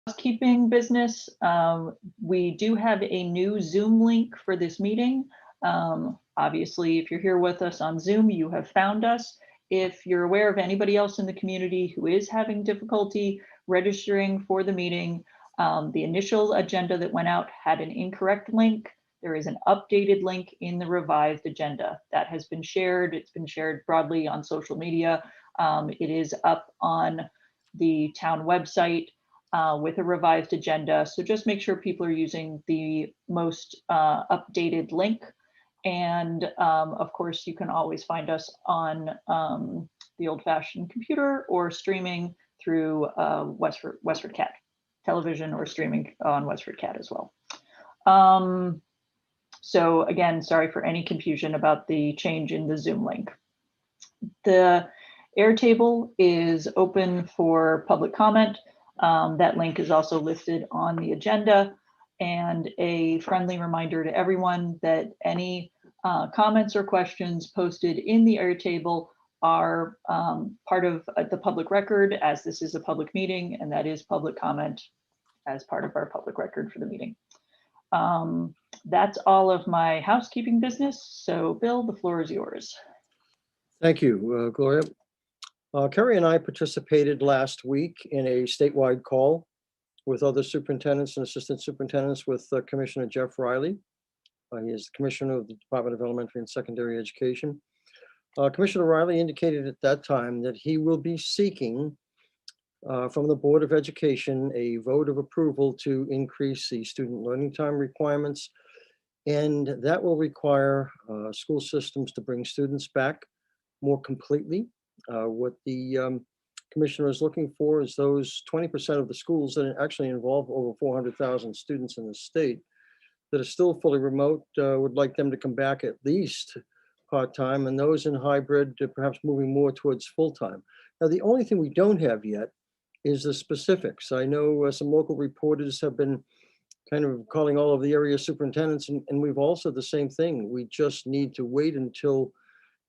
housekeeping business. We do have a new Zoom link for this meeting. Obviously, if you're here with us on Zoom, you have found us. If you're aware of anybody else in the community who is having difficulty registering for the meeting, the initial agenda that went out had an incorrect link. There is an updated link in the revised agenda that has been shared. It's been shared broadly on social media. It is up on the town website with a revised agenda. So just make sure people are using the most updated link. And of course, you can always find us on the old-fashioned computer or streaming through Westford Cat television, or streaming on Westford Cat as well. So again, sorry for any confusion about the change in the Zoom link. The Airtable is open for public comment. That link is also listed on the agenda. And a friendly reminder to everyone that any comments or questions posted in the Airtable are part of the public record, as this is a public meeting, and that is public comment as part of our public record for the meeting. That's all of my housekeeping business. So Bill, the floor is yours. Thank you, Gloria. Kerry and I participated last week in a statewide call with other superintendents and assistant superintendents with Commissioner Jeff Riley. He is the Commissioner of the Department of Elementary and Secondary Education. Commissioner Riley indicated at that time that he will be seeking from the Board of Education a vote of approval to increase the student learning time requirements. And that will require school systems to bring students back more completely. What the Commissioner is looking for is those 20% of the schools that actually involve over 400,000 students in the state that are still fully remote, would like them to come back at least part-time, and those in hybrid perhaps moving more towards full-time. Now, the only thing we don't have yet is the specifics. I know some local reporters have been kind of calling all of the area superintendents, and we've all said the same thing. We just need to wait until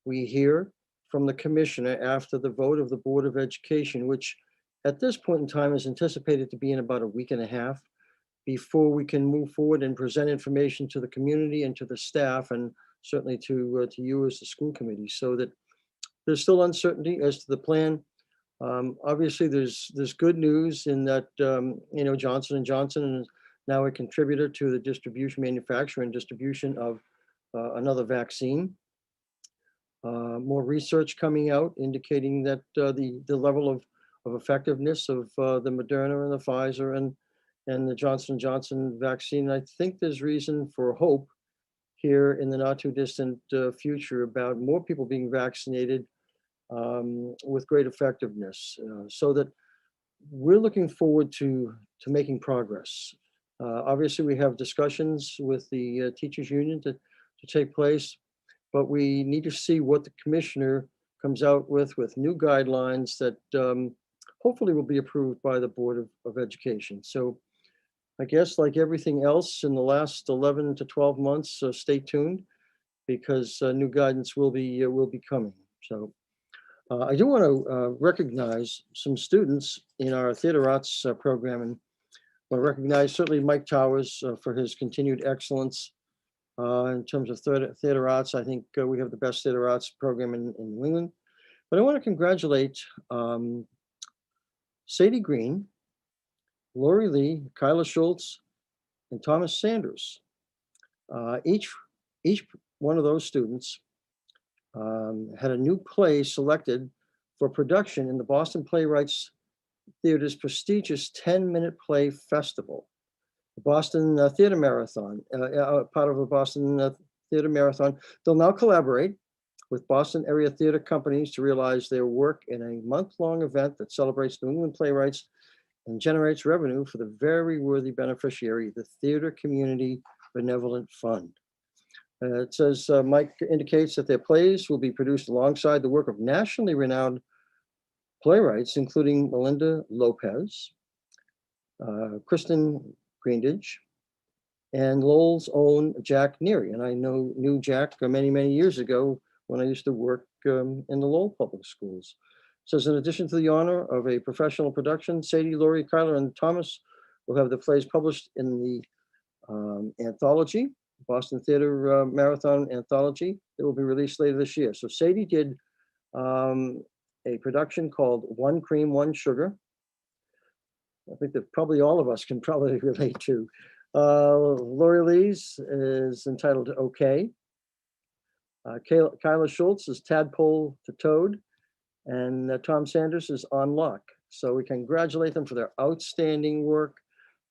we hear from the Commissioner after the vote of the Board of Education, which at this point in time is anticipated to be in about a week and a half, before we can move forward and present information to the community and to the staff, and certainly to you as the school committee, so that there's still uncertainty as to the plan. Obviously, there's good news in that Johnson & Johnson is now a contributor to the distribution, manufacture, and distribution of another vaccine. More research coming out indicating that the level of effectiveness of the Moderna and the Pfizer and the Johnson & Johnson vaccine. I think there's reason for hope here in the not too distant future about more people being vaccinated with great effectiveness, so that we're looking forward to making progress. Obviously, we have discussions with the teachers union to take place, but we need to see what the Commissioner comes out with new guidelines that hopefully will be approved by the Board of Education. So I guess, like everything else in the last 11 to 12 months, stay tuned, because new guidance will be coming. So I do want to recognize some students in our theater arts program, and I want to recognize certainly Mike Towers for his continued excellence in terms of theater arts. I think we have the best theater arts program in New England. But I want to congratulate Sadie Green, Lori Lee, Kyla Schultz, and Thomas Sanders. Each one of those students had a new play selected for production in the Boston Playwrights Theater's prestigious 10-minute play festival, the Boston Theater Marathon, part of the Boston Theater Marathon. They'll now collaborate with Boston area theater companies to realize their work in a month-long event that celebrates New England playwrights and generates revenue for the very worthy beneficiary, the Theater Community Benevolent Fund. It says, Mike indicates that their plays will be produced alongside the work of nationally renowned playwrights, including Melinda Lopez, Kristen Greendage, and Lowell's own Jack Neary. And I knew Jack many, many years ago when I used to work in the Lowell Public Schools. It says, in addition to the honor of a professional production, Sadie, Lori, Kyler, and Thomas We'll have the plays published in the anthology, Boston Theater Marathon Anthology. It will be released later this year. So Sadie did a production called One Cream, One Sugar. I think that probably all of us can probably relate to. Lori Lee's is entitled Okay. Kyla Schultz is Tadpole to Toad. And Tom Sanders is On Lock. So we congratulate them for their outstanding work.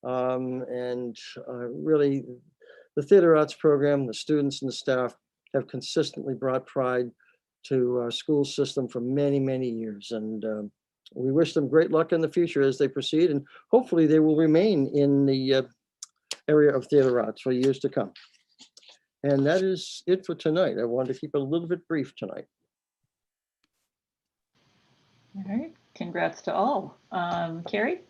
Really, the Theater Arts program, the students and the staff have consistently brought pride to our school system for many, many years. And we wish them great luck in the future as they proceed. And hopefully they will remain in the area of theater arts for years to come. And that is it for tonight. I wanted to keep it a little bit brief tonight. All right, congrats to all. Carrie?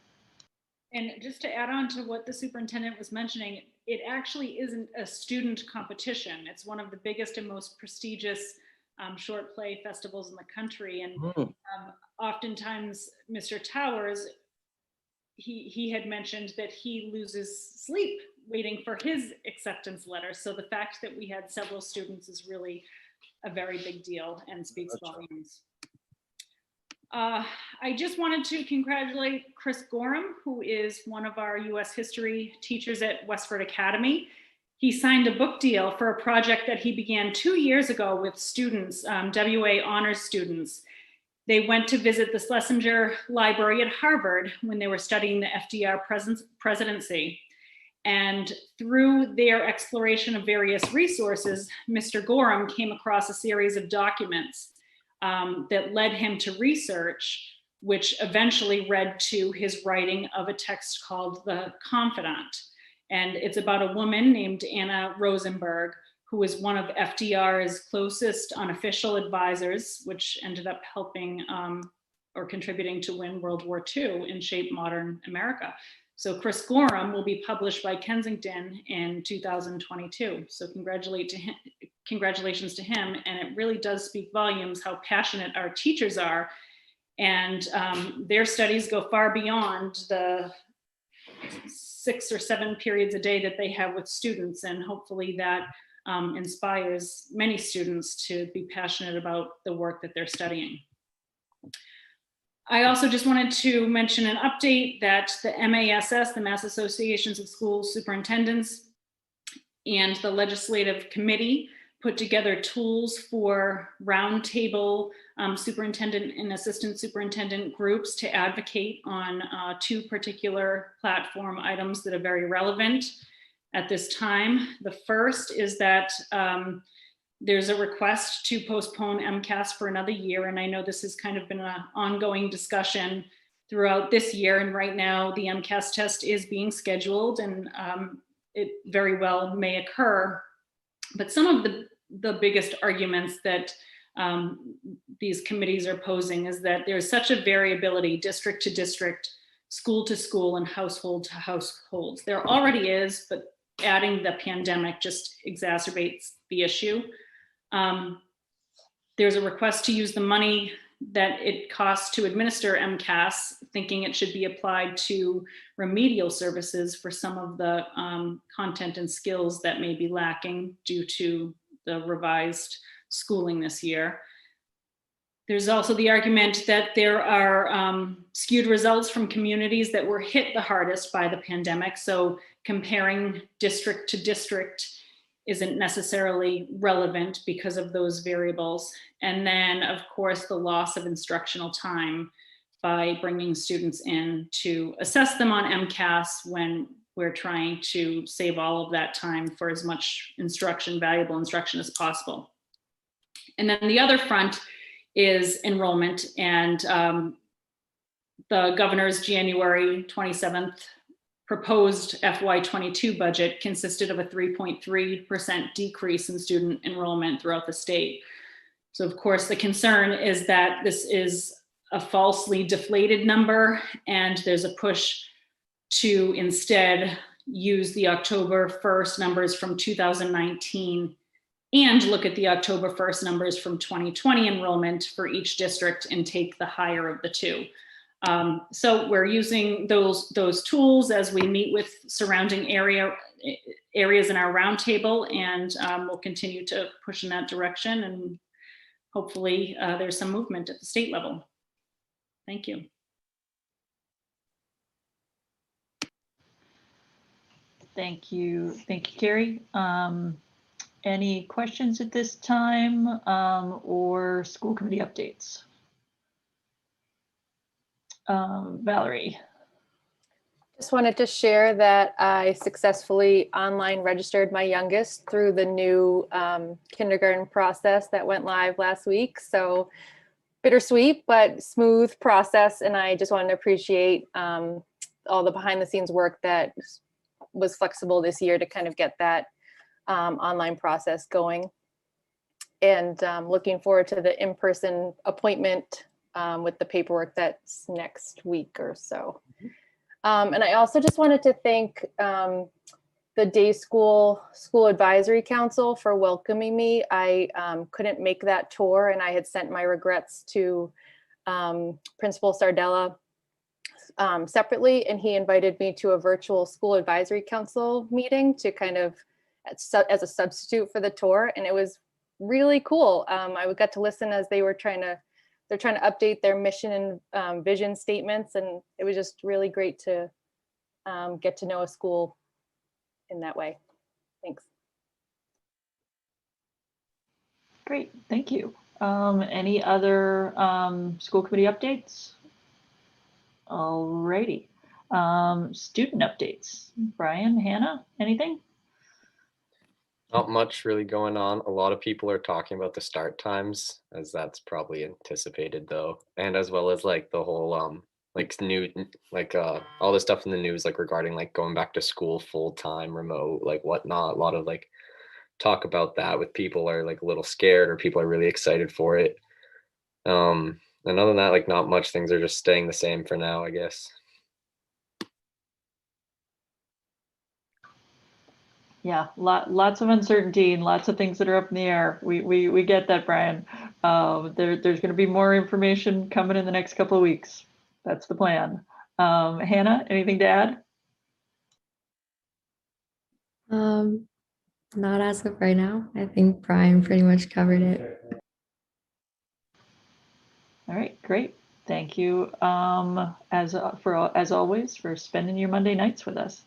And just to add on to what the superintendent was mentioning, it actually isn't a student competition. It's one of the biggest and most prestigious short play festivals in the country. And oftentimes, Mr. Towers, he had mentioned that he loses sleep waiting for his acceptance letter. So the fact that we had several students is really a very big deal and speaks volumes. I just wanted to congratulate Chris Gorham, who is one of our US history teachers at Westford Academy. He signed a book deal for a project that he began 2 years ago with students, WA honors students. They went to visit the Schlesinger Library at Harvard when they were studying the FDR presidency. And through their exploration of various resources, Mr. Gorham came across a series of documents that led him to research, which eventually led to his writing of a text called The Confidant. And it's about a woman named Anna Rosenberg, who was one of FDR's closest unofficial advisors, which ended up helping or contributing to win World War II and shape modern America. So Chris Gorham will be published by Kensington in 2022. So congratulations to him. And it really does speak volumes how passionate our teachers are. And their studies go far beyond the 6 or 7 periods a day that they have with students. And hopefully that inspires many students to be passionate about the work that they're studying. I also just wanted to mention an update that the MASS, the Mass Associations of School Superintendents, and the Legislative Committee put together tools for roundtable superintendent and assistant superintendent groups to advocate on 2 particular platform items that are very relevant at this time. The first is that there's a request to postpone Mcas for another year. And I know this has kind of been an ongoing discussion throughout this year. And right now the Mcas test is being scheduled and it very well may occur. But some of the biggest arguments that these committees are posing is that there's such a variability district to district, school to school, and household to households. There already is, but adding the pandemic just exacerbates the issue. There's a request to use the money that it costs to administer Mcas, thinking it should be applied to remedial services for some of the content and skills that may be lacking due to the revised schooling this year. There's also the argument that there are skewed results from communities that were hit the hardest by the pandemic. So comparing district to district isn't necessarily relevant because of those variables. And then of course, the loss of instructional time by bringing students in to assess them on Mcas when we're trying to save all of that time for as much instruction, valuable instruction as possible. And then the other front is enrollment, and the governor's January 27th proposed FY22 budget consisted of a 3.3% decrease in student enrollment throughout the state. So of course the concern is that this is a falsely deflated number, and there's a push to instead use the October 1st numbers from 2019 and look at the October 1st numbers from 2020 enrollment for each district and take the higher of the two. So we're using those tools as we meet with surrounding areas in our roundtable, and we'll continue to push in that direction, and hopefully there's some movement at the state level. Thank you. Thank you, Carrie. Any questions at this time or school committee updates? Valerie. Just wanted to share that I successfully online registered my youngest through the new kindergarten process that went live last week. So bittersweet, but smooth process. And I just wanted to appreciate all the behind the scenes work that was flexible this year to kind of get that online process going. And looking forward to the in-person appointment with the paperwork that's next week or so. And I also just wanted to thank the Day School Advisory Council for welcoming me. I couldn't make that tour, and I had sent my regrets to Principal Sardella separately, and he invited me to a virtual School Advisory Council meeting to kind of as a substitute for the tour, and it was really cool. I got to listen as they're trying to update their mission and vision statements, and it was just really great to get to know a school in that way. Thanks. Great, thank you. Any other school committee updates? Alrighty. Student updates. Brian, Hannah, anything? Not much really going on. A lot of people are talking about the start times, as that's probably anticipated though. And as well as like the whole all the stuff in the news like regarding like going back to school full time, remote, like whatnot. A lot of like talk about that with people are like a little scared or people are really excited for it. And other than that, like not much. Things are just staying the same for now, I guess. Yeah, lots of uncertainty and lots of things that are up in the air. We get that, Brian. There's going to be more information coming in the next couple of weeks. That's the plan. Hannah, anything to add? Not as of right now. I think Brian pretty much covered it. All right, great. Thank you, as always, for spending your Monday nights with us.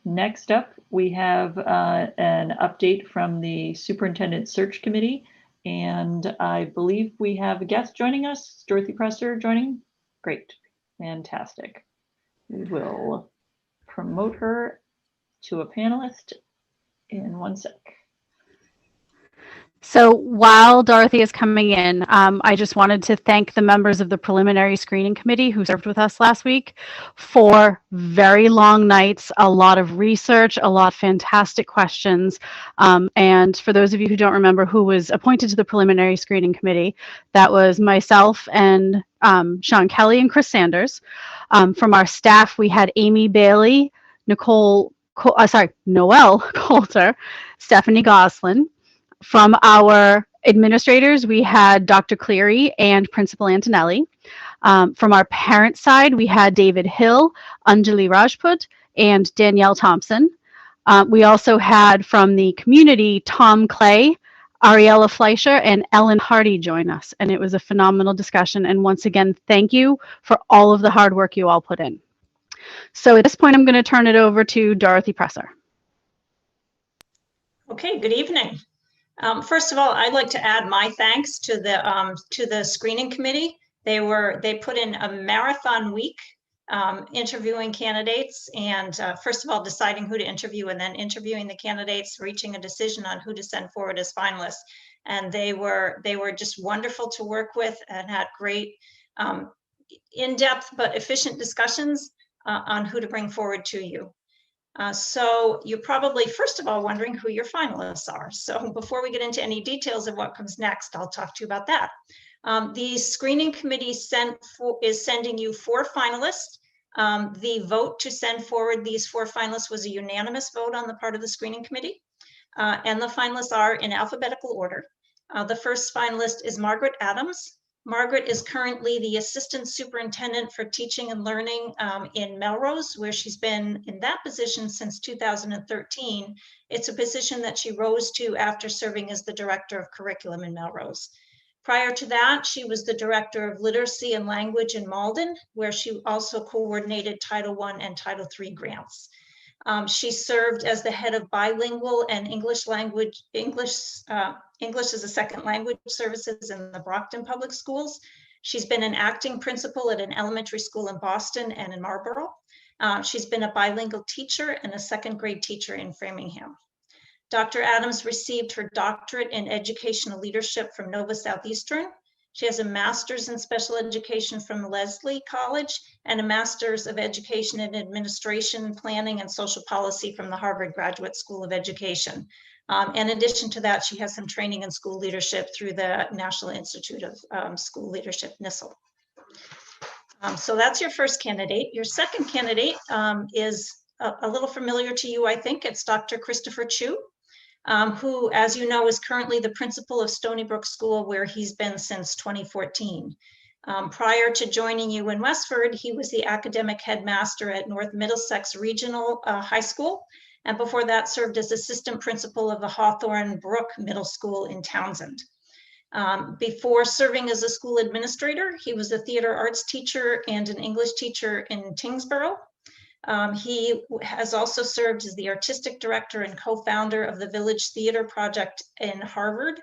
Next up, we have an update from the Superintendent Search Committee, and I believe we have a guest joining us, Dorothy Presser joining. Great, fantastic. We will promote her to a panelist in 1 sec. So while Dorothy is coming in, I just wanted to thank the members of the preliminary screening committee who served with us last week for very long nights, a lot of research, a lot of fantastic questions. And for those of you who don't remember who was appointed to the preliminary screening committee, that was myself and Sean Kelly and Chris Sanders. From our staff, we had Amy Bailey, Noelle Coulter, Stephanie Goslin. From our administrators, we had Dr. Cleary and Principal Antonelli. From our parent side, we had David Hill, Anjali Rajput, and Danielle Thompson. We also had from the community, Tom Clay, Ariella Fleischer, and Ellen Hardy join us. And it was a phenomenal discussion. And once again, thank you for all of the hard work you all put in. So at this point, I'm going to turn it over to Dorothy Presser. Okay, good evening. First of all, I'd like to add my thanks to the screening committee. They put in a marathon week interviewing candidates, and first of all deciding who to interview, and then interviewing the candidates, reaching a decision on who to send forward as finalists. And they were just wonderful to work with and had great in-depth but efficient discussions on who to bring forward to you. So you're probably, first of all, wondering who your finalists are. So before we get into any details of what comes next, I'll talk to you about that. The screening committee is sending you 4 finalists. The vote to send forward these 4 finalists was a unanimous vote on the part of the screening committee. And the finalists are in alphabetical order. The first finalist is Margaret Adams. Margaret is currently the Assistant Superintendent for Teaching and Learning in Melrose, where she's been in that position since 2013. It's a position that she rose to after serving as the Director of Curriculum in Melrose. Prior to that, she was the Director of Literacy and Language in Malden, where she also coordinated Title I and Title III grants. She served as the head of bilingual and English as a second language services in the Brockton Public Schools. She's been an acting principal at an elementary school in Boston and in Marlborough. She's been a bilingual teacher and a second grade teacher in Framingham. Dr. Adams received her doctorate in educational leadership from Nova Southeastern. She has a master's in special education from Lesley College and a master's of education in administration, planning, and social policy from the Harvard Graduate School of Education. In addition to that, she has some training in school leadership through the National Institute of School Leadership, NISL. So that's your first candidate. Your second candidate is a little familiar to you, I think. It's Dr. Christopher Chu. Who, as you know, is currently the principal of Stony Brook School, where he's been since 2014. Prior to joining you in Westford, he was the academic headmaster at North Middlesex Regional High School, and before that served as assistant principal of the Hawthorne Brook Middle School in Townsend. Before serving as a school administrator, he was a theater arts teacher and an English teacher in Tingsboro. He has also served as the artistic director and co-founder of the Village Theater Project in Harvard,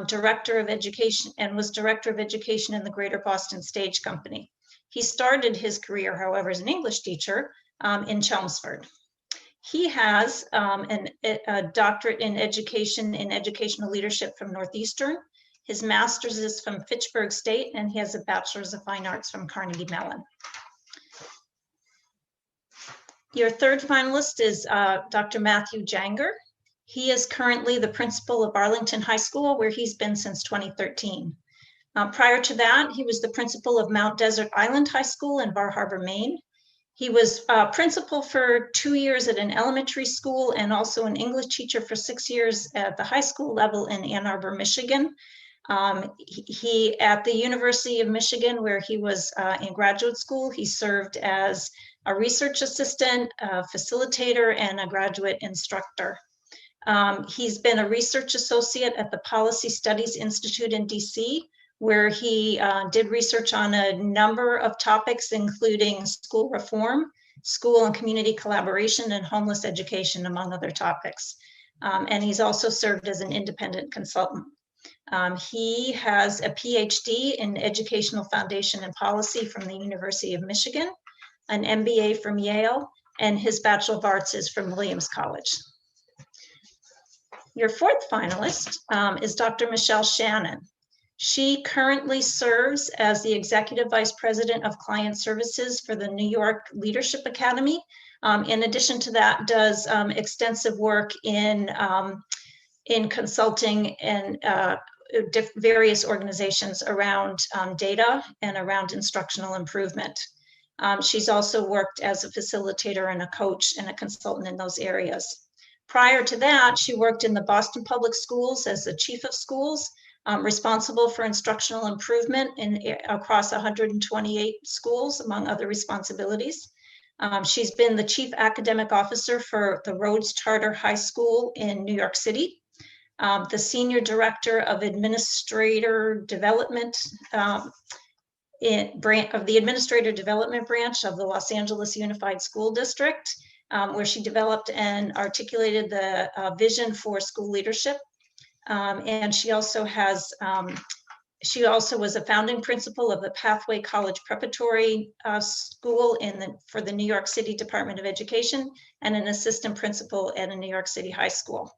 director of education, and was director of education in the Greater Boston Stage Company. He started his career, however, as an English teacher in Chelmsford. He has a doctorate in education in educational leadership from Northeastern. His master's is from Fitchburg State, and he has a bachelor's of fine arts from Carnegie Mellon. Your third finalist is Dr. Matthew Janger. He is currently the principal of Arlington High School, where he's been since 2013. Prior to that, he was the principal of Mount Desert Island High School in Bar Harbor, Maine. He was principal for 2 years at an elementary school and also an English teacher for 6 years at the high school level in Ann Arbor, Michigan. He at the University of Michigan, where he was in graduate school, he served as a research assistant, a facilitator, and a graduate instructor. He's been a research associate at the Policy Studies Institute in DC, where he did research on a number of topics, including school reform, school and community collaboration, and homeless education, among other topics. And he's also served as an independent consultant. He has a PhD in Educational Foundation and Policy from the University of Michigan, an MBA from Yale, and his Bachelor of Arts is from Williams College. Your fourth finalist is Dr. Michelle Shannon. She currently serves as the Executive Vice President of Client Services for the New York Leadership Academy. In addition to that, does extensive work in consulting and various organizations around data and around instructional improvement. She's also worked as a facilitator and a coach and a consultant in those areas. Prior to that, she worked in the Boston Public Schools as the chief of schools, responsible for instructional improvement across 128 schools, among other responsibilities. She's been the chief academic officer for the Rhodes Charter High School in New York City, the senior director of administrator development of the Administrator Development Branch of the Los Angeles Unified School District, where she developed and articulated the vision for school leadership. And she also was a founding principal of the Pathway College Preparatory School for the New York City Department of Education and an assistant principal at a New York City high school.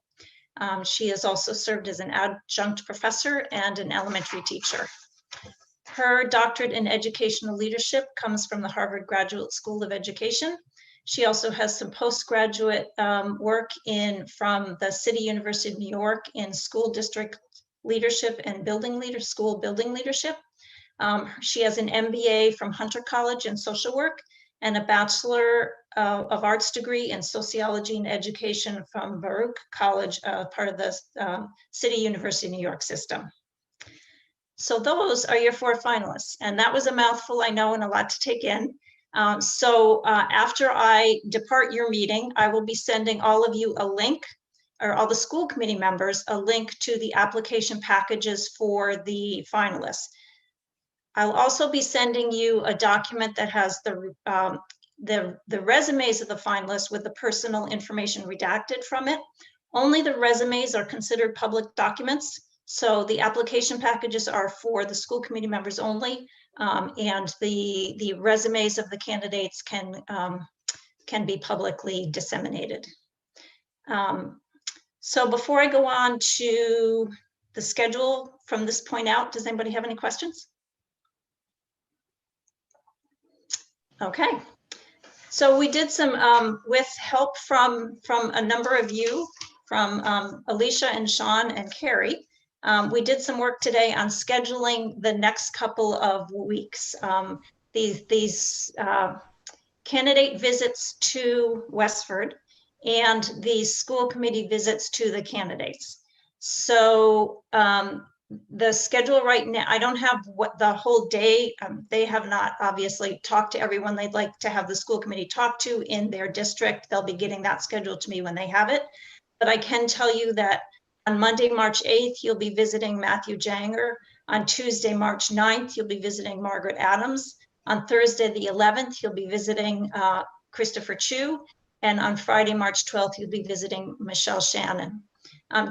She has also served as an adjunct professor and an elementary teacher. Her doctorate in educational leadership comes from the Harvard Graduate School of Education. She also has some postgraduate work from the City University of New York in school district leadership and school building leadership. She has an MBA from Hunter College in social work and a Bachelor of Arts degree in sociology and education from Baruch College, part of the City University of New York system. So those are your 4 finalists. And that was a mouthful, I know, and a lot to take in. After I depart your meeting, I will be sending all of you a link, or all the school committee members, a link to the application packages for the finalists. I'll also be sending you a document that has the resumes of the finalists with the personal information redacted from it. Only the resumes are considered public documents. So the application packages are for the school committee members only, and the resumes of the candidates can be publicly disseminated. So before I go on to the schedule from this point out, does anybody have any questions? Okay. So we did some, with help from a number of you, from Alicia and Sean and Carrie, we did some work today on scheduling the next couple of weeks. These candidate visits to Westford and the school committee visits to the candidates. So the schedule right now, I don't have what the whole day, they have not obviously talked to everyone they'd like to have the school committee talk to in their district. They'll be getting that scheduled to me when they have it. But I can tell you that on Monday, March 8th, you'll be visiting Matthew Janger. On Tuesday, March 9th, you'll be visiting Margaret Adams. On Thursday, the 11th, you'll be visiting Christopher Chu. And on Friday, March 12th, you'll be visiting Michelle Shannon.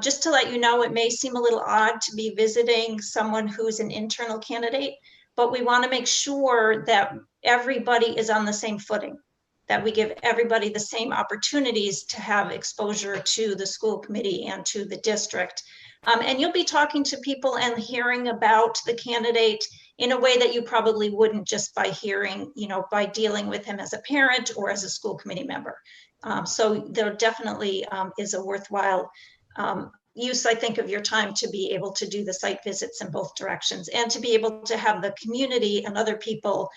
Just to let you know, it may seem a little odd to be visiting someone who's an internal candidate, but we want to make sure that everybody is on the same footing, that we give everybody the same opportunities to have exposure to the school committee and to the district. And you'll be talking to people and hearing about the candidate in a way that you probably wouldn't just by hearing, by dealing with him as a parent or as a school committee member. So there definitely is a worthwhile use, I think, of your time to be able to do the site visits in both directions and to be able to have the community and other people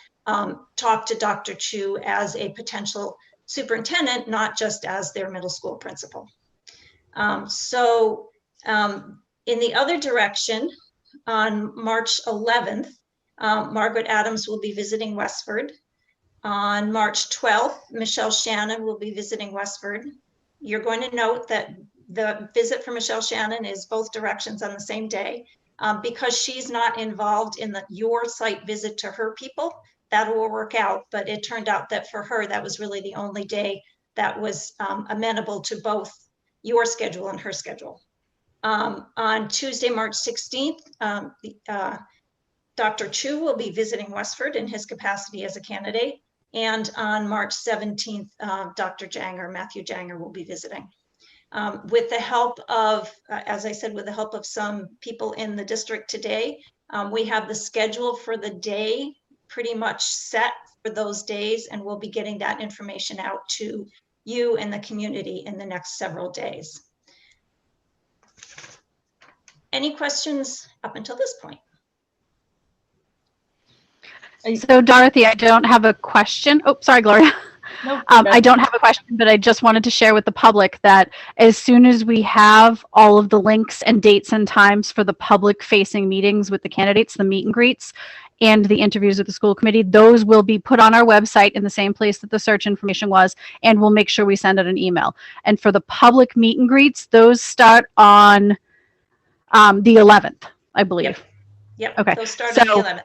talk to Dr. Chu as a potential superintendent, not just as their middle school principal. In the other direction, on March 11th, Margaret Adams will be visiting Westford. On March 12th, Michelle Shannon will be visiting Westford. You're going to note that the visit for Michelle Shannon is both directions on the same day. Because she's not involved in your site visit to her people, that will work out. But it turned out that for her, that was really the only day that was amenable to both your schedule and her schedule. On Tuesday, March 16th, Dr. Chu will be visiting Westford in his capacity as a candidate. And on March 17th, Dr. Janger, Matthew Janger, will be visiting. With the help of, as I said, with the help of some people in the district today, we have the schedule for the day pretty much set for those days, and we'll be getting that information out to you and the community in the next several days. Any questions up until this point? So Dorothy, I don't have a question. Oh, sorry, Gloria. No, I don't have a question, but I just wanted to share with the public that as soon as we have all of the links and dates and times for the public-facing meetings with the candidates, the meet and greets, and the interviews with the school committee, those will be put on our website in the same place that the search information was, and we'll make sure we send out an email. And for the public meet and greets, those start on the 11th, I believe. Yep. Okay. Those start on the 11th.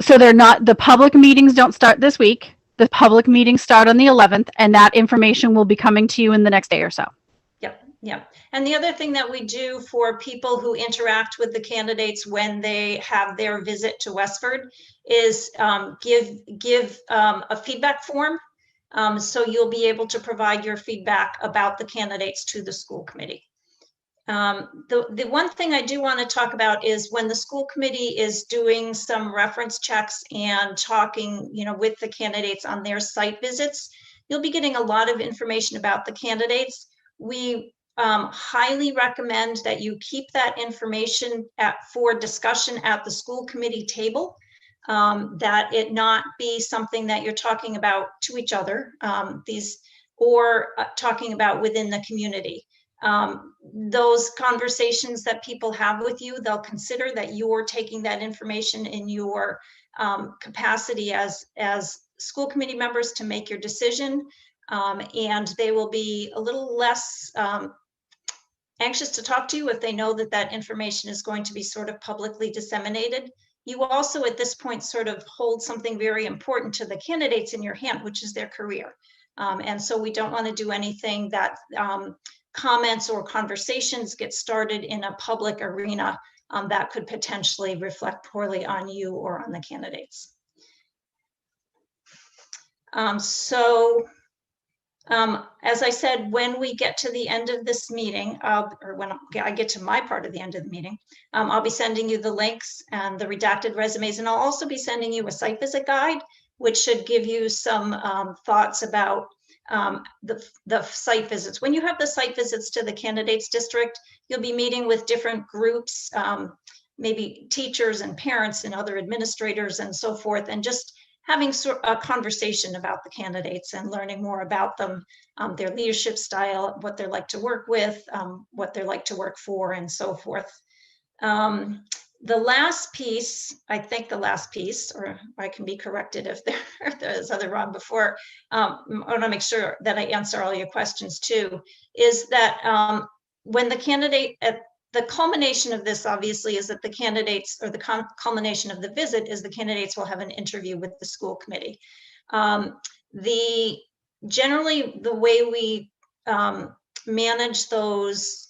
So they're not, the public meetings don't start this week. The public meetings start on the 11th, and that information will be coming to you in the next day or so. Yep. And the other thing that we do for people who interact with the candidates when they have their visit to Westford is give a feedback form. So you'll be able to provide your feedback about the candidates to the school committee. The one thing I do want to talk about is when the school committee is doing some reference checks and talking, with the candidates on their site visits, you'll be getting a lot of information about the candidates. We highly recommend that you keep that information for discussion at the school committee table, that it not be something that you're talking about to each other, or talking about within the community. those conversations that people have with you, they'll consider that you're taking that information in your capacity as school committee members to make your decision, and they will be a little less anxious to talk to you if they know that that information is going to be sort of publicly disseminated. You also at this point sort of hold something very important to the candidates in your hand, which is their career. And so we don't want to do anything that comments or conversations get started in a public arena that could potentially reflect poorly on you or on the candidates. As I said, when we get to the end of this meeting, or when I get to my part of the end of the meeting, I'll be sending you the links and the redacted resumes, and I'll also be sending you a site visit guide, which should give you some thoughts about the site visits. When you have the site visits to the candidates district, you'll be meeting with different groups, maybe teachers and parents and other administrators and so forth, and just having a conversation about the candidates and learning more about them, their leadership style, what they're like to work with, what they're like to work for, and so forth. The last piece, I think the last piece, or I can be corrected if there's other wrong before, I want to make sure that I answer all your questions too, is that when the candidate, the culmination of this obviously is that the candidates, or the culmination of the visit is the candidates will have an interview with the school committee. Generally the way we manage those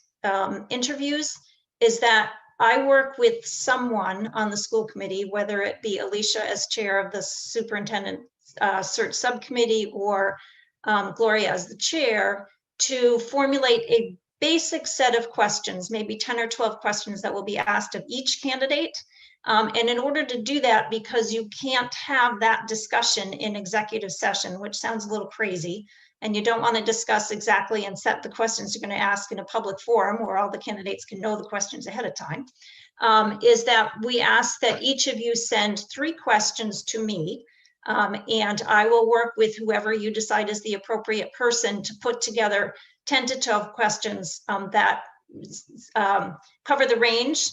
interviews is that I work with someone on the school committee, whether it be Alicia as chair of the superintendent search subcommittee or Gloria as the chair, to formulate a basic set of questions, maybe 10 or 12 questions that will be asked of each candidate. And in order to do that, because you can't have that discussion in executive session, which sounds a little crazy, and you don't want to discuss exactly and set the questions you're going to ask in a public forum where all the candidates can know the questions ahead of time, is that we ask that each of you send 3 questions to me, and I will work with whoever you decide is the appropriate person to put together 10 to 12 questions that cover the range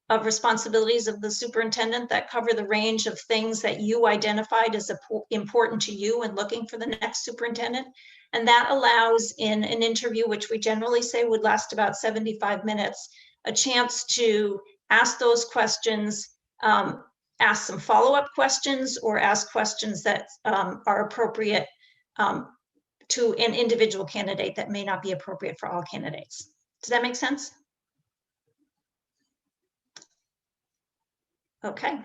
of responsibilities of the superintendent, that cover the range of things that you identified as important to you and looking for the next superintendent. And that allows, in an interview, which we generally say would last about 75 minutes, a chance to ask those questions, ask some follow-up questions, or ask questions that are appropriate to an individual candidate that may not be appropriate for all candidates. Does that make sense? Okay.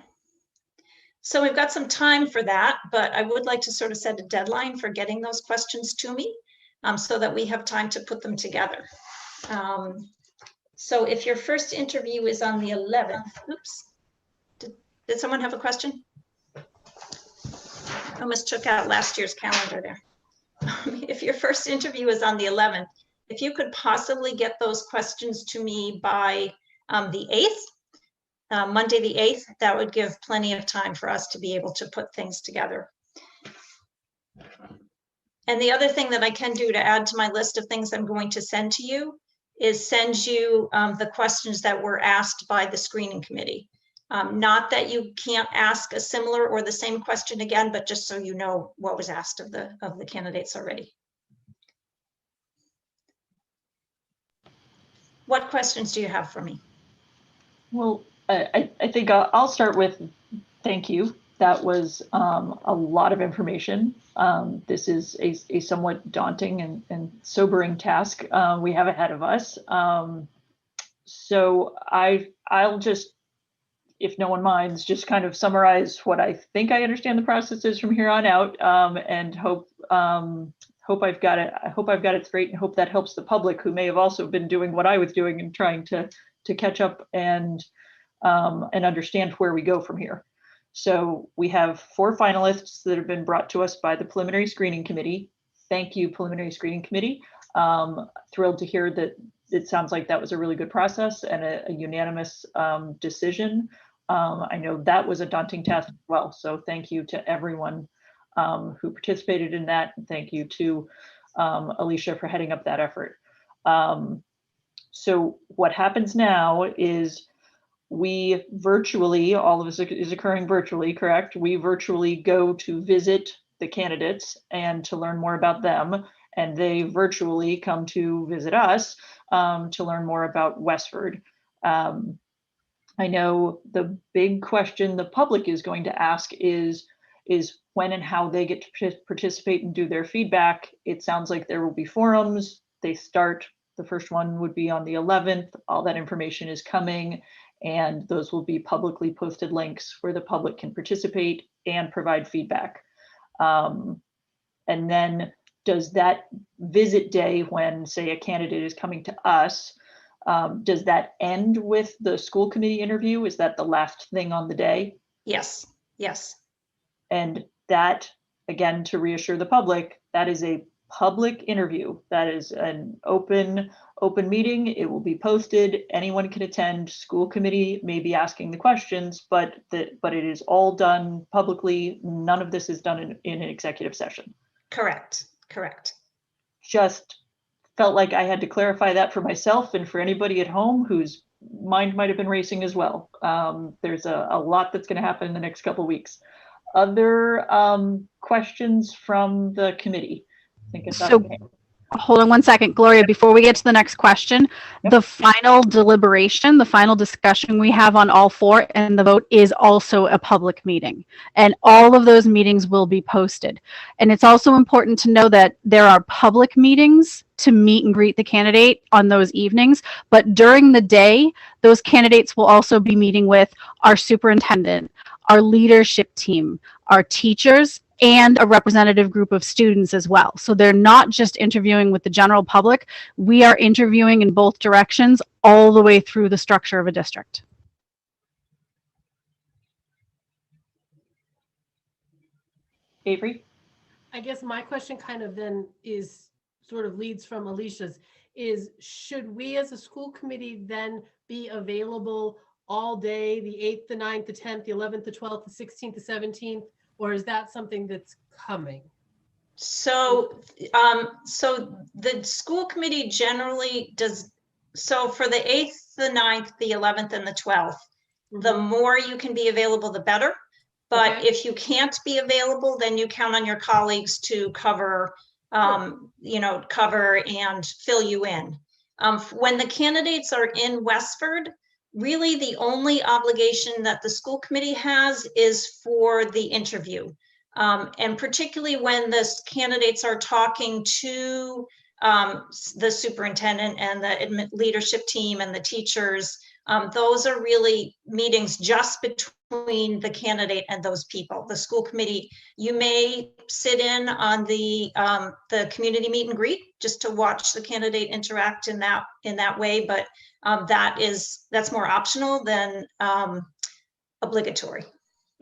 So we've got some time for that, but I would like to sort of set a deadline for getting those questions to me so that we have time to put them together. So if your first interview is on the 11th, oops, did someone have a question? I almost took out last year's calendar there. If your first interview is on the 11th, if you could possibly get those questions to me by the 8th, Monday the 8th, that would give plenty of time for us to be able to put things together. And the other thing that I can do to add to my list of things I'm going to send to you is send you the questions that were asked by the screening committee. Not that you can't ask a similar or the same question again, but just so you know what was asked of the candidates already. What questions do you have for me? Well, I think I'll start with thank you. That was a lot of information. This is a somewhat daunting and sobering task we have ahead of us. So I'll just, if no one minds, just kind of summarize what I think I understand the process is from here on out, and hope I've got it. I hope I've got it straight, and hope that helps the public who may have also been doing what I was doing and trying to catch up and understand where we go from here. So we have 4 finalists that have been brought to us by the preliminary screening committee. Thank you, preliminary screening committee. Thrilled to hear that it sounds like that was a really good process and a unanimous decision. I know that was a daunting task as well. So thank you to everyone who participated in that. And thank you to Alicia for heading up that effort. So what happens now is we virtually, all of this is occurring virtually, correct? We virtually go to visit the candidates and to learn more about them, and they virtually come to visit us to learn more about Westford. I know the big question the public is going to ask is when and how they get to participate and do their feedback. It sounds like there will be forums. They start, the first one would be on the 11th. All that information is coming, and those will be publicly posted links where the public can participate and provide feedback. And then does that visit day, when say a candidate is coming to us, does that end with the school committee interview? Is that the last thing on the day? Yes, yes. And that, again, to reassure the public, that is a public interview. That is an open meeting. It will be posted. Anyone can attend. School committee may be asking the questions, but it is all done publicly. None of this is done in an executive session. Correct, correct. Just felt like I had to clarify that for myself and for anybody at home whose mind might have been racing as well. There's a lot that's going to happen in the next couple of weeks. Other questions from the committee? I think it's So hold on one second, Gloria, before we get to the next question, the final deliberation, the final discussion we have on all four and the vote is also a public meeting. And all of those meetings will be posted. And it's also important to know that there are public meetings to meet and greet the candidate on those evenings. But during the day, those candidates will also be meeting with our superintendent, our leadership team, our teachers, and a representative group of students as well. So they're not just interviewing with the general public. We are interviewing in both directions all the way through the structure of a district. Avery? I guess my question kind of then is sort of leads from Alicia's, is should we as a school committee then be available all day, the 8th, the 9th, the 10th, the 11th, the 12th, the 16th, the 17th? Or is that something that's coming? So, so the school committee generally does, so for the 8th, the 9th, the 11th, and the 12th, the more you can be available, the better. But Okay. if you can't be available, then you count on your colleagues to cover, cover and fill you in. When the candidates are in Westford, really the only obligation that the school committee has is for the interview. And particularly when the candidates are talking to the superintendent and the leadership team and the teachers, those are really meetings just between the candidate and those people. The school committee, you may sit in on the community meet and greet just to watch the candidate interact in that way, but that's more optional than obligatory.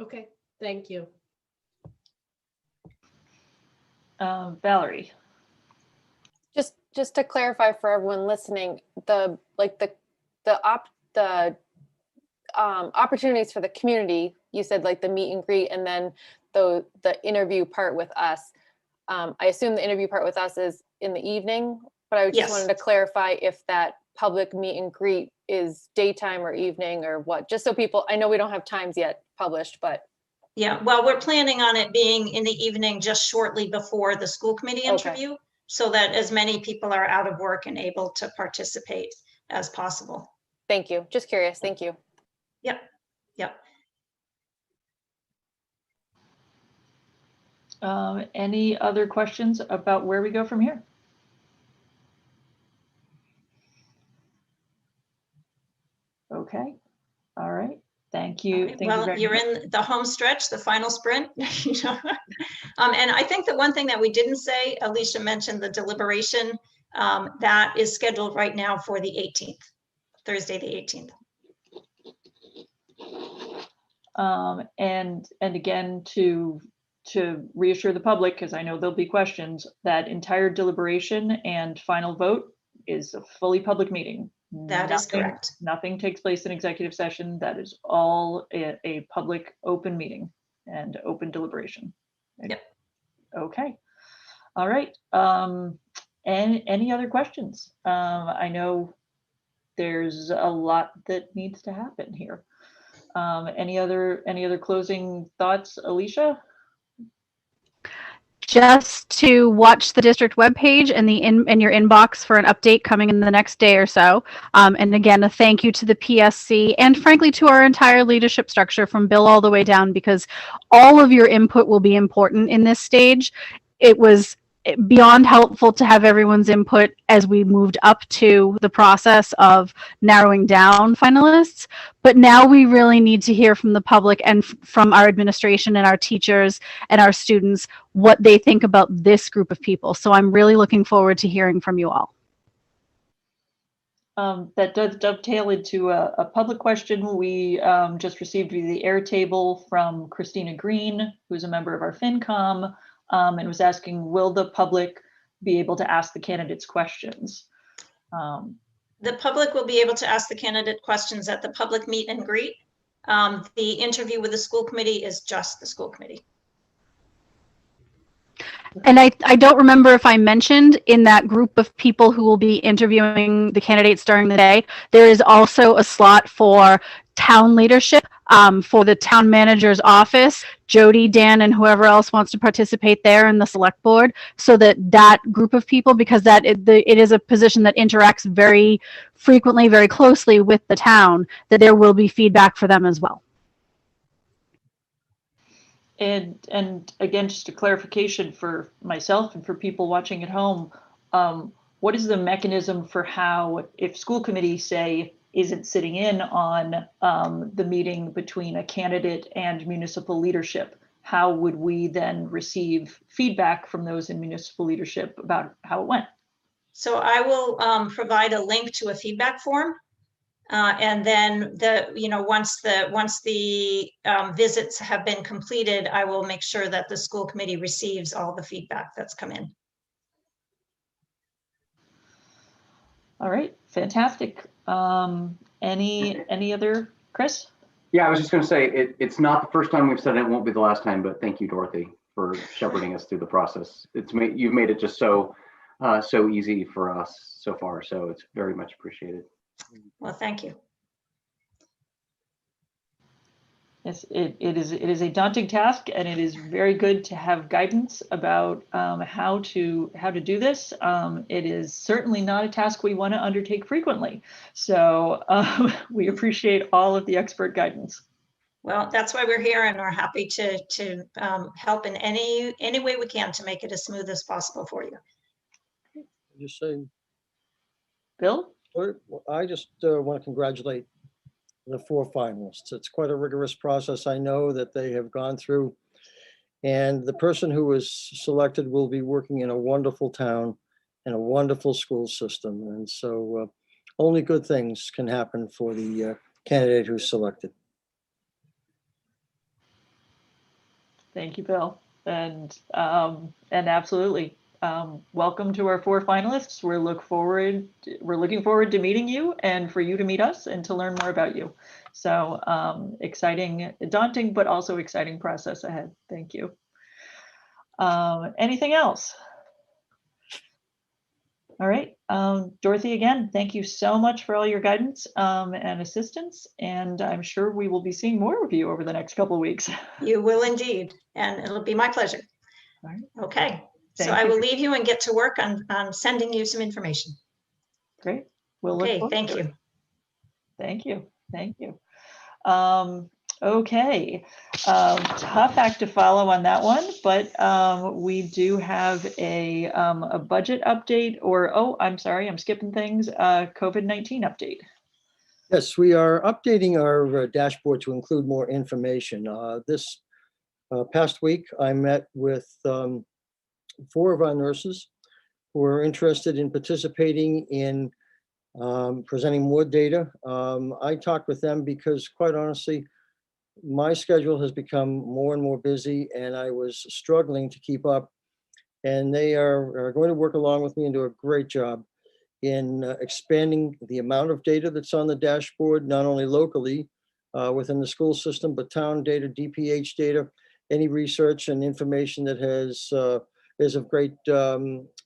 Okay, thank you. Valerie? Just to clarify for everyone listening, the opportunities for the community, you said like the meet and greet and then the interview part with us. I assume the interview part with us is in the evening, but I just wanted to clarify if that public meet and greet is daytime or evening or what, just so people, I know we don't have times yet published, but. Yeah, well, we're planning on it being in the evening just shortly before the school committee interview, so that as many people are out of work and able to participate as possible. Thank you. Just curious. Thank you. Yep. Yep. Any other questions about where we go from here? Okay. All right. Thank you. Okay. Well, you're in the home stretch, the final sprint. And I think the one thing that we didn't say, Alicia mentioned the deliberation, that is scheduled right now for the 18th, Thursday, the 18th. And again, to reassure the public, because I know there'll be questions, that entire deliberation and final vote is a fully public meeting. That is correct. Nothing takes place in executive session. That is all a public open meeting and open deliberation. Yep. Okay. All right. And any other questions? I know there's a lot that needs to happen here. Any other closing thoughts, Alicia? Just to watch the district webpage and in your inbox for an update coming in the next day or so. And again, a thank you to the PSC and frankly to our entire leadership structure from Bill all the way down, because all of your input will be important in this stage. It was beyond helpful to have everyone's input as we moved up to the process of narrowing down finalists. But now we really need to hear from the public and from our administration and our teachers and our students what they think about this group of people. So I'm really looking forward to hearing from you all. That does dovetail into a public question we just received via the Airtable from Christina Green, who's a member of our FinCom, and was asking, will the public be able to ask the candidates questions? The public will be able to ask the candidate questions at the public meet and greet. The interview with the school committee is just the school committee. And I don't remember if I mentioned in that group of people who will be interviewing the candidates during the day, there is also a slot for town leadership, for the town manager's office, Jody, Dan, and whoever else wants to participate there in the select board, so that group of people, because it is a position that interacts very frequently, very closely with the town, that there will be feedback for them as well. And again, just a clarification for myself and for people watching at home, what is the mechanism for how, if school committee, say, isn't sitting in on the meeting between a candidate and municipal leadership, how would we then receive feedback from those in municipal leadership about how it went? So I will provide a link to a feedback form. And then once the visits have been completed, I will make sure that the school committee receives all the feedback that's come in. All right, fantastic. Any other, Chris? Yeah, I was just going to say it's not the first time we've said it, it won't be the last time, but thank you, Dorothy, for shepherding us through the process. You've made it just so easy for us so far, so it's very much appreciated. Well, thank you. Yes, it is a daunting task, and it is very good to have guidance about how to do this. It is certainly not a task we want to undertake frequently, so we appreciate all of the expert guidance. Well, that's why we're here, and we're happy to help in any way we can to make it as smooth as possible for you. Just saying, Bill? I just want to congratulate the 4 finalists. It's quite a rigorous process. I know that they have gone through, and the person who was selected will be working in a wonderful town and a wonderful school system. And so only good things can happen for the candidate who's selected. Thank you, Bill. And absolutely. Welcome to our 4 finalists. We're looking forward to meeting you and for you to meet us and to learn more about you. So exciting, daunting, but also exciting process ahead. Thank you. Anything else? All right, Dorothy, again, thank you so much for all your guidance and assistance. And I'm sure we will be seeing more of you over the next couple of weeks. You will indeed, and it'll be my pleasure. All right. Okay. Thank So I you. will leave you and get to work on sending you some information. Great. We'll look Okay, forward thank to it. you. Thank you. Thank you. Okay. Tough act to follow on that one, but we do have a budget update, or, oh, I'm sorry, I'm skipping things, COVID-19 update. Yes, we are updating our dashboard to include more information. This past week, I met with 4 of our nurses who are interested in participating in presenting more data. I talked with them because, quite honestly, my schedule has become more and more busy, and I was struggling to keep up. And they are going to work along with me and do a great job in expanding the amount of data that's on the dashboard, not only locally within the school system, but town data, DPH data, any research and information that is of great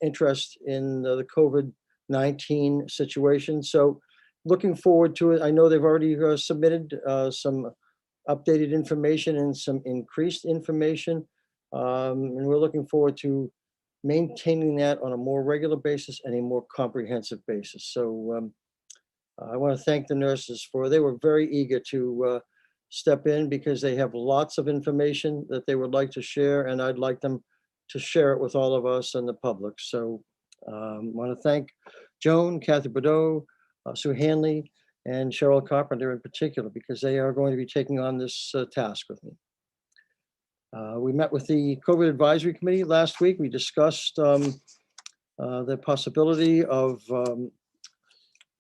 interest in the COVID-19 situation. So looking forward to it. I know they've already submitted some updated information and some increased information. And we're looking forward to maintaining that on a more regular basis and a more comprehensive basis. So I want to thank the nurses they were very eager to step in because they have lots of information that they would like to share, and I'd like them to share it with all of us and the public. So I want to thank Joan, Kathy Bordeaux, Sue Hanley, and Cheryl Carpenter in particular, because they are going to be taking on this task with me. We met with the COVID Advisory Committee last week. We discussed the possibility of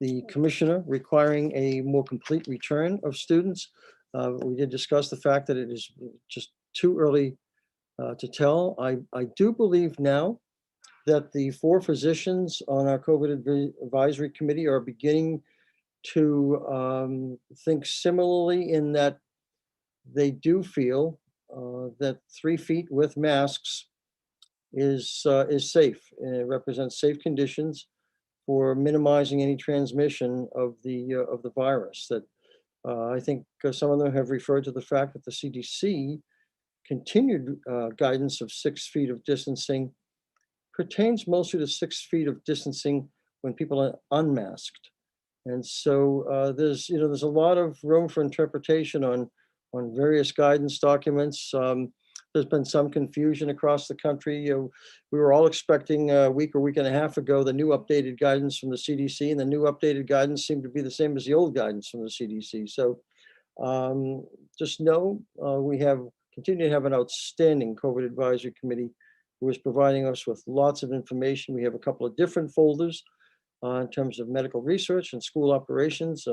the commissioner requiring a more complete return of students. We did discuss the fact that it is just too early to tell. I do believe now that the 4 physicians on our COVID Advisory Committee are beginning to think similarly, in that they do feel that 3 feet with masks is safe, and it represents safe conditions for minimizing any transmission of the virus. That I think some of them have referred to the fact that the CDC continued guidance of 6 feet of distancing pertains mostly to 6 feet of distancing when people are unmasked. And so there's a lot of room for interpretation on various guidance documents. There's been some confusion across the country. We were all expecting a week or week and a half ago the new updated guidance from the CDC, and the new updated guidance seemed to be the same as the old guidance from the CDC. So just know we continue to have an outstanding COVID Advisory Committee who is providing us with lots of information. We have a couple of different folders in terms of medical research and school operations,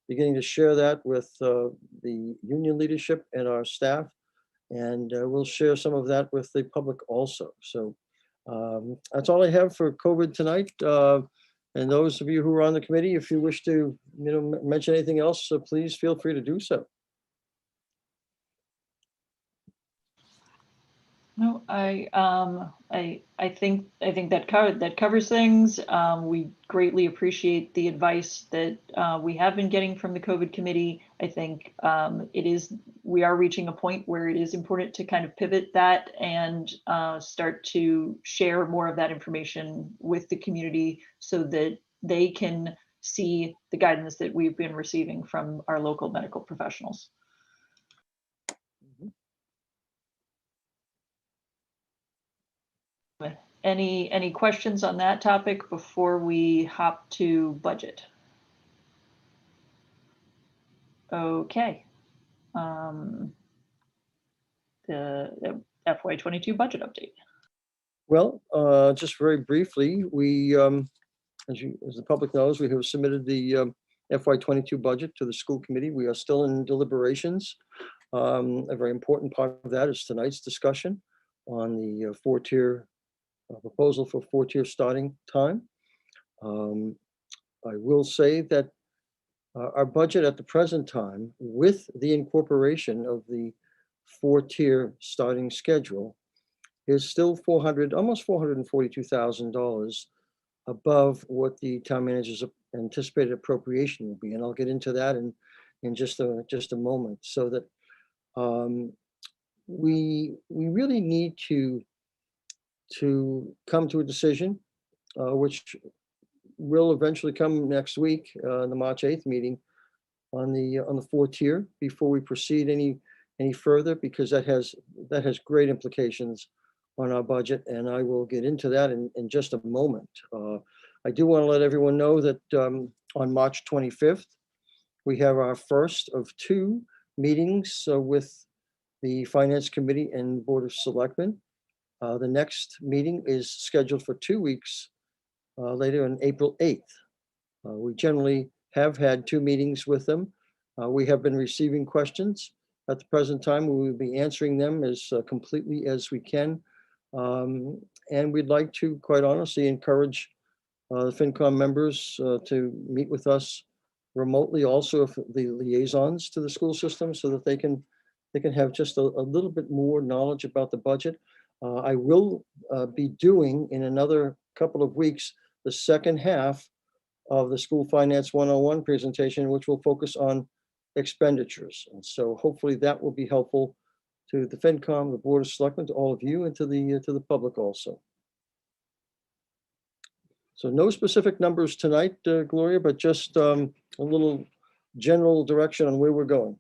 beginning to share that with the union leadership and our staff. And we'll share some of that with the public also. So that's all I have for COVID tonight. And those of you who are on the committee, if you wish to mention anything else, please feel free to do so. No, I think that covers things. We greatly appreciate the advice that we have been getting from the COVID committee. I think we are reaching a point where it is important to kind of pivot that and start to share more of that information with the community so that they can see the guidance that we've been receiving from our local medical professionals. Any questions on that topic before we hop to budget? Okay. The FY22 budget update. Well, just very briefly, we, as the public knows, we have submitted the FY22 budget to the school committee. We are still in deliberations. A very important part of that is tonight's discussion on the 4-tier proposal for 4-tier starting time. I will say that our budget at the present time, with the incorporation of the 4-tier starting schedule, is still almost $442,000 above what the town manager's anticipated appropriation will be, and I'll get into that in just a moment. So that we really need to come to a decision, which will eventually come next week, in the March 8th meeting, on the 4-tier, before we proceed any further, because that has great implications on our budget, and I will get into that in just a moment. I do want to let everyone know that on March 25th, we have our first of 2 meetings with the Finance Committee and Board of Selectmen. The next meeting is scheduled for 2 weeks later, on April 8th. We generally have had 2 meetings with them. We have been receiving questions. At the present time, we will be answering them as completely as we can. And we'd like to, quite honestly, encourage the FinCom members to meet with us remotely, also if the liaisons to the school system, so that they can have just a little bit more knowledge about the budget. I will be doing, in another couple of weeks, the second half of the School Finance 101 presentation, which will focus on expenditures. And so hopefully that will be helpful to the FinCom, the Board of Selectmen, to all of you, and to the public also. So no specific numbers tonight, Gloria, but just a little general direction on where we're going.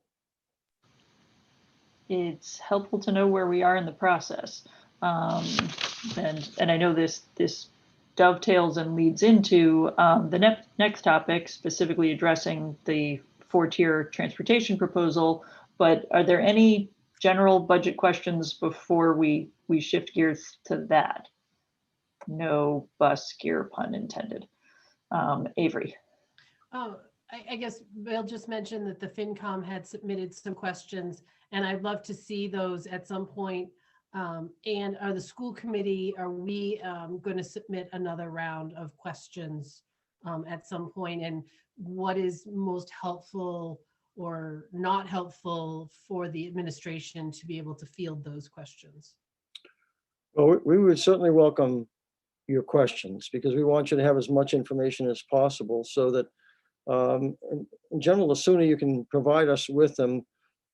It's helpful to know where we are in the process. And I know this dovetails and leads into the next topic, specifically addressing the 4-tier transportation proposal. But are there any general budget questions before we shift gears to that? No bus gear, pun intended. Avery. Oh, I guess Bill just mentioned that the FinCom had submitted some questions, and I'd love to see those at some point. And are the school committee, are we going to submit another round of questions at some point? And what is most helpful or not helpful for the administration to be able to field those questions? Well, we would certainly welcome your questions, because we want you to have as much information as possible, so that in general, the sooner you can provide us with them,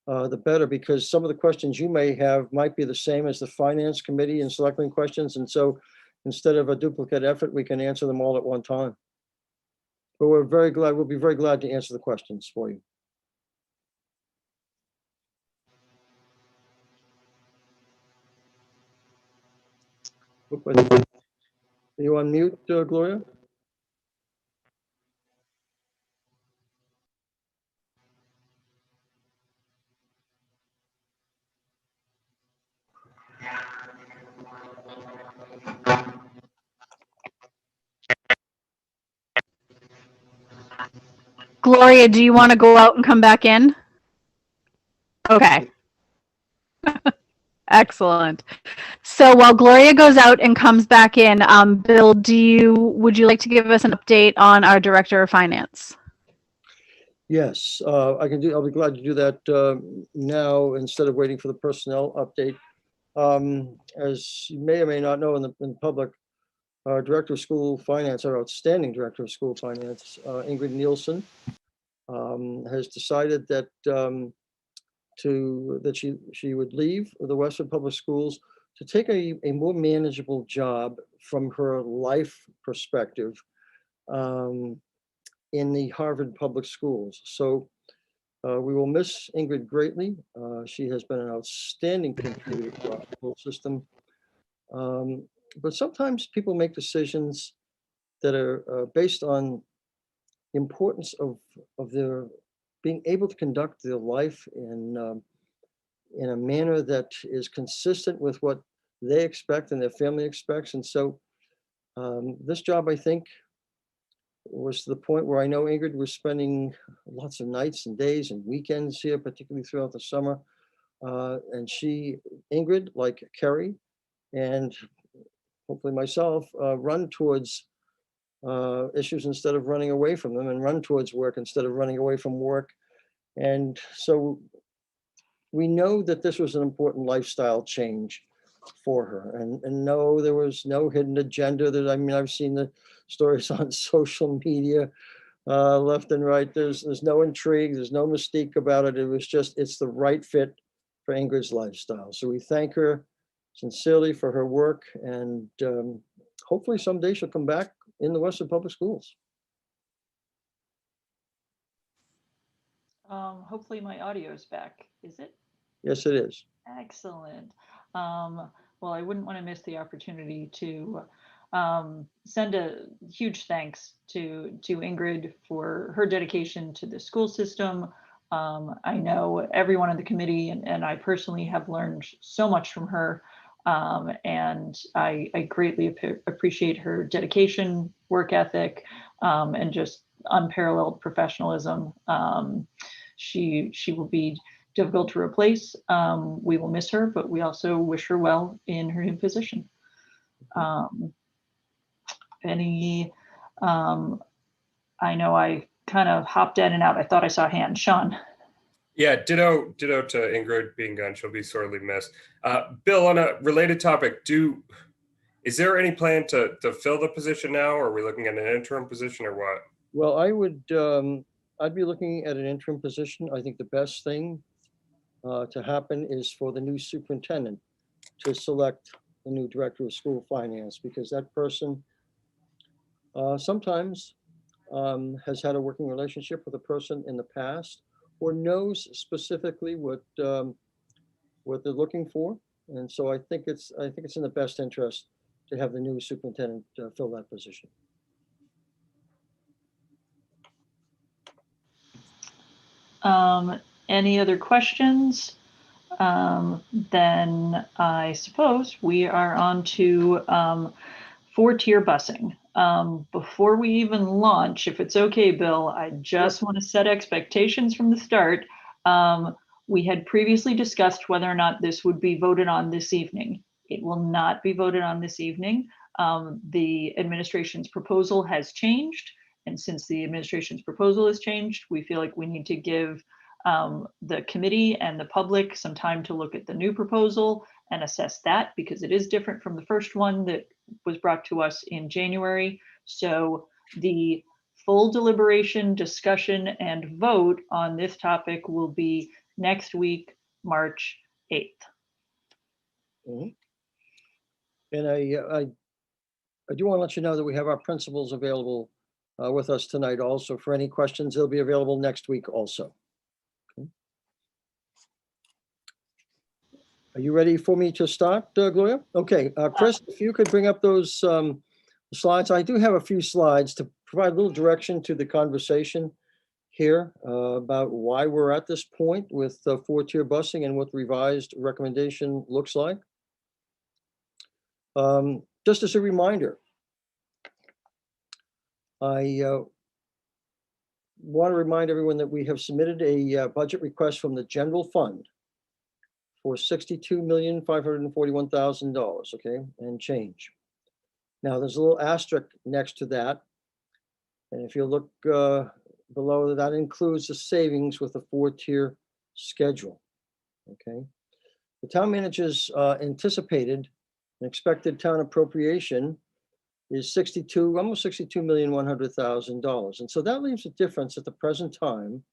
the better, because some of the questions you may have might be the same as the Finance Committee and selecting questions. And so instead of a duplicate effort, we can answer them all at one time. But we'll be very glad to answer the questions for you. Are you on mute, Gloria? Gloria, do you want to go out and come back in? Okay. Excellent. So while Gloria goes out and comes back in, Bill, would you like to give us an update on our Director of Finance? Yes, I can do. I'll be glad to do that now instead of waiting for the personnel update. As you may or may not know, in the public, our Director of School Finance, our outstanding Director of School Finance, Ingrid Nielsen, has decided that she would leave the Westford Public Schools to take a more manageable job from her life perspective in the Harvard Public Schools. So we will miss Ingrid greatly. She has been an outstanding contributor to our school system. But sometimes people make decisions that are based on the importance of their being able to conduct their life in a manner that is consistent with what they expect and their family expects. And so this job, I think, was to the point where I know Ingrid was spending lots of nights and days and weekends here, particularly throughout the summer. And Ingrid, like Kerry and hopefully myself, run towards issues instead of running away from them, and run towards work instead of running away from work. And so we know that this was an important lifestyle change for her, and no, there was no hidden agenda. I've seen the stories on social media left and right. There's no intrigue, there's no mystique about it. It was just, it's the right fit for Ingrid's lifestyle. So we thank her sincerely for her work, and hopefully someday she'll come back in the Westford Public Schools. Hopefully my audio is back. Is it? Yes, it is. Excellent. Well, I wouldn't want to miss the opportunity to send a huge thanks to Ingrid for her dedication to the school system. I know everyone on the committee and I personally have learned so much from her. And I greatly appreciate her dedication, work ethic, and just unparalleled professionalism. She will be difficult to replace. We will miss her, but we also wish her well in her new position. I know I kind of hopped in and out. I thought I saw a hand. Sean. Yeah, ditto to Ingrid being gone. She'll be sorely missed. Bill, on a related topic, is there any plan to fill the position now, or are we looking at an interim position, or what? Well, I'd be looking at an interim position. I think the best thing to happen is for the new superintendent to select the new director of school finance, because that person sometimes has had a working relationship with a person in the past, or knows specifically what they're looking for. And so I think it's in the best interest to have the new superintendent fill that position. Any other questions? Then I suppose we are on to 4-tier busing. Before we even launch, if it's okay, Bill, I just want to set expectations from the start. We had previously discussed whether or not this would be voted on this evening. It will not be voted on this evening. The administration's proposal has changed. And since the administration's proposal has changed, we feel like we need to give the committee and the public some time to look at the new proposal and assess that, because it is different from the first one that was brought to us in January. So the full deliberation, discussion, and vote on this topic will be next week, March 8th. Mhm. And I do want to let you know that we have our principals available with us tonight also. For any questions, they'll be available next week also. Okay. Are you ready for me to start, Gloria? Okay, Chris, if you could bring up those slides. I do have a few slides to provide a little direction to the conversation here about why we're at this point with 4-tier busing and what the revised recommendation looks like. Just as a reminder, I want to remind everyone that we have submitted a budget request from the general fund for $62,541,000, okay, and change. Now, there's a little asterisk next to that. And if you look below, that includes the savings with the 4-tier schedule, okay? The town manager's anticipated and expected town appropriation is almost $62,100,000. And so that leaves a difference at the present time.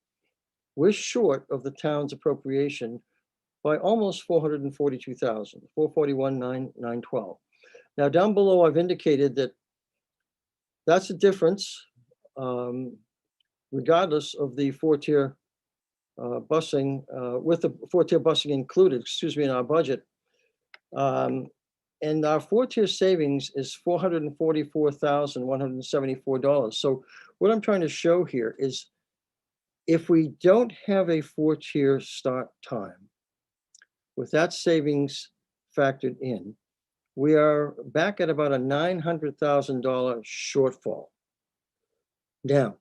We're short of the town's appropriation by almost $442,000, $441,912. Now down below, I've indicated that that's a difference regardless of the 4-tier busing, with the 4-tier busing included, in our budget. And our 4-tier savings is $444,174. So what I'm trying to show here is if we don't have a 4-tier start time, with that savings factored in, we are back at about a $900,000 shortfall. Now,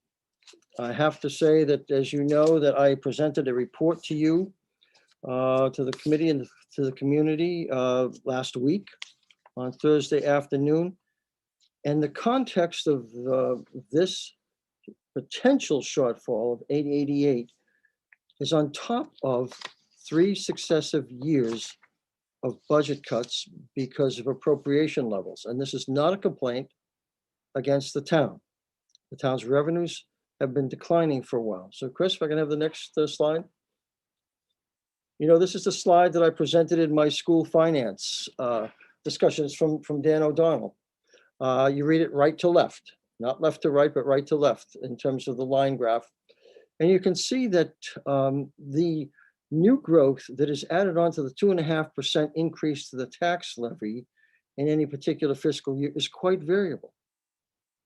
I have to say that, as you know, that I presented a report to you, to the committee and to the community last week on Thursday afternoon. And the context of this potential shortfall of 888 is on top of 3 successive years of budget cuts because of appropriation levels. And this is not a complaint against the town. The town's revenues have been declining for a while. So Chris, if I can have the next slide. You know, this is the slide that I presented in my school finance discussions from Dan O'Donnell. You read it right to left, not left to right, but right to left in terms of the line graph. And you can see that the new growth that is added on to the 2.5% increase to the tax levy in any particular fiscal year is quite variable.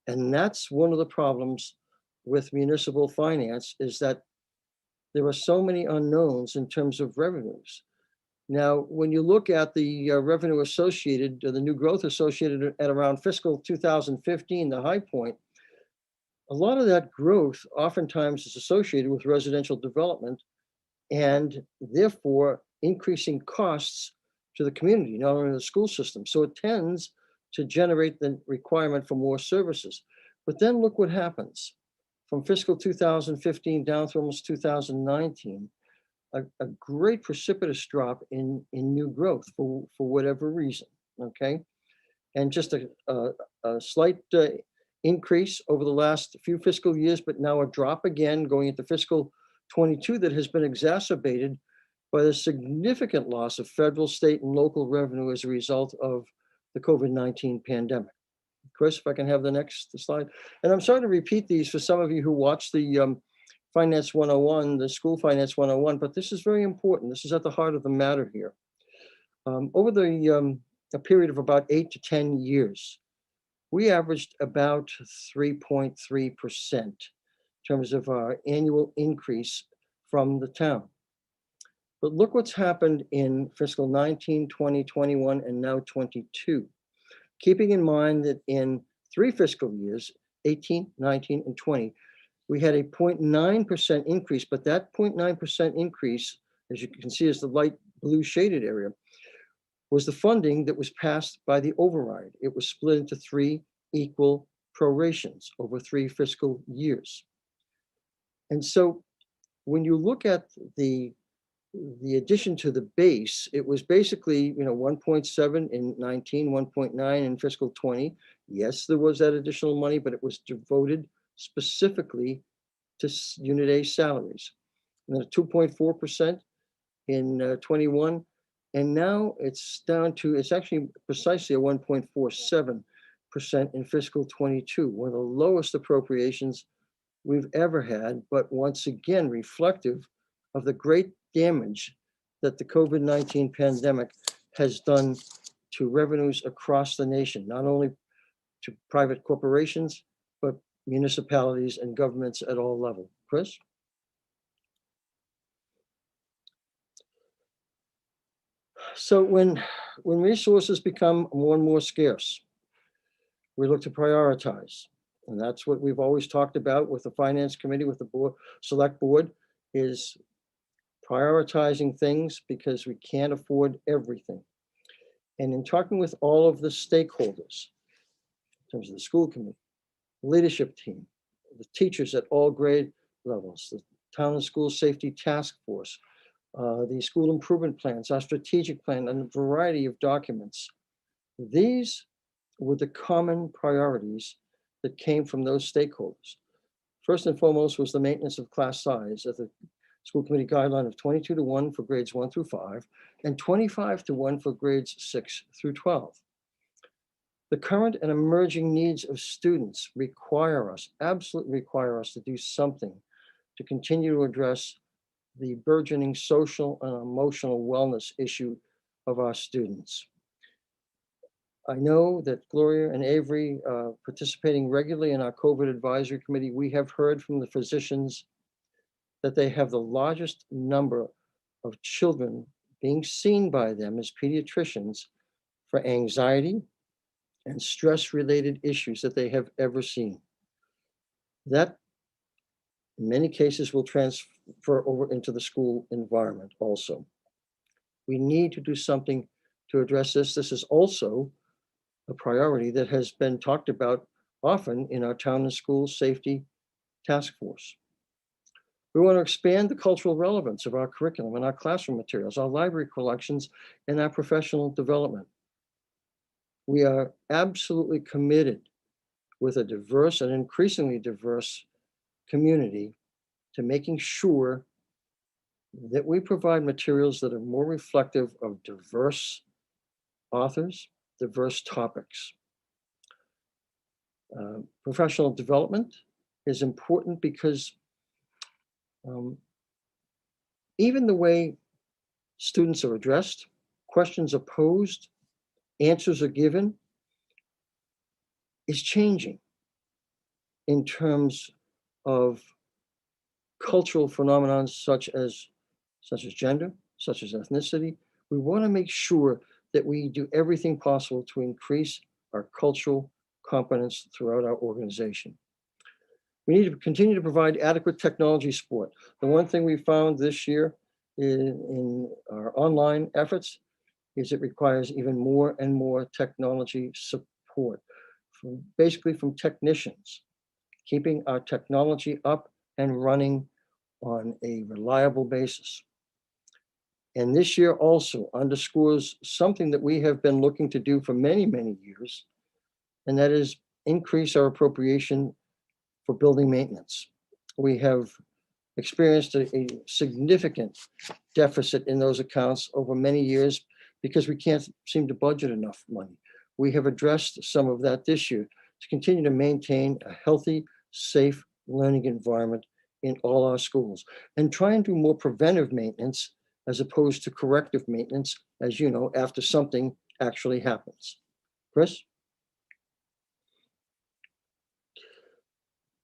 And that's one of the problems with municipal finance, is that there are so many unknowns in terms of revenues. Now, when you look at the revenue associated, the new growth associated at around fiscal 2015, the high point, a lot of that growth oftentimes is associated with residential development and therefore increasing costs to the community, not only the school system. So it tends to generate the requirement for more services. But then look what happens. From fiscal 2015 down through almost 2019, a great precipitous drop in new growth for whatever reason, okay? And just a slight increase over the last few fiscal years, but now a drop again going into fiscal 22 that has been exacerbated by the significant loss of federal, state, and local revenue as a result of the COVID-19 pandemic. Chris, if I can have the next slide. And I'm sorry to repeat these for some of you who watch the Finance 101, the School Finance 101, but this is very important. This is at the heart of the matter here. Over a period of about 8 to 10 years, we averaged about 3.3% in terms of our annual increase from the town. But look what's happened in fiscal 19, 20, 21, and now 22. Keeping in mind that in 3 fiscal years, 18, 19, and 20, we had a 0.9% increase, but that 0.9% increase, as you can see, is the light blue shaded area, was the funding that was passed by the override. It was split into 3 equal prorations over 3 fiscal years. And so when you look at the addition to the base, it was basically 1.7 in 19, 1.9 in fiscal 20. Yes, there was that additional money, but it was devoted specifically to unit A salaries. And then 2.4% in 21. And now it's down to, it's actually precisely a 1.47% in fiscal 22, one of the lowest appropriations we've ever had, but once again reflective of the great damage that the COVID-19 pandemic has done to revenues across the nation, not only to private corporations, but municipalities and governments at all levels. Chris? So when resources become more and more scarce, we look to prioritize. And that's what we've always talked about with the Finance Committee, with the board, Select Board, is prioritizing things because we can't afford everything. And in talking with all of the stakeholders, in terms of the school committee, leadership team, the teachers at all grade levels, the town and school safety task force, the school improvement plans, our strategic plan, and a variety of documents. These were the common priorities that came from those stakeholders. First and foremost was the maintenance of class size at the school committee guideline of 22:1 for grades 1 through 5 and 25:1 for grades 6 through 12. The current and emerging needs of students require us, absolutely require us to do something to continue to address the burgeoning social and emotional wellness issue of our students. I know that Gloria and Avery, participating regularly in our COVID advisory committee, we have heard from the physicians that they have the largest number of children being seen by them as pediatricians for anxiety and stress-related issues that they have ever seen. That, in many cases, will transfer over into the school environment also. We need to do something to address this. This is also a priority that has been talked about often in our town and school safety task force. We want to expand the cultural relevance of our curriculum and our classroom materials, our library collections, and our professional development. We are absolutely committed with a diverse and increasingly diverse community to making sure that we provide materials that are more reflective of diverse authors, diverse topics. Professional development is important because even the way students are addressed, questions are posed, answers are given, is changing in terms of cultural phenomena such as gender, such as ethnicity. We want to make sure that we do everything possible to increase our cultural competence throughout our organization. We need to continue to provide adequate technology support. The one thing we found this year in our online efforts is it requires even more and more technology support, basically from technicians, keeping our technology up and running on a reliable basis. And this year also underscores something that we have been looking to do for many, many years, and that is increase our appropriation for building maintenance. We have experienced a significant deficit in those accounts over many years because we can't seem to budget enough money. We have addressed some of that this year to continue to maintain a healthy, safe learning environment in all our schools and try and do more preventive maintenance as opposed to corrective maintenance, as you know, after something actually happens. Chris?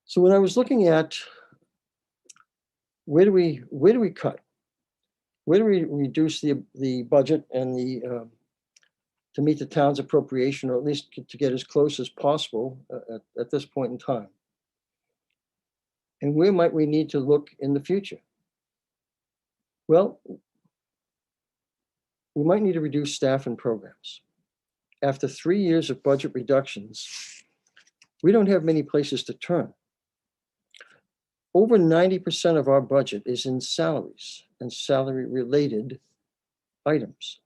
So when I was looking at where do we cut? Where do we reduce the budget and to meet the town's appropriation, or at least to get as close as possible at this point in time? And where might we need to look in the future? Well, we might need to reduce staff and programs. After 3 years of budget reductions, we don't have many places to turn. Over 90% of our budget is in salaries and salary-related items.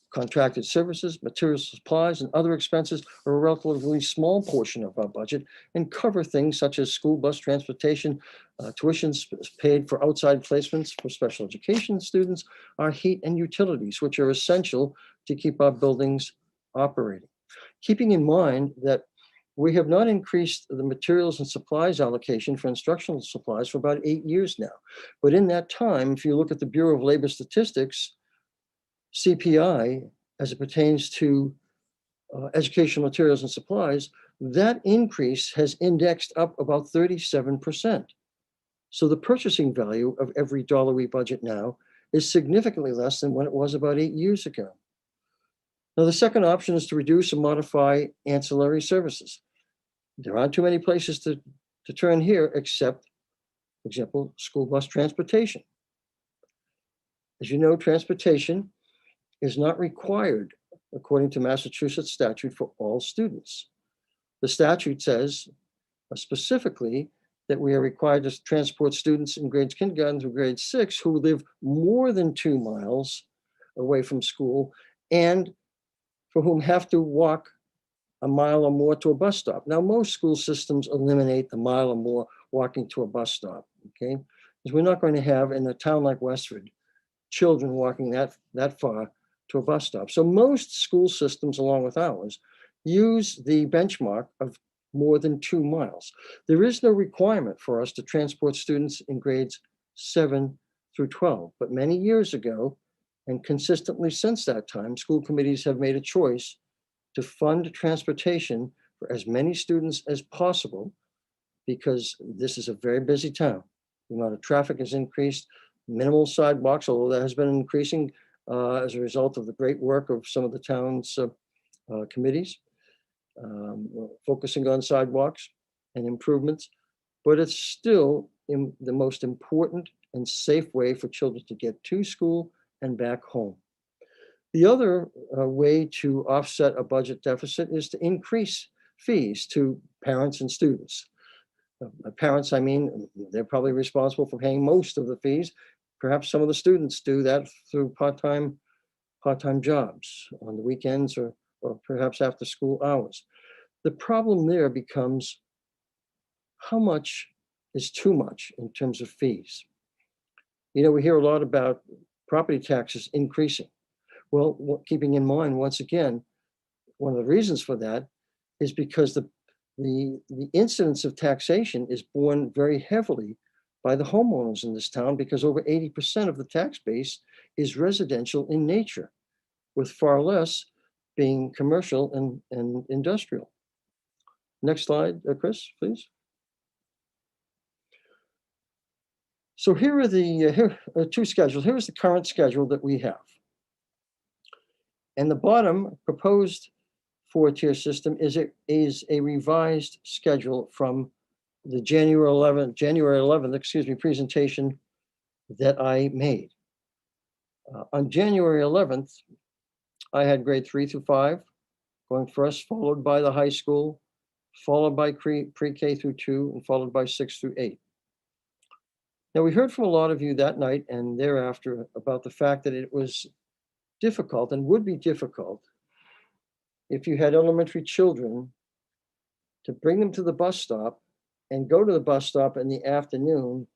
Contracted services, materials, supplies, and other expenses are a relatively small portion of our budget and cover things such as school bus transportation, tuitions paid for outside placements for special education students, our heat and utilities, which are essential to keep our buildings operating. Keeping in mind that we have not increased the materials and supplies allocation for instructional supplies for about 8 years now. But in that time, if you look at the Bureau of Labor Statistics, CPI, as it pertains to educational materials and supplies, that increase has indexed up about 37%. So the purchasing value of every dollar we budget now is significantly less than when it was about 8 years ago. Now, the second option is to reduce and modify ancillary services. There aren't too many places to turn here except, for example, school bus transportation. As you know, transportation is not required according to Massachusetts statute for all students. The statute says specifically that we are required to transport students in grades kindergarten through grade 6 who live more than 2 miles away from school and for whom have to walk a mile or more to a bus stop. Now, most school systems eliminate the mile or more walking to a bus stop, okay? Because we're not going to have, in a town like Westford, children walking that far to a bus stop. So most school systems, along with ours, use the benchmark of more than 2 miles. There is no requirement for us to transport students in grades 7 through 12, but many years ago, and consistently since that time, school committees have made a choice to fund transportation for as many students as possible because this is a very busy town. The amount of traffic has increased, minimal sidewalks, although that has been increasing as a result of the great work of some of the town's committees, focusing on sidewalks and improvements, but it's still the most important and safe way for children to get to school and back home. The other way to offset a budget deficit is to increase fees to parents and students. Parents, I mean, they're probably responsible for paying most of the fees. Perhaps some of the students do that through part-time jobs on the weekends or perhaps after school hours. The problem there becomes how much is too much in terms of fees. You know, we hear a lot about property taxes increasing. Well, keeping in mind, once again, one of the reasons for that is because the incidence of taxation is borne very heavily by the homeowners in this town because over 80% of the tax base is residential in nature, with far less being commercial and industrial. Next slide, Chris, please. So here are two schedules. Here is the current schedule that we have. And the bottom proposed 4-tier system is a revised schedule from the January 11th, presentation that I made. On January 11th, I had grade 3 through 5 going first, followed by the high school, followed by pre-K through 2, and followed by 6 through 8. Now, we heard from a lot of you that night and thereafter about the fact that it was difficult and would be difficult if you had elementary children, to bring them to the bus stop and go to the bus stop in the afternoon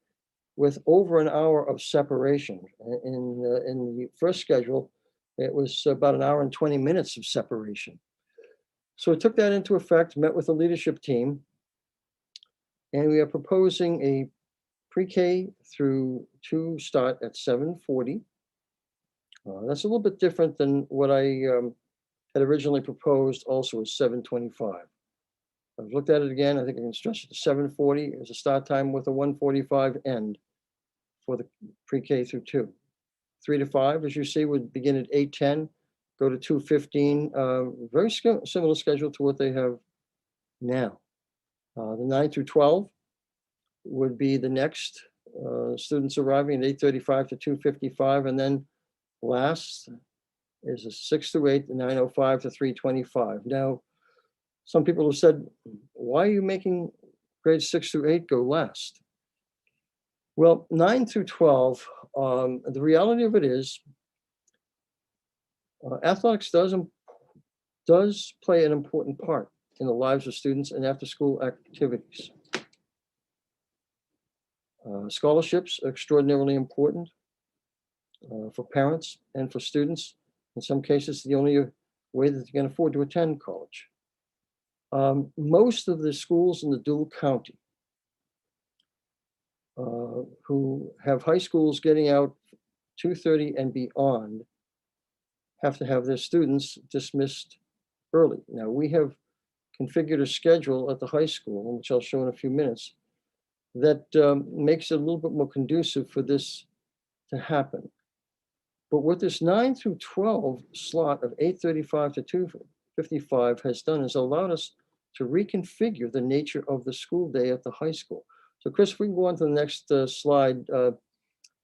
with over an hour of separation. In the first schedule, it was about an hour and 20 minutes of separation. So I took that into effect, met with the leadership team, and we are proposing a pre-K through 2 start at 7:40. That's a little bit different than what I had originally proposed, also as 7:25. I've looked at it again. I think I can stretch it to 7:40 as a start time with a 1:45 end for the pre-K through 2. 3 to 5, as you see, would begin at 8:10, go to 2:15. Very similar schedule to what they have now. The 9 through 12 would be the next students arriving at 8:35 to 2:55, and then last is a 6 through 8, 9:05 to 3:25. Now, some people have said, why are you making grades 6 through 8 go last? Well, 9 through 12, the reality of it is athletics does play an important part in the lives of students and after-school activities. Scholarships are extraordinarily important for parents and for students. In some cases, the only way that they can afford to attend college. Most of the schools in the dual county who have high schools getting out 2:30 and beyond have to have their students dismissed early. Now, we have configured a schedule at the high school, which I'll show in a few minutes, that makes it a little bit more conducive for this to happen. But what this 9 through 12 slot of 8:35 to 2:55 has done is allowed us to reconfigure the nature of the school day at the high school. So Chris, if we can go on to the next slide,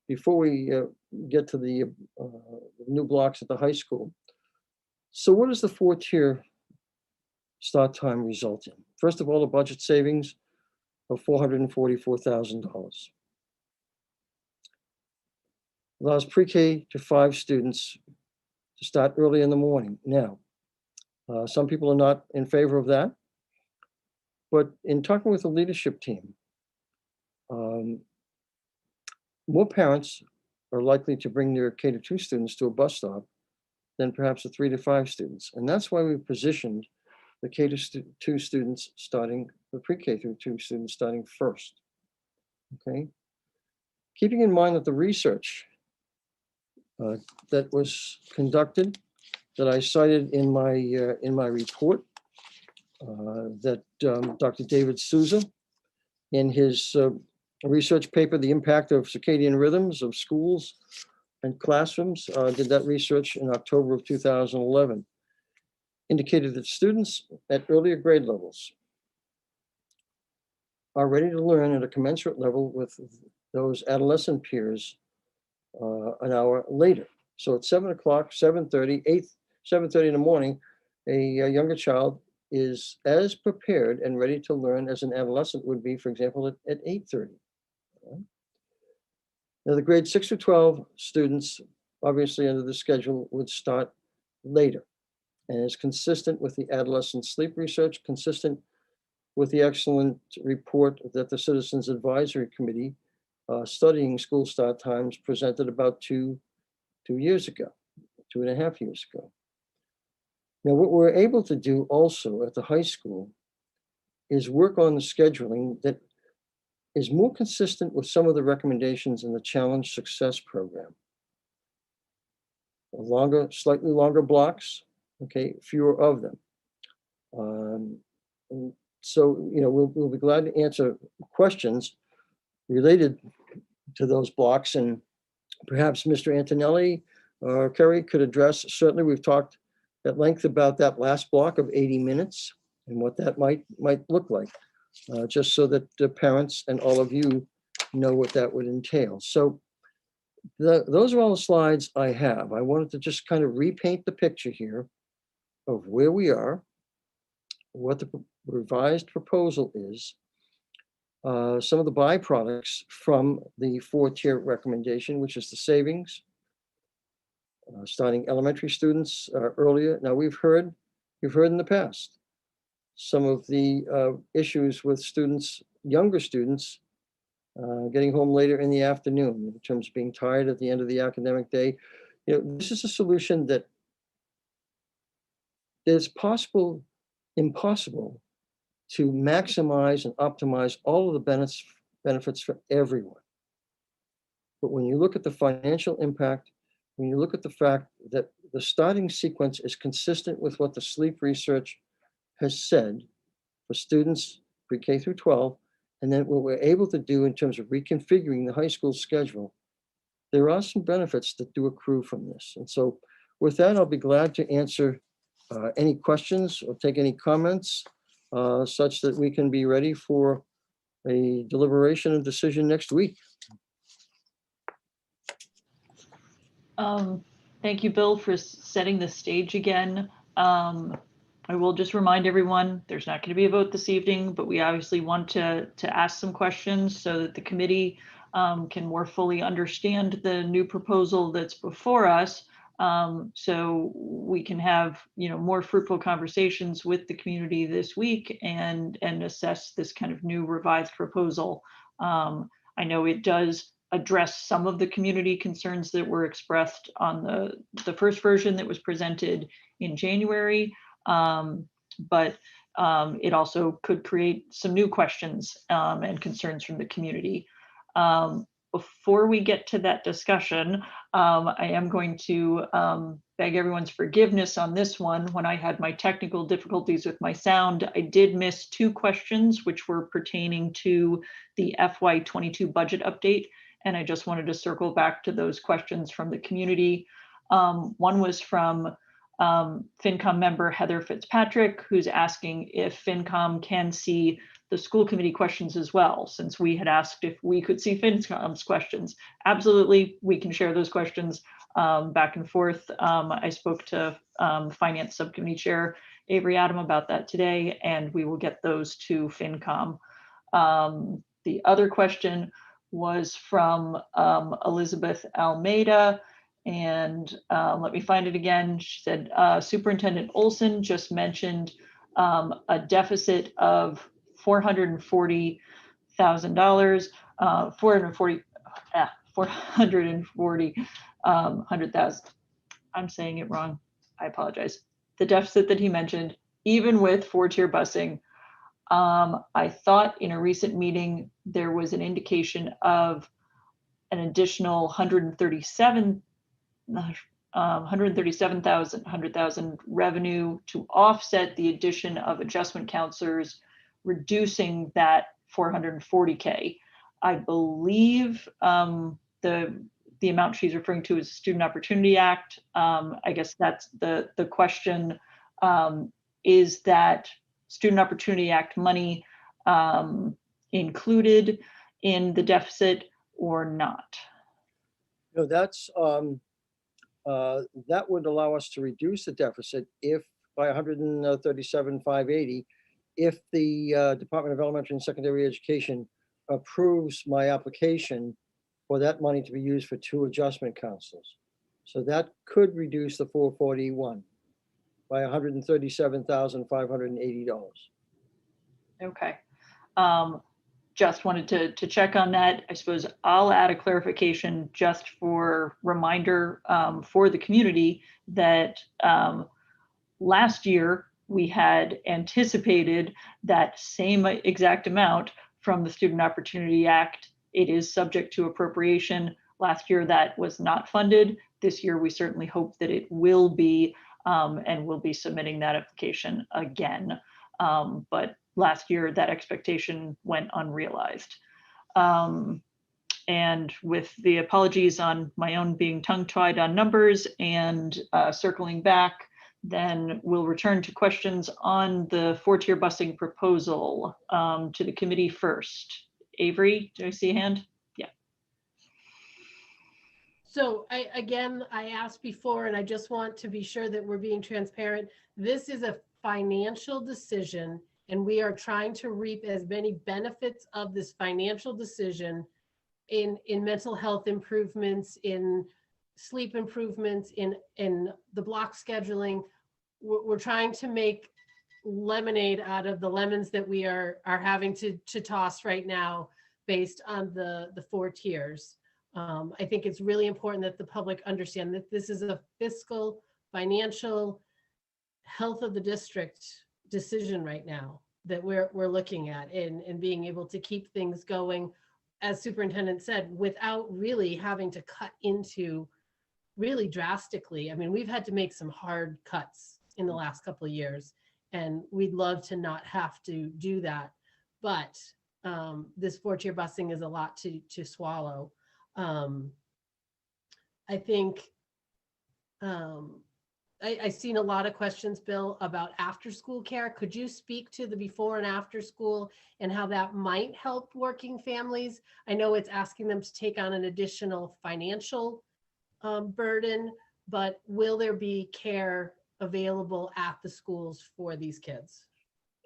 before we get to the new blocks at the high school. So what does the 4-tier start time result in? First of all, a budget savings of $444,000. Allows pre-K to 5 students to start early in the morning. Now, some people are not in favor of that, but in talking with the leadership team, more parents are likely to bring their K-2 students to a bus stop than perhaps the 3 to 5 students. And that's why we positioned the K-2 students starting, the pre-K through 2 students starting first. Okay. Keeping in mind that the research that was conducted, that I cited in my report, that Dr. David Souza, in his research paper, The Impact of Circadian Rhythms of Schools and Classrooms, did that research in October of 2011, indicated that students at earlier grade levels are ready to learn at a commensurate level with those adolescent peers an hour later. So at 7 o'clock, 7:30, 7:30 in the morning, a younger child is as prepared and ready to learn as an adolescent would be, for example, at 8:30. Now, the grade 6 through 12 students, obviously under the schedule, would start later, and is consistent with the adolescent sleep research, consistent with the excellent report that the Citizens Advisory Committee studying school start times presented about 2.5 years ago. Now, what we're able to do also at the high school is work on the scheduling that is more consistent with some of the recommendations in the Challenge Success Program. Slightly longer blocks, okay, fewer of them. And so, we'll be glad to answer questions related to those blocks, and perhaps Mr. Antonelli or Kerry could address. Certainly, we've talked at length about that last block of 80 minutes and what that might look like, just so that the parents and all of you know what that would entail. So those are all the slides I have. I wanted to just kind of repaint the picture here of where we are, what the revised proposal is, some of the byproducts from the 4-tier recommendation, which is the savings, starting elementary students earlier. Now, we've heard You've heard in the past some of the issues with students, younger students, getting home later in the afternoon in terms of being tired at the end of the academic day. This is a solution that is impossible to maximize and optimize all of the benefits for everyone. But when you look at the financial impact, when you look at the fact that the starting sequence is consistent with what the sleep research has said for students pre-K through 12, and then what we're able to do in terms of reconfiguring the high school schedule, there are some benefits that do accrue from this. And so with that, I'll be glad to answer any questions or take any comments such that we can be ready for a deliberation and decision next week. Thank you, Bill, for setting the stage again. I will just remind everyone, there's not going to be a vote this evening, but we obviously want to ask some questions so that the committee can more fully understand the new proposal that's before us, so we can have more fruitful conversations with the community this week and assess this kind of new revised proposal. I know it does address some of the community concerns that were expressed on the first version that was presented in January. But it also could create some new questions and concerns from the community. Before we get to that discussion, I am going to beg everyone's forgiveness on this one. When I had my technical difficulties with my sound, I did miss two questions which were pertaining to the FY22 budget update. And I just wanted to circle back to those questions from the community. One was from FinCom member Heather Fitzpatrick, who's asking if FinCom can see the school committee questions as well, since we had asked if we could see FinCom's questions. Absolutely, we can share those questions back and forth. I spoke to Finance Subcommittee Chair Avery Adam about that today, and we will get those to FinCom. The other question was from Elizabeth Almeida, and let me find it again. She said, Superintendent Olson just mentioned a deficit of $440,000, $100,000. I'm saying it wrong. I apologize. The deficit that he mentioned, even with four-tier busing, I thought in a recent meeting there was an indication of an additional $137,000 revenue to offset the addition of adjustment counselors, reducing that $440K. I believe the amount she's referring to is Student Opportunity Act. I guess that's the question. Is that Student Opportunity Act money included in the deficit or not? No, that's that would allow us to reduce the deficit if by 137,580, if the Department of Elementary and Secondary Education approves my application for that money to be used for 2 adjustment counselors. So that could reduce the 441 by $137,580. Okay. Just wanted to check on that. I suppose I'll add a clarification just for reminder for the community that last year we had anticipated that same exact amount from the Student Opportunity Act. It is subject to appropriation. Last year that was not funded. This year we certainly hope that it will be, and we'll be submitting that application again. But last year that expectation went unrealized. And with the apologies on my own being tongue-tied on numbers and circling back, then we'll return to questions on the 4-tier busing proposal to the committee first. Avery, do I see a hand? Yeah. So I asked before, and I just want to be sure that we're being transparent. This is a financial decision, and we are trying to reap as many benefits of this financial decision in mental health improvements, in sleep improvements, in the block scheduling. we're trying to make lemonade out of the lemons that we are having to toss right now based on the 4 tiers. I think it's really important that the public understand that this is a fiscal, financial, health of the district decision right now that we're looking at, and being able to keep things going, as Superintendent said, without really having to cut into really drastically. I mean, we've had to make some hard cuts in the last couple of years, and we'd love to not have to do that. But this 4-tier busing is a lot to swallow. I think I've seen a lot of questions, Bill, about after-school care. Could you speak to the before and after school and how that might help working families? I know it's asking them to take on an additional financial burden, but will there be care available at the schools for these kids?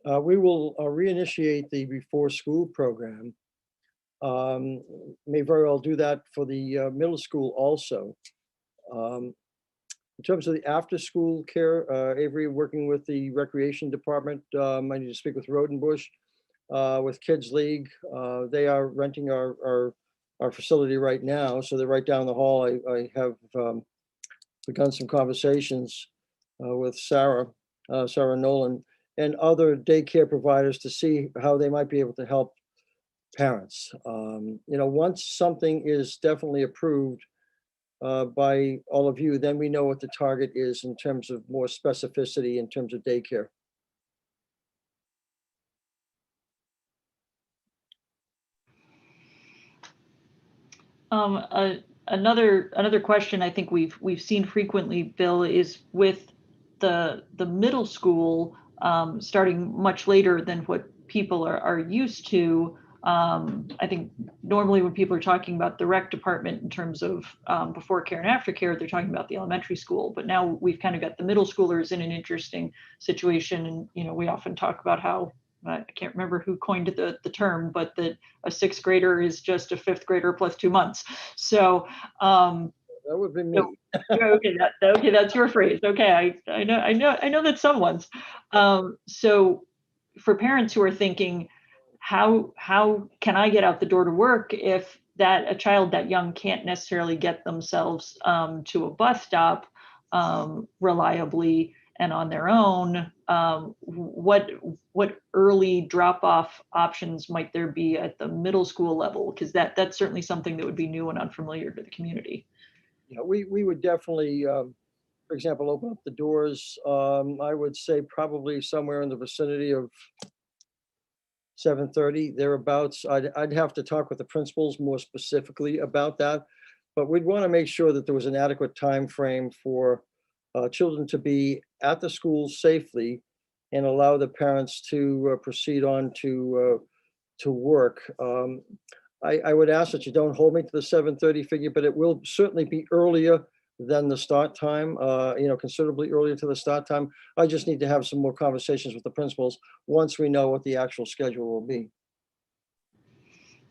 We will reinitiate the before school program. May very well do that for the middle school also. In terms of the after school care, Avery, working with the recreation department, I need to speak with Rodenbush, with Kids League. They are renting our facility right now. So they're right down the hall. I have begun some conversations with Sarah Nolan and other daycare providers to see how they might be able to help parents. Once something is definitely approved by all of you, then we know what the target is in terms of more specificity in terms of daycare. Another question I think we've seen frequently, Bill, is with the middle school starting much later than what people are used to. I think normally when people are talking about the rec department in terms of before care and after care, they're talking about the elementary school. But now we've kind of got the middle schoolers in an interesting situation. And, we often talk about how, I can't remember who coined the term, but that a 6th grader is just a 5th grader plus 2 months. So that would be me. Okay, that's your phrase. Okay, I know that's someone's. So for parents who are thinking, how can I get out the door to work if a child that young can't necessarily get themselves to a bus stop reliably and on their own? What early drop-off options might there be at the middle school level? Because that's certainly something that would be new and unfamiliar to the community. Yeah, we would definitely, for example, open up the doors. I would say probably somewhere in the vicinity of 7:30 thereabouts. I'd have to talk with the principals more specifically about that, but we'd want to make sure that there was an adequate time frame for children to be at the school safely and allow the parents to proceed on to work. I would ask that you don't hold me to the 7:30 figure, but it will certainly be earlier than the start time, considerably earlier to the start time. I just need to have some more conversations with the principals once we know what the actual schedule will be.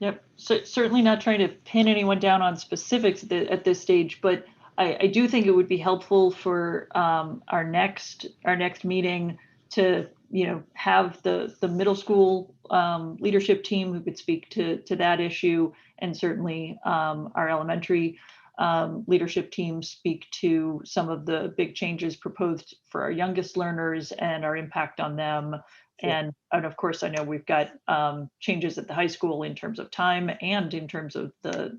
Yep, so certainly not trying to pin anyone down on specifics at this stage, but I do think it would be helpful for our next meeting to have the middle school leadership team who could speak to that issue, and certainly our elementary leadership team speak to some of the big changes proposed for our youngest learners and our impact on them. Sure. And of course, I know we've got changes at the high school in terms of time and in terms of the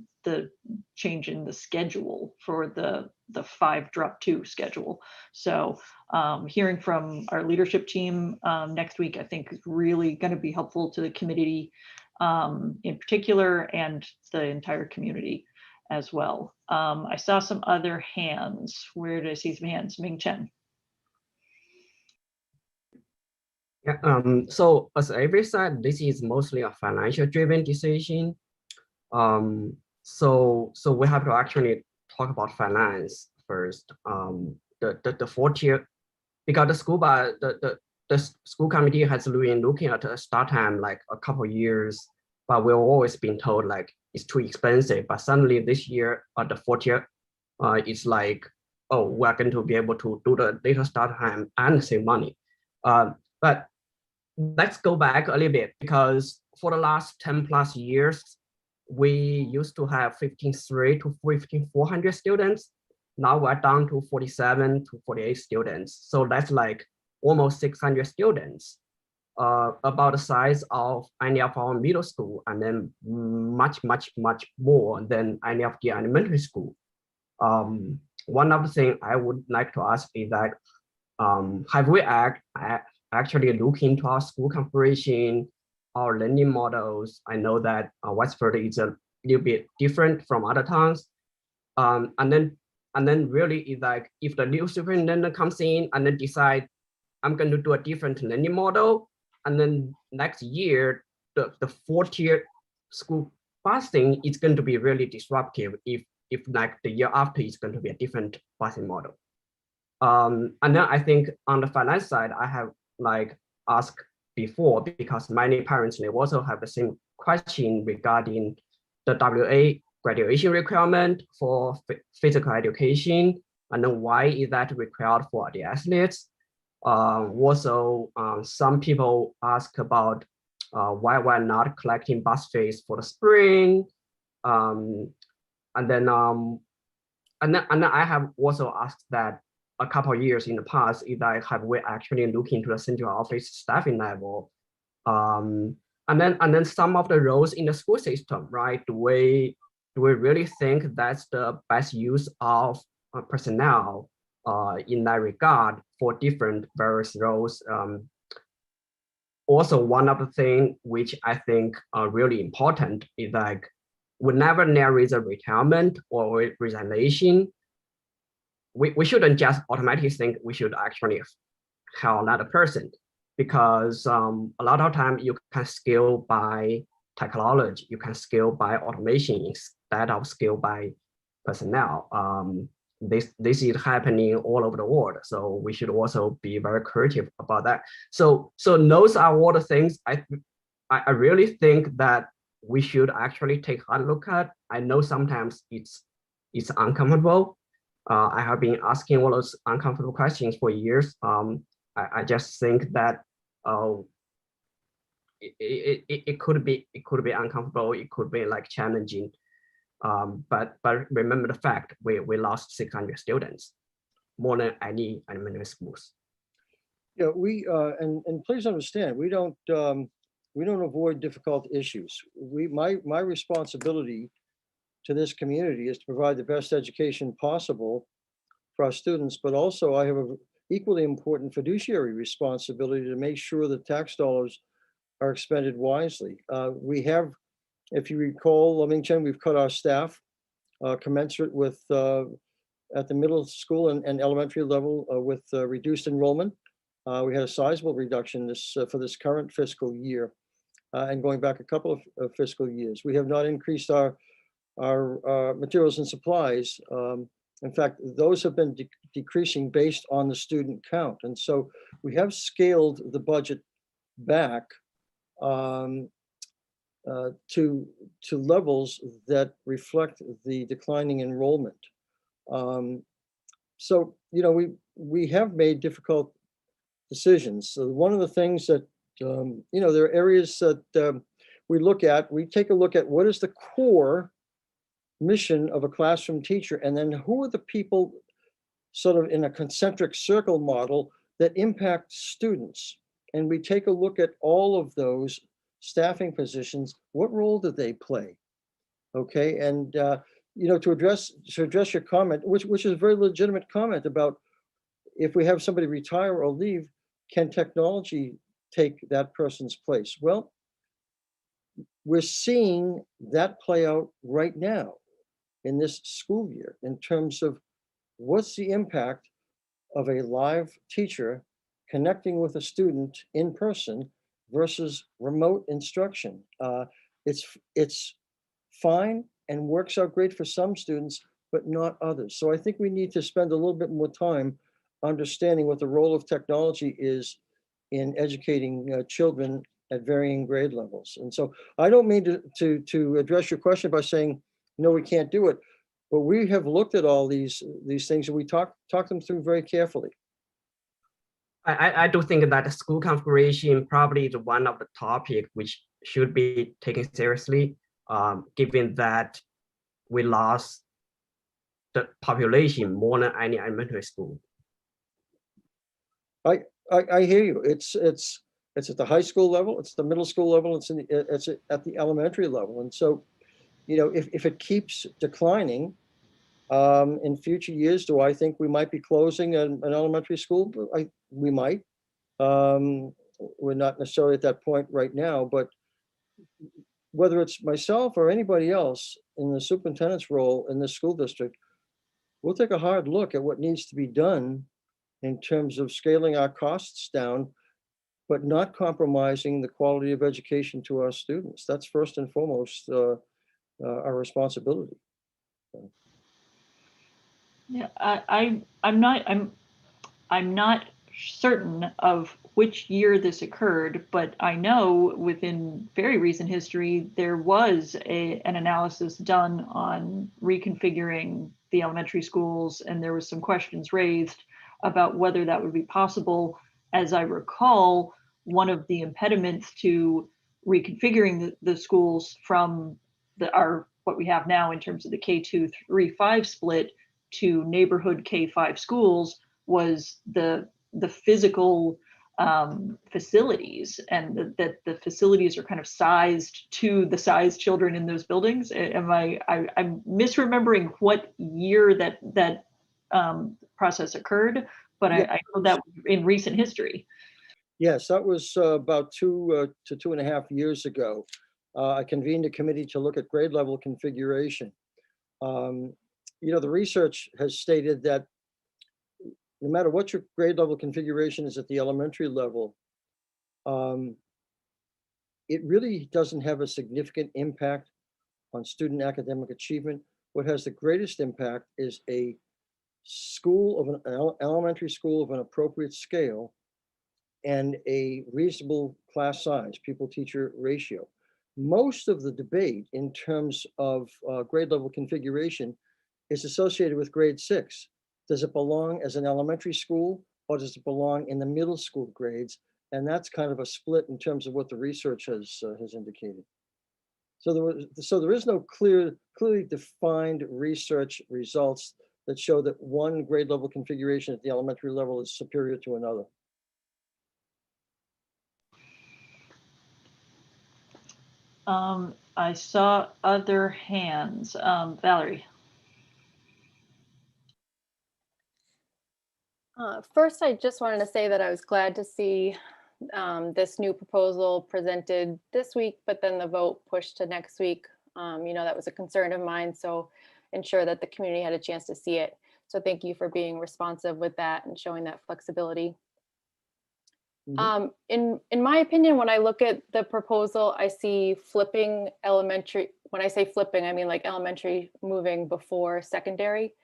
change in the schedule for the 5-drop-2 schedule. So hearing from our leadership team next week, I think is really going to be helpful to the committee in particular and the entire community as well. I saw some other hands. Where did I see some hands? Ming Chen. Yeah, so as Avery said, this is mostly a financial driven decision. So we have to actually talk about finance first. The 4-tier, because the school committee has been looking at a start time like a couple of years, but we've always been told like it's too expensive. But suddenly this year, the 4-tier, it's like oh, we're going to be able to do the later start time and save money. But let's go back a little bit, because for the last 10 plus years, we used to have 15,300 to 15,400 students. Now we're down to 47 to 48 students. So that's like almost 600 students, about the size of any of our middle school, and then much, much, much more than any of the elementary school. One of the things I would like to ask is that, have we actually looked into our school configuration, our learning models? I know that Westford is a little bit different from other towns. And then really is like, if the new superintendent comes in and then decide, I'm going to do a different learning model, and then next year, the 4-tier school busing is going to be really disruptive if like the year after is going to be a different busing model. And then I think on the finance side, I have like asked before, because many parents, they also have the same question regarding the WA graduation requirement for physical education, and then why is that required for the athletes? Also, some people ask about why we're not collecting bus fees for the spring, and then I have also asked that a couple of years in the past, is that have we actually looked into the central office staffing level, and then some of the roles in the school system, right? Do we really think that's the best use of personnel in that regard for different various roles? Also, one of the things which I think are really important is like, whenever there is a retirement or resignation, we shouldn't just automatically think we should actually hire another person, because a lot of time you can scale by technology, you can scale by automation instead of scale by personnel. This is happening all over the world, so we should also be very creative about that. So those are all the things I really think that we should actually take a look at. I know sometimes it's uncomfortable. I have been asking all those uncomfortable questions for years. I just think that it could be uncomfortable. It could be like challenging. But remember the fact we lost 600 students, more than any elementary schools. Yeah, we and please understand, we don't avoid difficult issues. My responsibility to this community is to provide the best education possible for our students, but also I have an equally important fiduciary responsibility to make sure that tax dollars are expended wisely. We have, if you recall, Chen, we've cut our staff commensurate with at the middle school and elementary level with reduced enrollment. We had a sizable reduction for this current fiscal year, and going back a couple of fiscal years. We have not increased our materials and supplies. In fact, those have been decreasing based on the student count. And so we have scaled the budget back to levels that reflect the declining enrollment. So, you know, we have made difficult decisions. So one of the things that, you know, there are areas that we take a look at what is the core mission of a classroom teacher, and then who are the people sort of in a concentric circle model that impact students. And we take a look at all of those staffing positions. What role do they play? Okay, and you know, to address your comment, which is a very legitimate comment about if we have somebody retire or leave, can technology take that person's place? Well, we're seeing that play out right now in this school year in terms of what's the impact of a live teacher connecting with a student in person versus remote instruction. It's fine and works out great for some students, but not others. So I think we need to spend a little bit more time understanding what the role of technology is in educating children at varying grade levels. And so I don't mean to address your question by saying, no, we can't do it. But we have looked at all these things and we talked them through very carefully. I do think that the school configuration probably is one of the topic which should be taken seriously, given that we lost the population more than any elementary school. I hear you. It's at the high school level, it's the middle school level, it's at the elementary level. And so, you know, if it keeps declining in future years, do I think we might be closing an elementary school? We might. We're not necessarily at that point right now, but whether it's myself or anybody else in the superintendent's role in this school district, we'll take a hard look at what needs to be done in terms of scaling our costs down, but not compromising the quality of education to our students. That's first and foremost our responsibility. Yeah, I'm not certain of which year this occurred, but I know within very recent history, there was an analysis done on reconfiguring the elementary schools, and there was some questions raised about whether that would be possible. As I recall, one of the impediments to reconfiguring the schools from what we have now in terms of the K2, 3, 5 split to neighborhood K5 schools was the physical facilities, and that the facilities are kind of sized to the size children in those buildings. I'm misremembering what year that process occurred, but yeah. I know that in recent history. Yes, that was about 2 to 2.5 years ago. I convened a committee to look at grade level configuration. You know, the research has stated that no matter what your grade level configuration is at the elementary level, it really doesn't have a significant impact on student academic achievement. What has the greatest impact is a school of an elementary school of an appropriate scale and a reasonable class size, pupil-teacher ratio. Most of the debate in terms of grade level configuration is associated with grade 6. Does it belong as an elementary school or does it belong in the middle school grades? And that's kind of a split in terms of what the research has indicated. So there is no clearly defined research results that show that one grade level configuration at the elementary level is superior to another. I saw other hands. Valerie. First, I just wanted to say that I was glad to see this new proposal presented this week, but then the vote pushed to next week. You know, that was a concern of mine, so ensure that the community had a chance to see it. So thank you for being responsive with that and showing that flexibility. In my opinion, when I look at the proposal, I see flipping elementary. When I say flipping, I mean like elementary moving before secondary.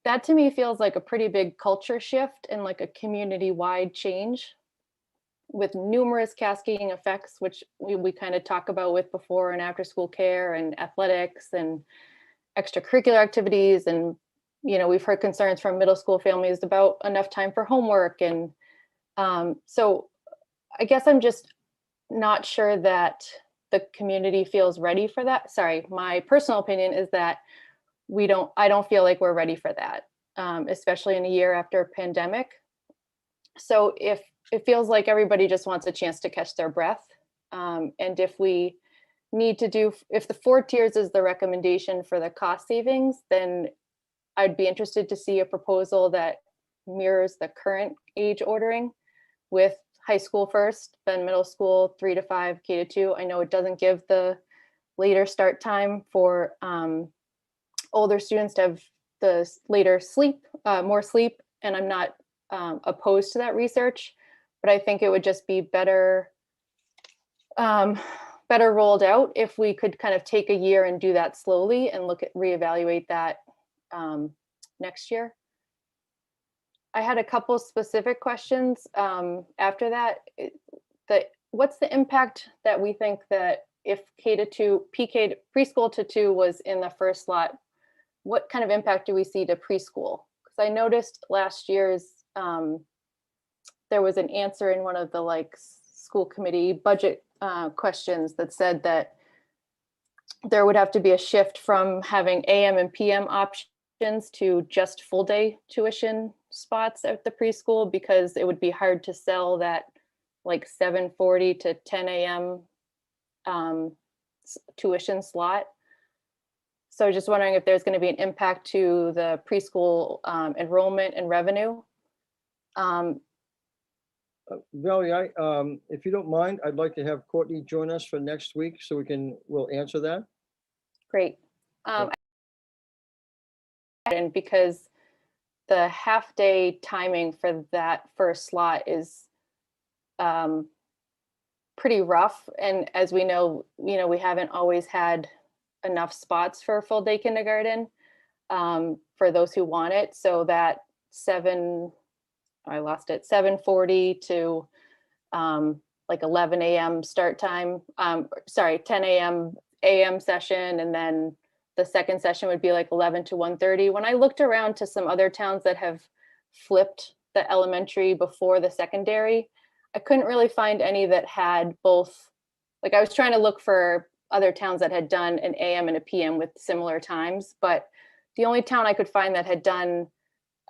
That to me feels like a pretty big culture shift and like a community-wide change with numerous cascading effects, which we kind of talk about with before and after school care and athletics and extracurricular activities. And, you know, we've heard concerns from middle school families about enough time for homework. And so I guess I'm just not sure that the community feels ready for that. Sorry, my personal opinion is that I don't feel like we're ready for that, especially in a year after a pandemic. So if it feels like everybody just wants a chance to catch their breath, and if we need to if the 4 tiers is the recommendation for the cost savings, then I'd be interested to see a proposal that mirrors the current age ordering with high school first, then middle school 3 to 5, K to 2. I know it doesn't give the later start time for older students to have the later sleep, more sleep, and I'm not opposed to that research, but I think it would just be better rolled out if we could kind of take a year and do that slowly and reevaluate that next year. I had a couple specific questions after that. What's the impact that we think that if K to 2, preschool to 2 was in the first slot, what kind of impact do we see to preschool? Because I noticed last year's, there was an answer in one of the like school committee budget questions that said that there would have to be a shift from having AM and PM options to just full day tuition spots at the preschool, because it would be hard to sell that like 7:40 to 10 a.m. Tuition slot. So I was just wondering if there's going to be an impact to the preschool enrollment and revenue. Valerie, if you don't mind, I'd like to have Courtney join us for next week so we'll answer that. Great. And because the half day timing for that first slot is pretty rough. And as we know, we haven't always had enough spots for full day kindergarten for those who want it. So that 7:40 to like 11 a.m. start time, 10 a.m. AM session, and then the second session would be like 11 to 1:30. When I looked around to some other towns that have flipped the elementary before the secondary, I couldn't really find any that had both. Like I was trying to look for other towns that had done an AM and a PM with similar times, but the only town I could find that had done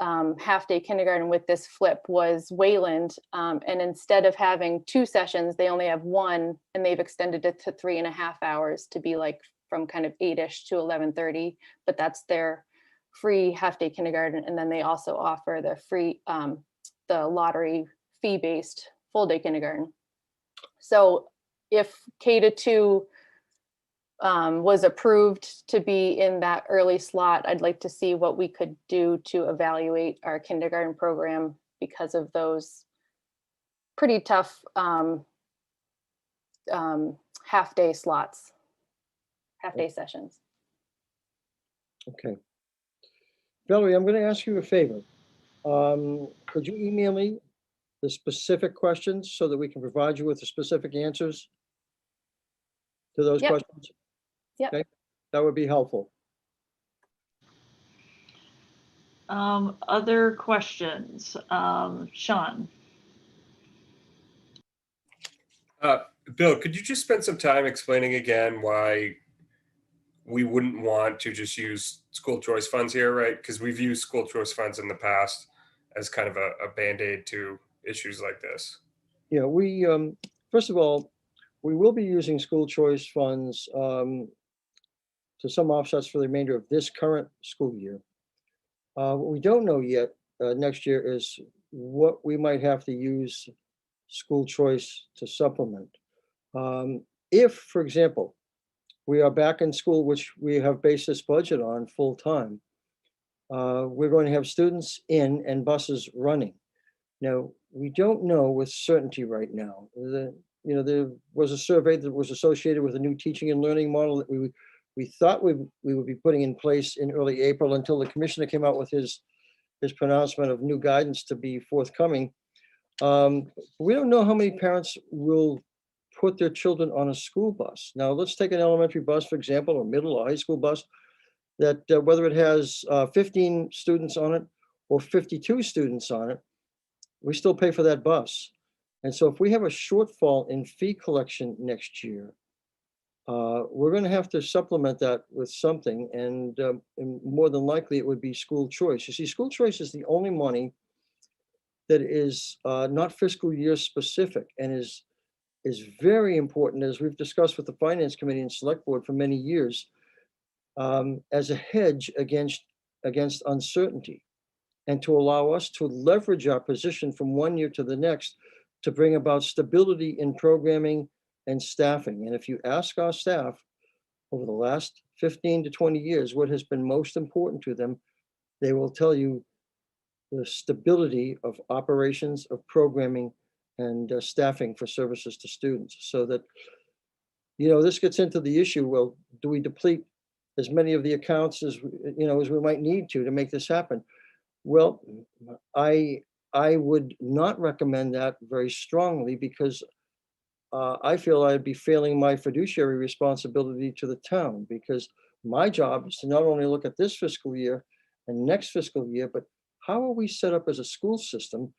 half-day kindergarten with this flip was Wayland. And instead of having 2 sessions, they only have 1, and they've extended it to 3.5 hours to be like from kind of 8-ish to 11:30, but that's their free half-day kindergarten. And then they also offer the free, the lottery fee-based full-day kindergarten. So if K-2 was approved to be in that early slot, I'd like to see what we could do to evaluate our kindergarten program because of those pretty tough half-day slots, half-day sessions. Okay. Valerie, I'm going to ask you a favor. Could you email me the specific questions so that we can provide you with the specific answers to those Yep. questions? Yep. Okay, that would be helpful. Other questions? Sean? Bill, could you just spend some time explaining again why we wouldn't want to just use school choice funds here, right? Because we've used school choice funds in the past as kind of a Band-Aid to issues like this. Yeah, we, first of all, we will be using school choice funds to some offsets for the remainder of this current school year. What we don't know yet next year is what we might have to use school choice to supplement. If, for example, we are back in school, which we have based this budget on full time, we're going to have students in and buses running. Now, we don't know with certainty right now. There was a survey that was associated with a new teaching and learning model that we thought we would be putting in place in early April until the commissioner came out with his pronouncement of new guidance to be forthcoming. We don't know how many parents will put their children on a school bus. Now, let's take an elementary bus, for example, or middle or high school bus, that whether it has 15 students on it or 52 students on it, we still pay for that bus. And so if we have a shortfall in fee collection next year, we're going to have to supplement that with something, and more than likely it would be school choice. You see, school choice is the only money that is not fiscal year specific and is very important, as we've discussed with the Finance Committee and Select Board for many years, as a hedge against uncertainty, and to allow us to leverage our position from one year to the next to bring about stability in programming and staffing. And if you ask our staff over the last 15 to 20 years what has been most important to them, they will tell you the stability of operations, of programming, and staffing for services to students. So that, this gets into the issue, well, do we deplete as many of the accounts as we might need to make this happen? Well, I would not recommend that very strongly, because I feel I'd be failing my fiduciary responsibility to the town, because My job is to not only look at this fiscal year and next fiscal year, but how are we set up as a school system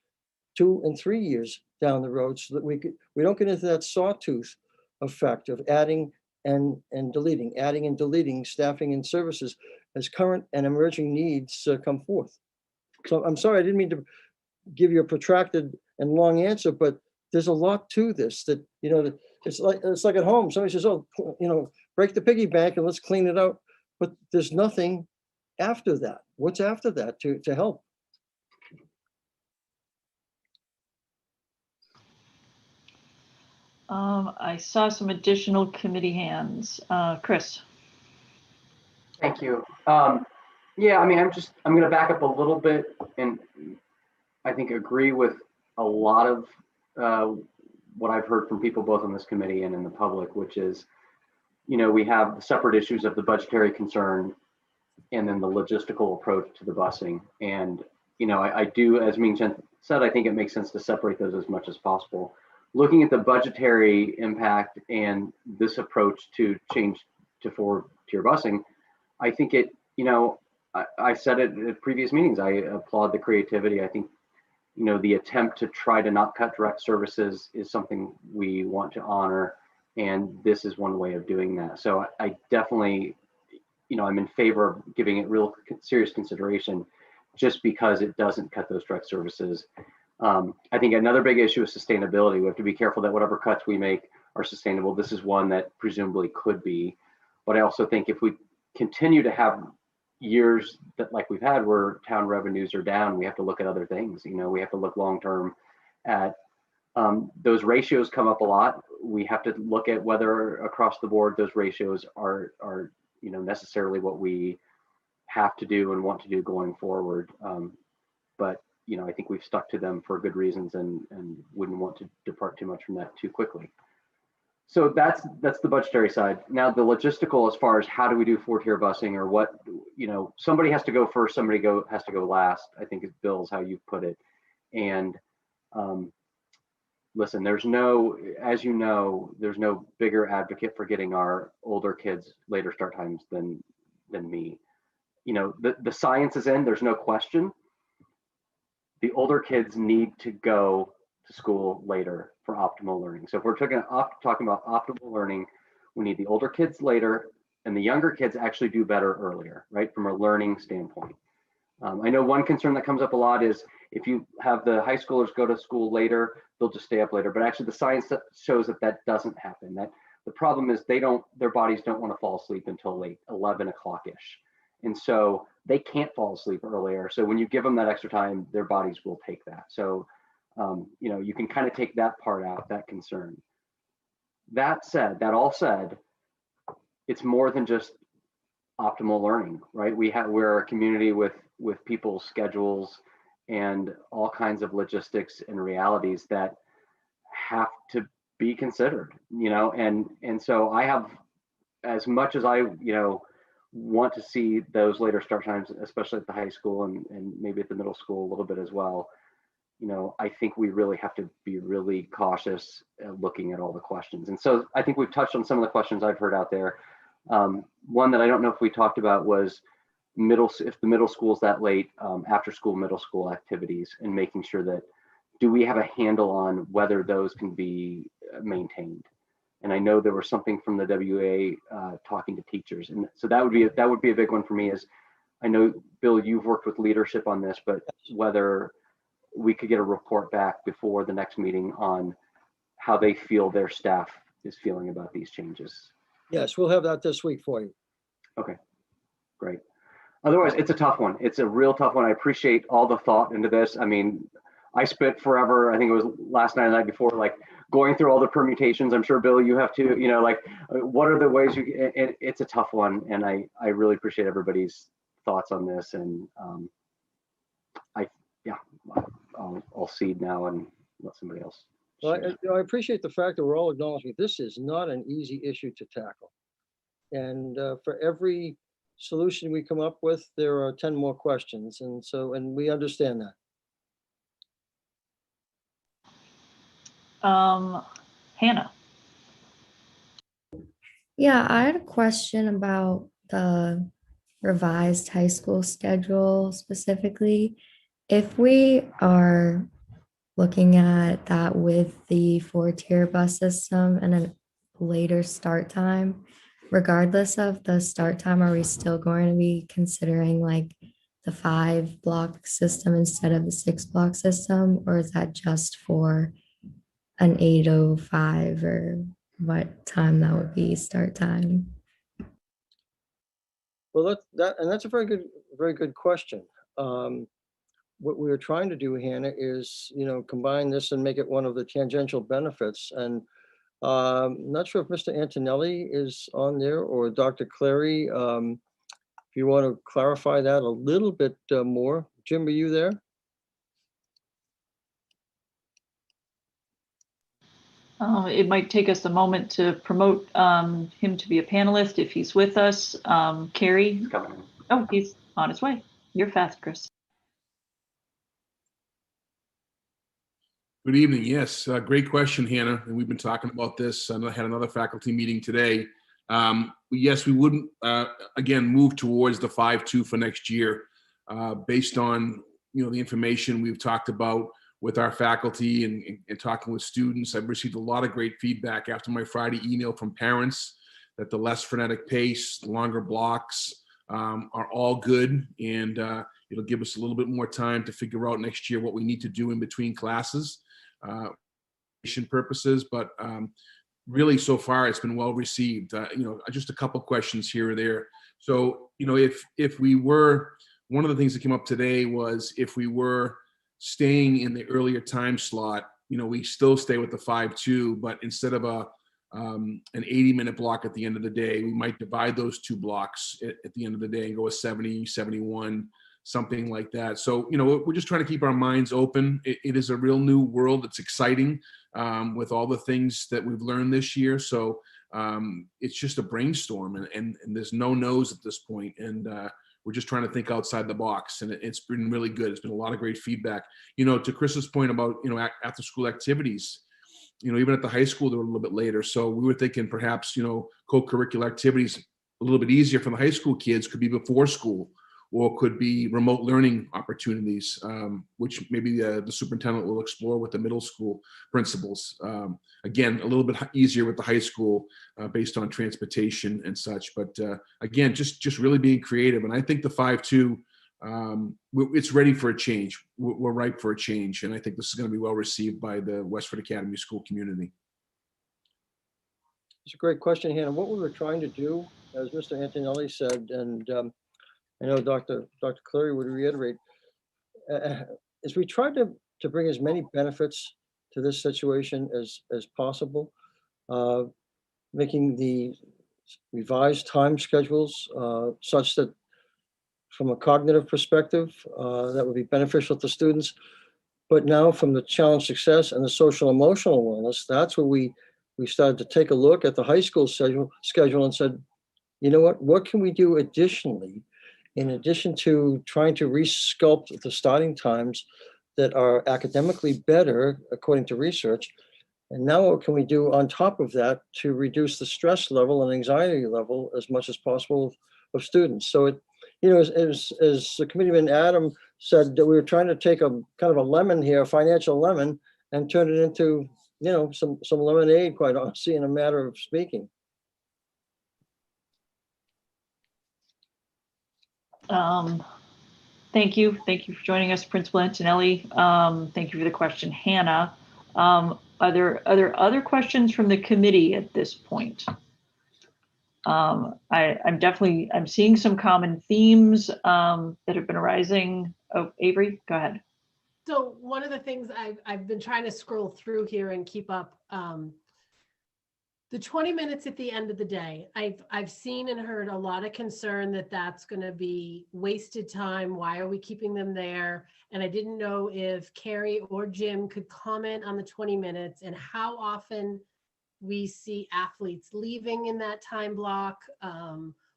2 and 3 years down the road so that we don't get into that sawtooth effect of adding and deleting staffing and services as current and emerging needs come forth. So I'm sorry, I didn't mean to give you a protracted and long answer, but there's a lot to this that, you know, it's like at home. Somebody says, oh, you know, break the piggy bank and let's clean it out. But there's nothing after that. What's after that to help? I saw some additional committee hands. Chris. Thank you. Yeah, I mean, I'm going to back up a little bit, and I think agree with a lot of what I've heard from people both on this committee and in the public, which is, you know, we have the separate issues of the budgetary concern and then the logistical approach to the busing. And, you know, I do, as Ming-Chen said, I think it makes sense to separate those as much as possible. Looking at the budgetary impact and this approach to change to 4-tier busing, I think it, you know, I said it at previous meetings, I applaud the creativity. I think, you know, the attempt to try to not cut direct services is something we want to honor. And this is one way of doing that. So I definitely, you know, I'm in favor of giving it real serious consideration just because it doesn't cut those direct services. I think another big issue is sustainability. We have to be careful that whatever cuts we make are sustainable. This is one that presumably could be. But I also think if we continue to have years that like we've had where town revenues are down, we have to look at other things. You know, we have to look long-term at those ratios come up a lot. We have to look at whether across the board those ratios are you know, necessarily what we have to do and want to do going forward. But you know, I think we've stuck to them for good reasons and wouldn't want to depart too much from that too quickly. So that's the budgetary side. Now the logistical, as far as how do we do 4-tier busing, or what, you know, somebody has to go first, somebody has to go last. I think it's Bill's how you put it. And listen, there's no, as you know, there's no bigger advocate for getting our older kids later start times than me. You know, the science is in, there's no question. The older kids need to go to school later for optimal learning. So if we're talking about optimal learning, we need the older kids later, and the younger kids actually do better earlier, right? From a learning standpoint. I know one concern that comes up a lot is if you have the high schoolers go to school later, they'll just stay up later. But actually the science shows that that doesn't happen. That the problem is their bodies don't want to fall asleep until late, 11 o'clock-ish. And so they can't fall asleep earlier. So when you give them that extra time, their bodies will take that. So, you know, you can kind of take that part out, that concern. That all said, it's more than just optimal learning, right? We're a community with people's schedules and all kinds of logistics and realities that have to be considered, you know, and so I have, as much as I, you know, want to see those later start times, especially at the high school and maybe at the middle school a little bit as well, you know, I think we really have to be really cautious looking at all the questions. And so I think we've touched on some of the questions I've heard out there. One that I don't know if we talked about was if the middle school is that late, after school, middle school activities, and making sure that, do we have a handle on whether those can be maintained? And I know there was something from the WA talking to teachers. And so that would be a big one for me. Is I know, Bill, you've worked with leadership on this, but whether we could get a report back before the next meeting on how they feel their staff is feeling about these changes. Yes, we'll have that this week for you. Okay, great. Otherwise, it's a tough one. It's a real tough one. I appreciate all the thought into this. I mean, I spent forever, I think it was last night and the night before, like going through all the permutations. I'm sure, Bill, you have to, you know, like what are the ways it's a tough one. And I really appreciate everybody's thoughts on this. And I'll cede now and let somebody else. Well, I appreciate the fact that we're all acknowledging this is not an easy issue to tackle. And for every solution we come up with, there are 10 more questions. And we understand that. Hannah. Yeah, I had a question about the revised high school schedule specifically, if we are looking at that with the 4-tier bus system and a later start time, regardless of the start time, are we still going to be considering like the 5-block system instead of the 6-block system? Or is that just for an 8:05, or what time that would be start time? Well, that's a very good question. What we were trying to do, Hannah, is, combine this and make it one of the tangential benefits. And not sure if Mr. Antonelli is on there or Dr. Clary. If you want to clarify that a little bit more. Jim, are you there? It might take us a moment to promote him to be a panelist if he's with us. Carrie? He's coming in. Oh, he's on his way. You're fast, Chris. Good evening. Yes, great question, Hannah. And we've been talking about this. I had another faculty meeting today. Yes, we wouldn't, again, move towards the 5-2 for next year based on, the information we've talked about with our faculty and talking with students. I've received a lot of great feedback after my Friday email from parents that the less frenetic pace, longer blocks are all good. And it'll give us a little bit more time to figure out next year what we need to do in between classes. Purposes, but really so far it's been well received. Just a couple questions here or there. So, if we were, one of the things that came up today was if we were staying in the earlier time slot, we still stay with the 5-2, but instead of an 80-minute block at the end of the day, we might divide those 2 blocks at the end of the day and go a 70, 71, something like that. So, we're just trying to keep our minds open. It is a real new world. It's exciting with all the things that we've learned this year. So it's just a brainstorm and there's no no's at this point. And we're just trying to think outside the box. And it's been really good. It's been a lot of great feedback. To Chris's point about, after school activities, even at the high school, they're a little bit later. So we were thinking perhaps, co-curricular activities a little bit easier for the high school kids could be before school, or could be remote learning opportunities, which maybe the superintendent will explore with the middle school principals. Again, a little bit easier with the high school based on transportation and such. But again, just really being creative. And I think the 5-2, it's ready for a change. We're ripe for a change. And I think this is going to be well received by the Westford Academy school community. It's a great question, Hannah. What we were trying to do, as Mr. Antonelli said, and I know Dr. Clary would reiterate, is we tried to bring as many benefits to this situation as possible, making the revised time schedules such that from a cognitive perspective, that would be beneficial to students. But now from the challenge success and the social emotional wellness, that's where we started to take a look at the high school schedule and said, what can we do additionally, in addition to trying to resculpt the starting times that are academically better, according to research. And now what can we do on top of that to reduce the stress level and anxiety level as much as possible of students? So as the committeeman Adam said, that we were trying to take a kind of a lemon here, a financial lemon, and turn it into, some lemonade, quite honestly, in a matter of speaking. Thank you. Thank you for joining us, Principal Antonelli. Thank you for the question, Hannah. Are there other questions from the committee at this point? I'm seeing some common themes that have been arising. Oh, Avery, go ahead. So one of the things I've been trying to scroll through here and keep up, the 20 minutes at the end of the day, I've seen and heard a lot of concern that that's going to be wasted time. Why are we keeping them there? And I didn't know if Carrie or Jim could comment on the 20 minutes and how often we see athletes leaving in that time block.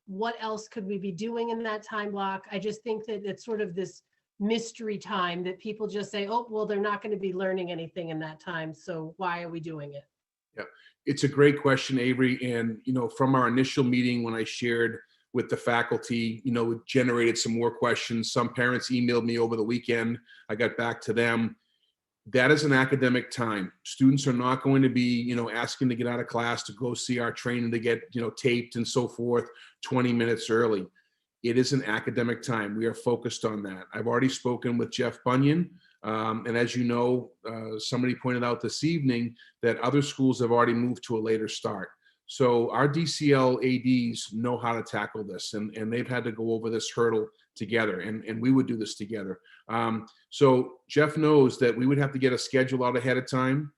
What else could we be doing in that time block? I just think that it's sort of this mystery time that people just say, oh, well, they're not going to be learning anything in that time, so why are we doing it? Yeah, it's a great question, Avery. And, from our initial meeting when I shared with the faculty, it generated some more questions. Some parents emailed me over the weekend. I got back to them. That is an academic time. Students are not going to be, asking to get out of class to go see our training to get, taped and so forth 20 minutes early. It is an academic time. We are focused on that. I've already spoken with Jeff Bunyan. And as you know, somebody pointed out this evening that other schools have already moved to a later start. So our DCL ADs know how to tackle this, and they've had to go over this hurdle together, and we would do this together. So Jeff knows that we would have to get a schedule out ahead of time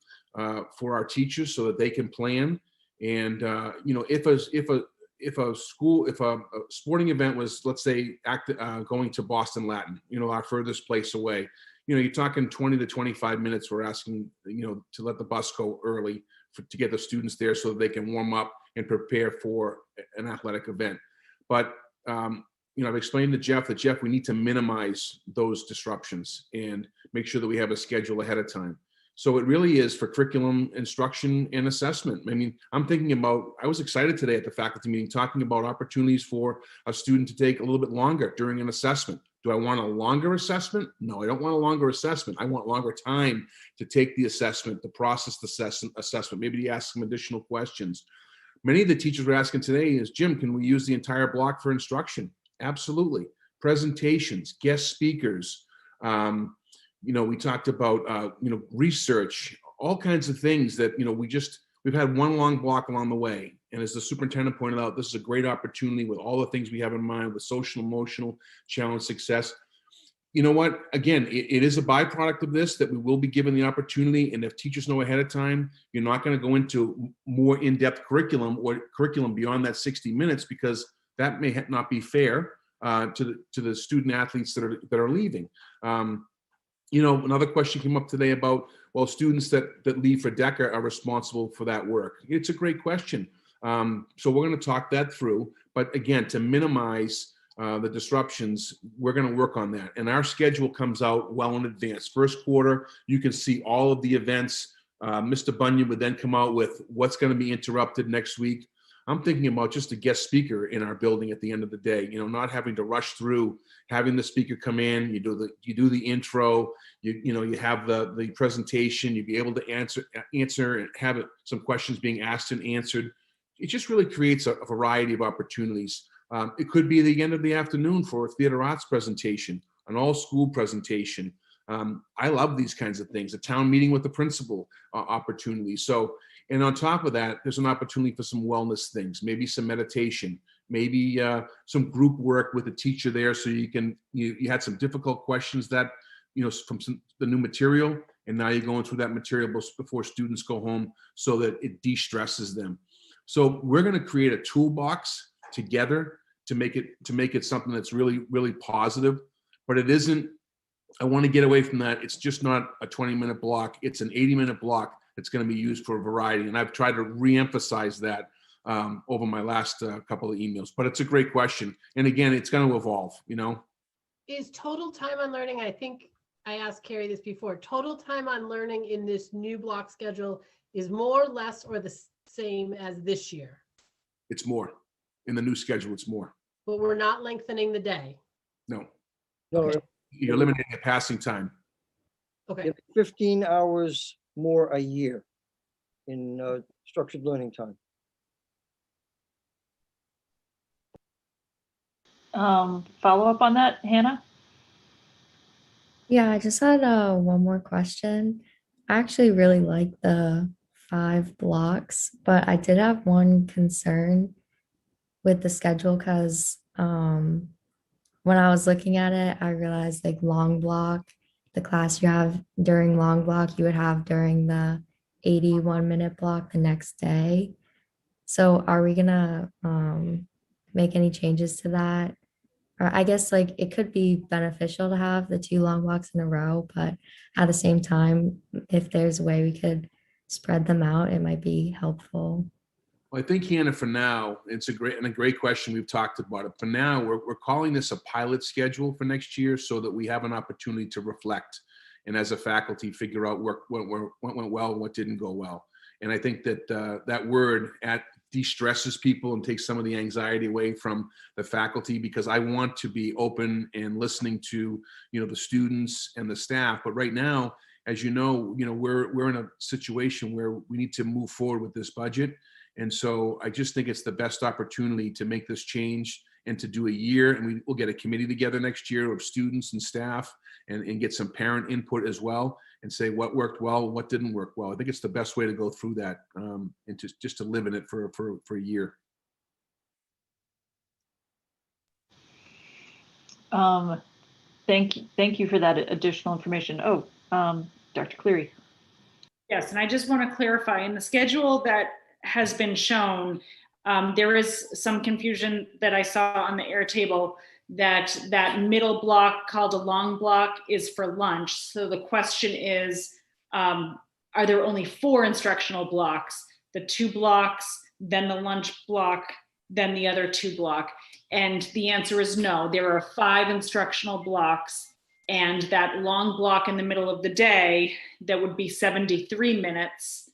for our teachers so that they can plan. And if a sporting event was, let's say, going to Boston Latin, our furthest place away, you're talking 20 to 25 minutes. We're asking, to let the bus go early to get the students there so that they can warm up and prepare for an athletic event. But, I've explained to Jeff that, Jeff, we need to minimize those disruptions and make sure that we have a schedule ahead of time. So it really is for curriculum, instruction, and assessment. I mean, I was excited today at the faculty meeting talking about opportunities for a student to take a little bit longer during an assessment. Do I want a longer assessment? No, I don't want a longer assessment. I want longer time to take the assessment, to process the assessment, maybe to ask some additional questions. Many of the teachers were asking today is, Jim, can we use the entire block for instruction? Absolutely. Presentations, guest speakers. We talked about, research, all kinds of things that, we've had one long block along the way. And as the superintendent pointed out, this is a great opportunity with all the things we have in mind with social, emotional, challenge, success. You know what? Again, it is a byproduct of this that we will be given the opportunity. And if teachers know ahead of time, you're not going to go into more in-depth curriculum or curriculum beyond that 60 minutes, because that may not be fair to the student athletes that are leaving. Another question came up today about, well, students that leave for DECA are responsible for that work. It's a great question. So we're going to talk that through. But again, to minimize the disruptions, we're going to work on that. And our schedule comes out well in advance. First quarter, you can see all of the events. Mr. Bunyan would then come out with what's going to be interrupted next week. I'm thinking about just a guest speaker in our building at the end of the day, not having to rush through, having the speaker come in, you do the intro, you have the presentation, you'd be able to answer and have some questions being asked and answered. It just really creates a variety of opportunities. It could be the end of the afternoon for a theater arts presentation, an all school presentation. I love these kinds of things, a town meeting with the principal opportunity. So, and on top of that, there's an opportunity for some wellness things, maybe some meditation, maybe some group work with a teacher there, so you had some difficult questions that, from the new material, and now you're going through that material before students go home so that it de-stresses them. So we're going to create a toolbox together to make it something that's really, really positive, but it isn't. I want to get away from that. It's just not a 20-minute block. It's an 80-minute block that's going to be used for a variety. And I've tried to re-emphasize that over my last couple of emails. But it's a great question. And again, it's going to evolve, Is total time on learning, I think I asked Carrie this before, total time on learning in this new block schedule is more, less, or the same as this year? It's more. In the new schedule, it's more. But we're not lengthening the day? No. No, You're eliminating the passing time. Okay. 15 hours more a year in structured learning time. Follow up on that, Hannah? Yeah, I just had one more question. I actually really like the 5 blocks, but I did have one concern with the schedule because when I was looking at it, I realized like long block, the class you have during long block, you would have during the 81-minute block the next day. So are we gonna make any changes to that? Or I guess like it could be beneficial to have the 2 long blocks in a row, but at the same time, if there's a way we could spread them out, it might be helpful. Well, I think, Hannah, for now, it's a great question. We've talked about it. For now, we're calling this a pilot schedule for next year so that we have an opportunity to reflect and as a faculty figure out what went well and what didn't go well. And I think that that word at de-stresses people and takes some of the anxiety away from the faculty, because I want to be open and listening to, the students and the staff. But right now, as you know, we're in a situation where we need to move forward with this budget. And so I just think it's the best opportunity to make this change and to do a year. And we'll get a committee together next year of students and staff and get some parent input as well and say what worked well, what didn't work well. I think it's the best way to go through that and just to live in it for a year. Thank you for that additional information. Oh, Dr. Cleary. Yes, and I just want to clarify, in the schedule that has been shown, there is some confusion that I saw on the Airtable that middle block called a long block is for lunch. So the question is, are there only 4 instructional blocks? The 2 blocks, then the lunch block, then the other 2 block? And the answer is no, there are 5 instructional blocks, and that long block in the middle of the day, that would be 73 minutes.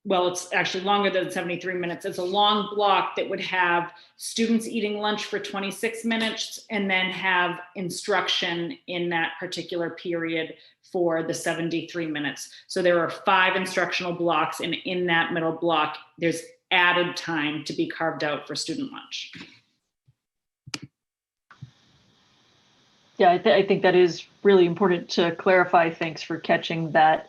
Well, it's actually longer than 73 minutes. It's a long block that would have students eating lunch for 26 minutes and then have instruction in that particular period for the 73 minutes. So there are 5 instructional blocks, and in that middle block, there's added time to be carved out for student lunch. Yeah, I think that is really important to clarify. Thanks for catching that.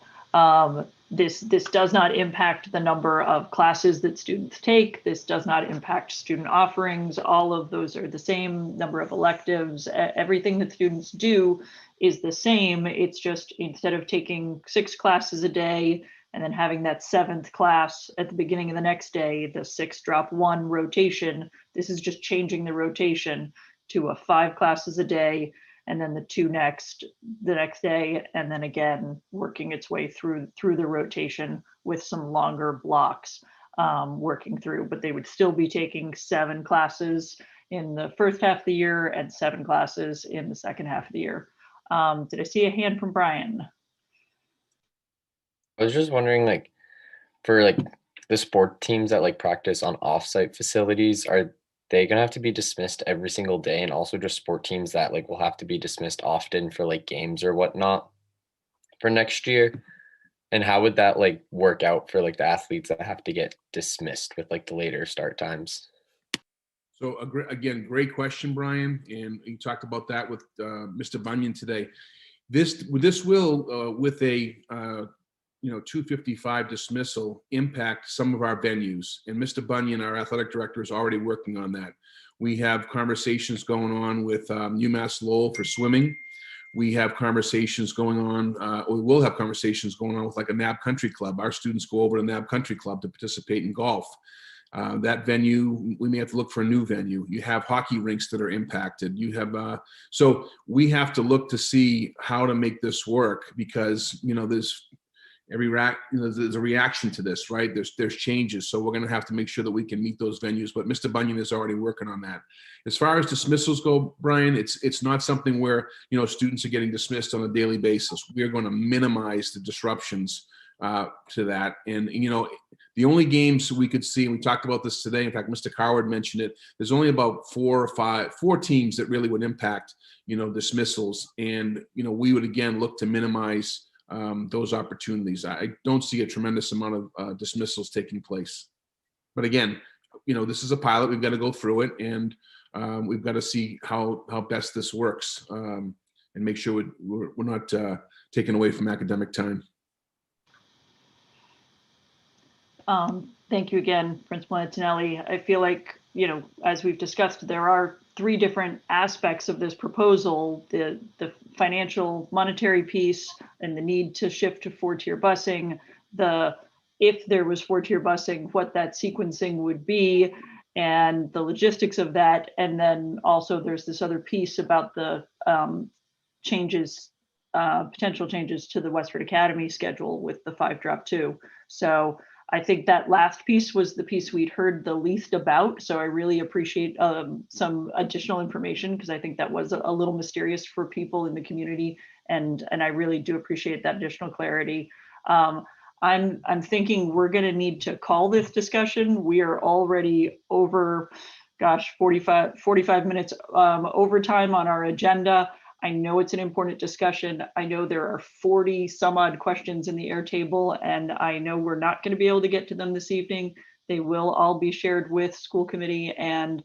This does not impact the number of classes that students take. This does not impact student offerings. All of those are the same number of electives. Everything that students do is the same. It's just instead of taking 6 classes a day and then having that 7th class at the beginning of the next day, the 6 drop 1 rotation, this is just changing the rotation to a 5 classes a day, and then the 2 the next day, and then again working its way through the rotation with some longer blocks working through. But they would still be taking 7 classes in the first half of the year and 7 classes in the second half of the year. Did I see a hand from Brian? I was just wondering, for the sport teams that practice on offsite facilities, are they gonna have to be dismissed every single day, and also just sport teams that will have to be dismissed often for games or whatnot for next year? And how would that work out for the athletes that have to get dismissed with the later start times? So again, great question, Brian. And you talked about that with Mr. Bunyan today. This will, with a 255 dismissal, impact some of our venues. And Mr. Bunyan, our athletic director, is already working on that. We have conversations going on with UMass Lowell for swimming. We have conversations going on, or we will have conversations going on with a NAB Country Club. Our students go over to NAB Country Club to participate in golf. That venue, we may have to look for a new venue. You have hockey rinks that are impacted. You have, so we have to look to see how to make this work, because, there's there's a reaction to this, right? There's changes. So we're going to have to make sure that we can meet those venues, but Mr. Bunyan is already working on that. As far as dismissals go, Brian, it's not something where, students are getting dismissed on a daily basis. We're going to minimize the disruptions to that. And, the only games we could see, and we talked about this today, in fact, Mr. Coward mentioned it, there's only about 4 teams that really would impact, dismissals. And, we would again look to minimize those opportunities. I don't see a tremendous amount of dismissals taking place. But again, this is a pilot. We've got to go through it, and we've got to see how best this works, and make sure we're not taken away from academic time. Thank you again, Principal Antonelli. I feel like, as we've discussed, there are 3 different aspects of this proposal: the financial monetary piece and the need to shift to 4-tier busing, if there was 4-tier busing, what that sequencing would be, and the logistics of that. And then also there's this other piece about the potential changes to the Westford Academy schedule with the 5-drop-2. So I think that last piece was the piece we'd heard the least about. So I really appreciate some additional information, because I think that was a little mysterious for people in the community. And I really do appreciate that additional clarity. I'm thinking we're going to need to call this discussion. We are already over, gosh, 45 minutes overtime on our agenda. I know it's an important discussion. I know there are 40 some odd questions in the Airtable, and I know we're not going to be able to get to them this evening. They will all be shared with school committee and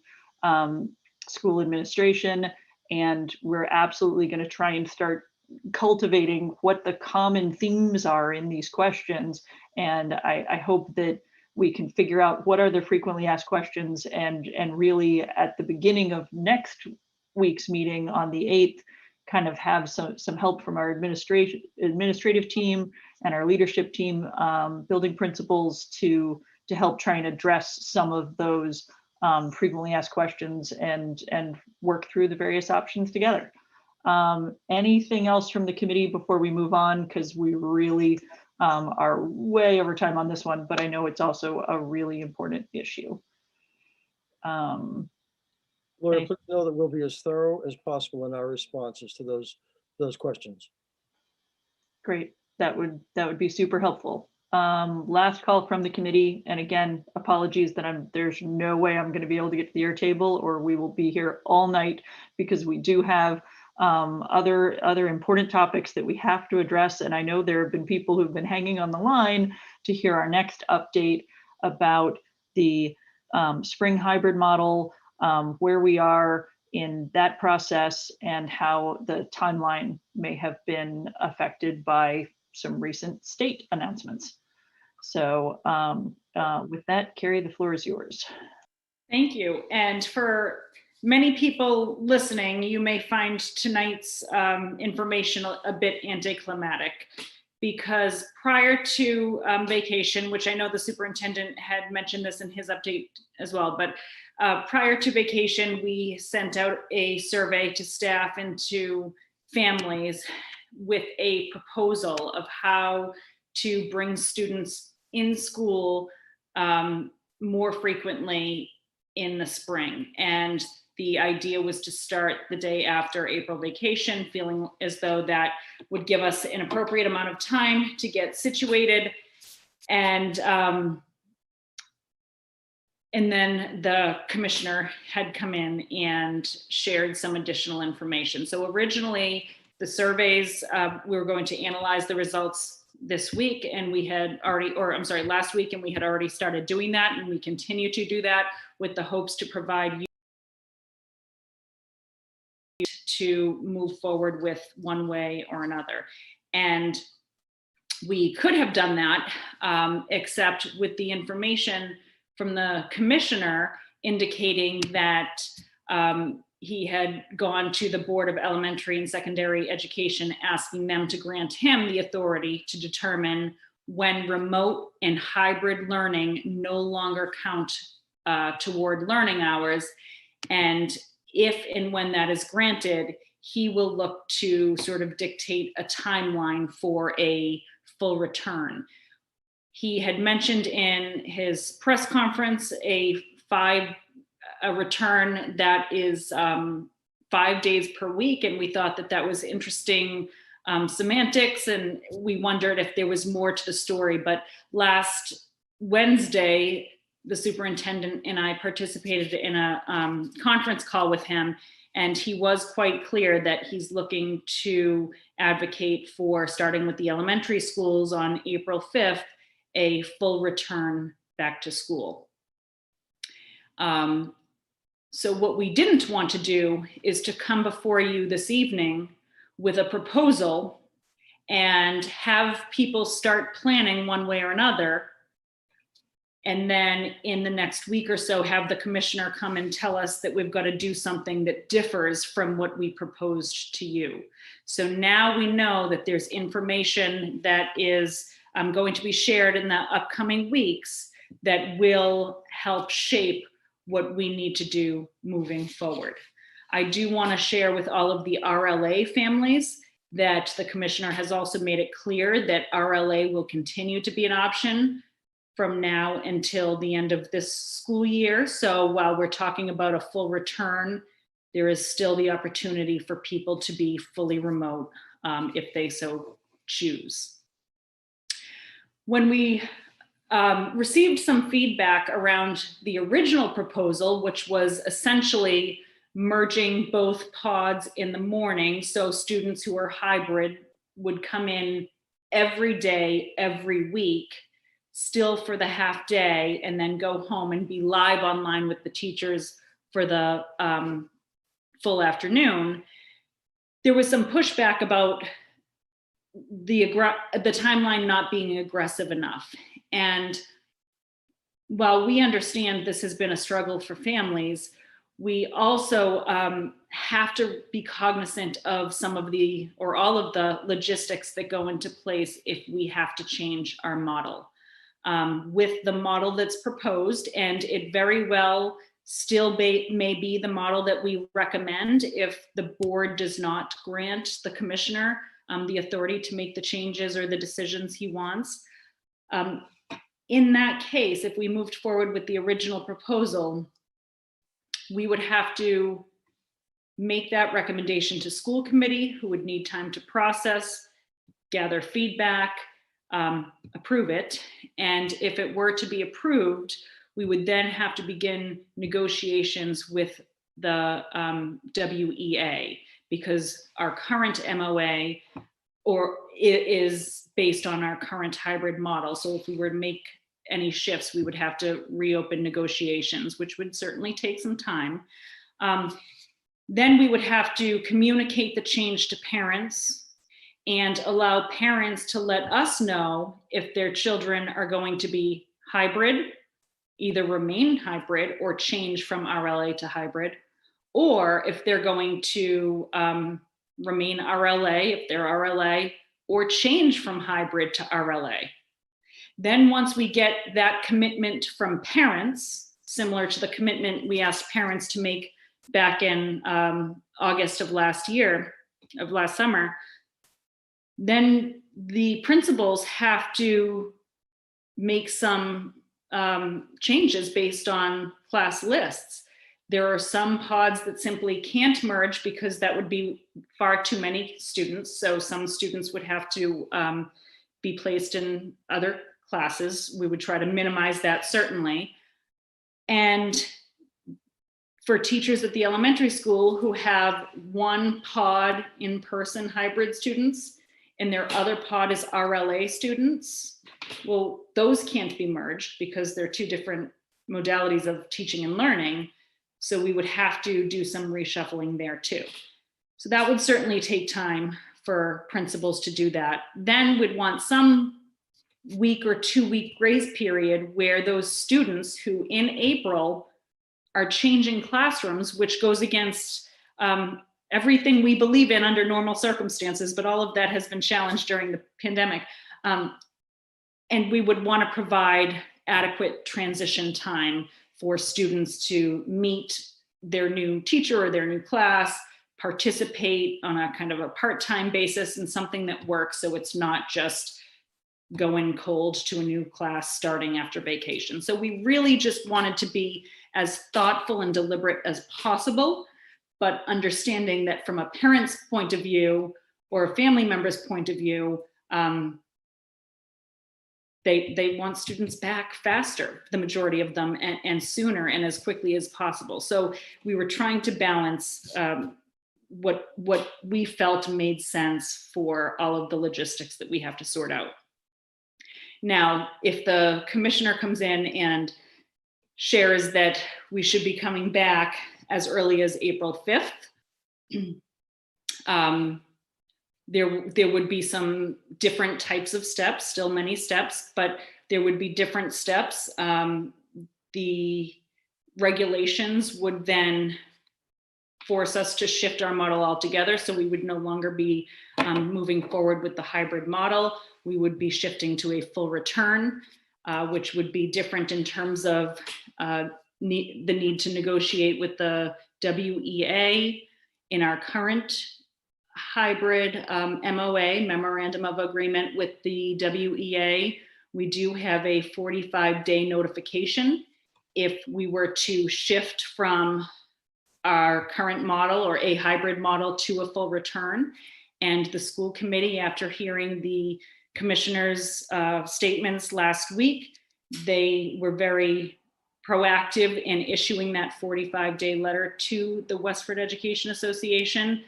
school administration, and we're absolutely going to try and start cultivating what the common themes are in these questions. And I hope that we can figure out what are the frequently asked questions, and really at the beginning of next week's meeting on the 8th, kind of have some help from our administrative team and our leadership team, building principals to help try and address some of those frequently asked questions and work through the various options together. Anything else from the committee before we move on? Because we really are way over time on this one, but I know it's also a really important issue. Laura, please know that we'll be as thorough as possible in our responses to those questions. Great, that would be super helpful. Last call from the committee, and again, apologies that there's no way I'm going to be able to get to the Airtable, or we will be here all night, because we do have other important topics that we have to address. And I know there have been people who've been hanging on the line to hear our next update about the spring hybrid model, where we are in that process, and how the timeline may have been affected by some recent state announcements. So with that, Carrie, the floor is yours. Thank you. And for many people listening, you may find tonight's information a bit anticlimactic, because prior to vacation, which I know the superintendent had mentioned this in his update as well, but prior to vacation, we sent out a survey to staff and to families with a proposal of how to bring students in school more frequently in the spring. And the idea was to start the day after April vacation, feeling as though that would give us an appropriate amount of time to get situated. And then the commissioner had come in and shared some additional information. So originally, the surveys, we were going to analyze the results this week, and we had already, or I'm sorry, last week, and we had already started doing that, and we continue to do that with the hopes to provide you to move forward with one way or another. And we could have done that, except with the information from the commissioner indicating that he had gone to the Board of Elementary and Secondary Education, asking them to grant him the authority to determine when remote and hybrid learning no longer count toward learning hours. And if and when that is granted, he will look to sort of dictate a timeline for a full return. He had mentioned in his press conference a return that is 5 days per week, and we thought that that was interesting semantics, and we wondered if there was more to the story. But last Wednesday, the superintendent and I participated in a conference call with him, and he was quite clear that he's looking to advocate for, starting with the elementary schools on April 5th, a full return back to school. So what we didn't want to do is to come before you this evening with a proposal and have people start planning one way or another, and then in the next week or so have the commissioner come and tell us that we've got to do something that differs from what we proposed to you. So now we know that there's information that is going to be shared in the upcoming weeks that will help shape what we need to do moving forward. I do want to share with all of the RLA families that the commissioner has also made it clear that RLA will continue to be an option from now until the end of this school year. So while we're talking about a full return, there is still the opportunity for people to be fully remote if they so choose. When we received some feedback around the original proposal, which was essentially merging both pods in the morning, so students who are hybrid would come in every day, every week, still for the half day, and then go home and be live online with the teachers for the full afternoon. There was some pushback about the timeline not being aggressive enough. And while we understand this has been a struggle for families, we also have to be cognizant of some of the, or all of the logistics that go into place if we have to change our model. With the model that's proposed, and it very well still may be the model that we recommend if the board does not grant the commissioner the authority to make the changes or the decisions he wants. In that case, if we moved forward with the original proposal, we would have to make that recommendation to school committee, who would need time to process, gather feedback, approve it. And if it were to be approved, we would then have to begin negotiations with the WEA, because our current MOA is based on our current hybrid model. So if we were to make any shifts, we would have to reopen negotiations, which would certainly take some time. Then we would have to communicate the change to parents and allow parents to let us know if their children are going to be hybrid, either remain hybrid or change from RLA to hybrid, or if they're going to remain RLA, if they're RLA, or change from hybrid to RLA. Then once we get that commitment from parents, similar to the commitment we asked parents to make back in August of last summer, then the principals have to make some changes based on class lists. There are some pods that simply can't merge because that would be far too many students. So some students would have to be placed in other classes. We would try to minimize that, certainly. And for teachers at the elementary school who have one pod in-person hybrid students and their other pod is RLA students, well, those can't be merged because they're two different modalities of teaching and learning. So we would have to do some reshuffling there too. So that would certainly take time for principals to do that. Then we'd want some week or 2 week grace period where those students who in April are changing classrooms, which goes against everything we believe in under normal circumstances, but all of that has been challenged during the pandemic. And we would want to provide adequate transition time for students to meet their new teacher or their new class, participate on a kind of a part-time basis in something that works, so it's not just going cold to a new class starting after vacation. So we really just wanted to be as thoughtful and deliberate as possible, but understanding that from a parent's point of view or a family member's point of view, they want students back faster, the majority of them, and sooner and as quickly as possible. So we were trying to balance what we felt made sense for all of the logistics that we have to sort out. Now, if the commissioner comes in and shares that we should be coming back as early as April 5th, there would be some different types of steps, still many steps, but there would be different steps. The regulations would then force us to shift our model altogether. So we would no longer be moving forward with the hybrid model. We would be shifting to a full return, which would be different in terms of the need to negotiate with the WEA. In our current hybrid MOA, Memorandum of Agreement with the WEA, we do have a 45-day notification if we were to shift from our current model or a hybrid model to a full return. And the school committee, after hearing the commissioners' statements last week. They were very proactive in issuing that 45-day letter to the Westford Education Association.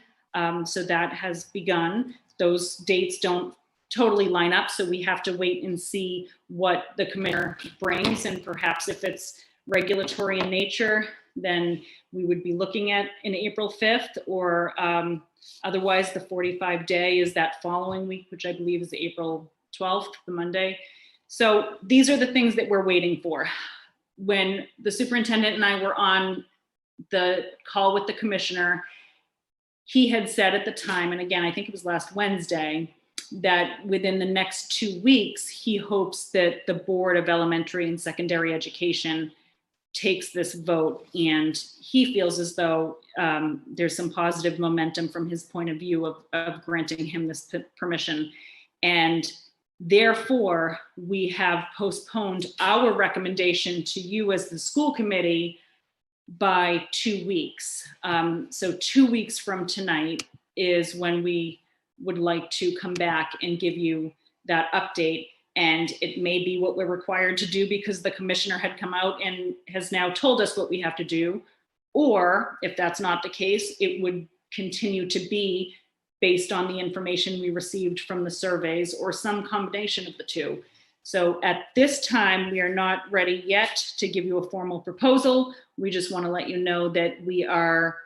So that has begun. Those dates don't totally line up, so we have to wait and see what the commissioner brings, and perhaps if it's regulatory in nature, then we would be looking at an April 5th, or otherwise the 45-day is that following week, which I believe is April 12th, the Monday. So these are the things that we're waiting for. When the superintendent and I were on the call with the commissioner, he had said at the time, and again, I think it was last Wednesday, that within the next 2 weeks, he hopes that the Board of Elementary and Secondary Education takes this vote, and he feels as though there's some positive momentum from his point of view of granting him this permission. And therefore, we have postponed our recommendation to you as the school committee by 2 weeks. So 2 weeks from tonight is when we would like to come back and give you that update. And it may be what we're required to do because the commissioner had come out and has now told us what we have to do. Or if that's not the case, it would continue to be based on the information we received from the surveys, or some combination of the two. So at this time, we are not ready yet to give you a formal proposal. We just want to let you know that we are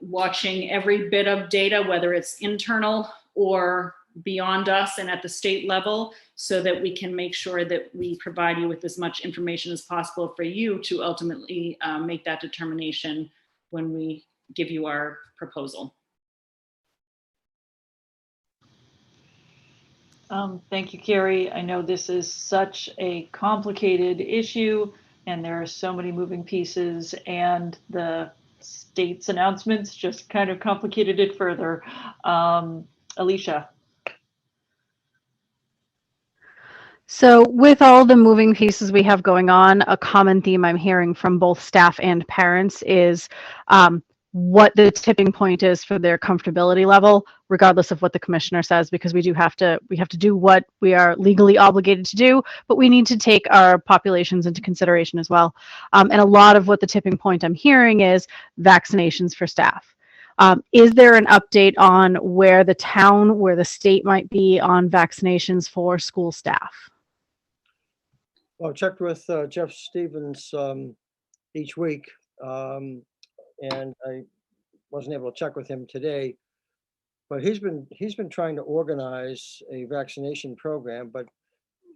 watching every bit of data, whether it's internal or beyond us and at the state level, so that we can make sure that we provide you with as much information as possible for you to ultimately make that determination when we give you our proposal. Thank you, Carrie. I know this is such a complicated issue and there are so many moving pieces, and the state's announcements just kind of complicated it further. Alicia. So with all the moving pieces we have going on, a common theme I'm hearing from both staff and parents is what the tipping point is for their comfortability level, regardless of what the commissioner says, because we have to do what we are legally obligated to do, but we need to take our populations into consideration as well. And a lot of what the tipping point I'm hearing is vaccinations for staff. Is there an update on where the town, where the state might be on vaccinations for school staff? Well, I checked with Jeff Stevens each week, and I wasn't able to check with him today, but he's been trying to organize a vaccination program, but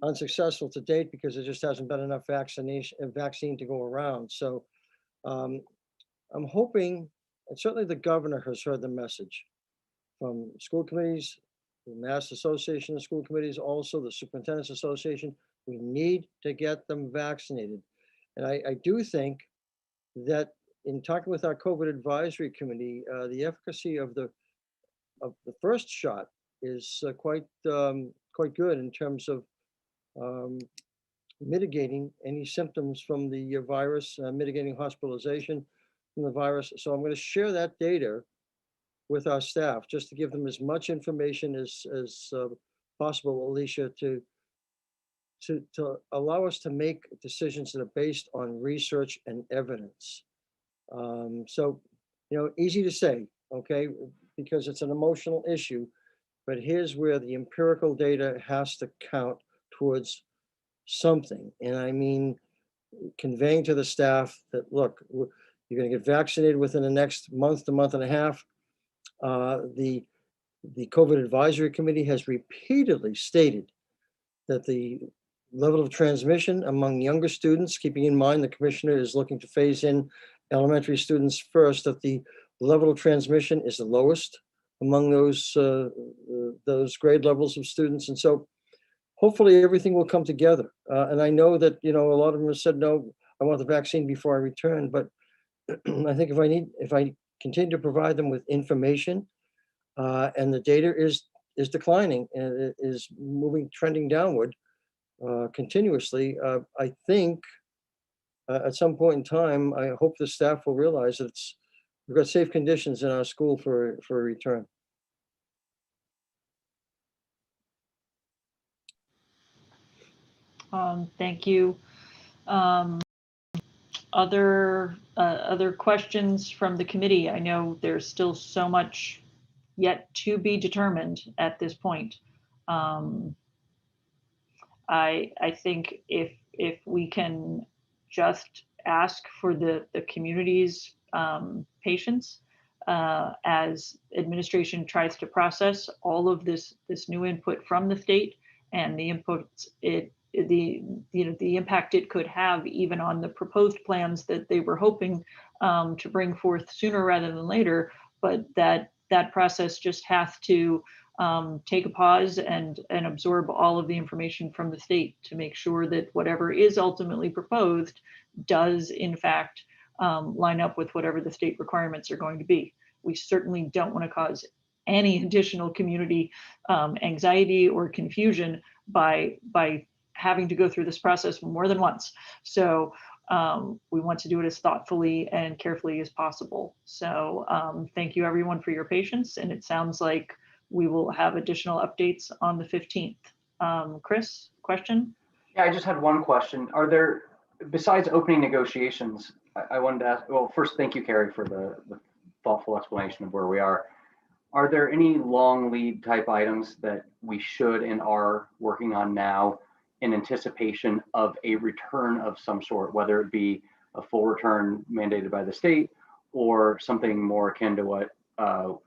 unsuccessful to date because there just hasn't been enough vaccine to go around. So I'm hoping, and certainly the governor has heard the message from school committees, the Mass Association of School Committees, also the Superintendent's Association. We need to get them vaccinated. And I do think that in talking with our COVID advisory committee, the efficacy of the first shot is quite good in terms of mitigating any symptoms from the virus, mitigating hospitalization from the virus. So I'm going to share that data with our staff just to give them as much information as possible, Alicia, to allow us to make decisions that are based on research and evidence. So, easy to say, okay, because it's an emotional issue, but here's where the empirical data has to count towards something. And I mean, conveying to the staff that, look, you're going to get vaccinated within the next month to month and a half. The COVID advisory committee has repeatedly stated that the level of transmission among younger students, keeping in mind the commissioner is looking to phase in elementary students first, that the level of transmission is the lowest among those grade levels of students. And so hopefully everything will come together. And I know that, a lot of them have said, no, I want the vaccine before I return. But I think if I continue to provide them with information, and the data is declining and it is trending downward continuously, I think at some point in time, I hope the staff will realize that we've got safe conditions in our school for a return. Thank you. Other questions from the committee? I know there's still so much yet to be determined at this point. I think if we can just ask for the community's patience as administration tries to process all of this new input from the state and the inputs the impact it could have even on the proposed plans that they were hoping to bring forth sooner rather than later, but that process just has to take a pause and absorb all of the information from the state to make sure that whatever is ultimately proposed does in fact line up with whatever the state requirements are going to be. We certainly don't want to cause any additional community anxiety or confusion by having to go through this process more than once. So we want to do it as thoughtfully and carefully as possible. So thank you everyone for your patience, and it sounds like we will have additional updates on the 15th. Chris, question? Yeah, I just had one question. Are there, besides opening negotiations, I wanted to ask, well, first, thank you, Carrie, for the thoughtful explanation of where we are. Are there any long lead type items that we should and are working on now in anticipation of a return of some sort, whether it be a full return mandated by the state or something more akin to what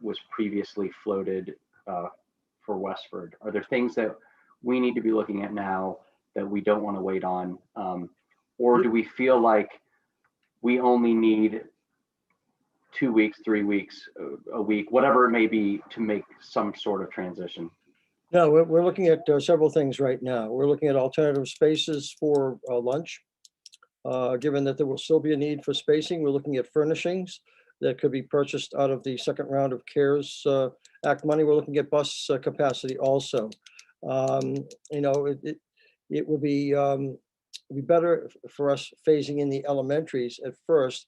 was previously floated for Westford? Are there things that we need to be looking at now that we don't want to wait on? Or do we feel like we only need 2 weeks, 3 weeks, a week, whatever it may be, to make some sort of transition? No, we're looking at several things right now. We're looking at alternative spaces for lunch. Given that there will still be a need for spacing, we're looking at furnishings that could be purchased out of the second round of CARES Act money. We're looking at bus capacity also. You know, it will be better for us phasing in the elementaries at first,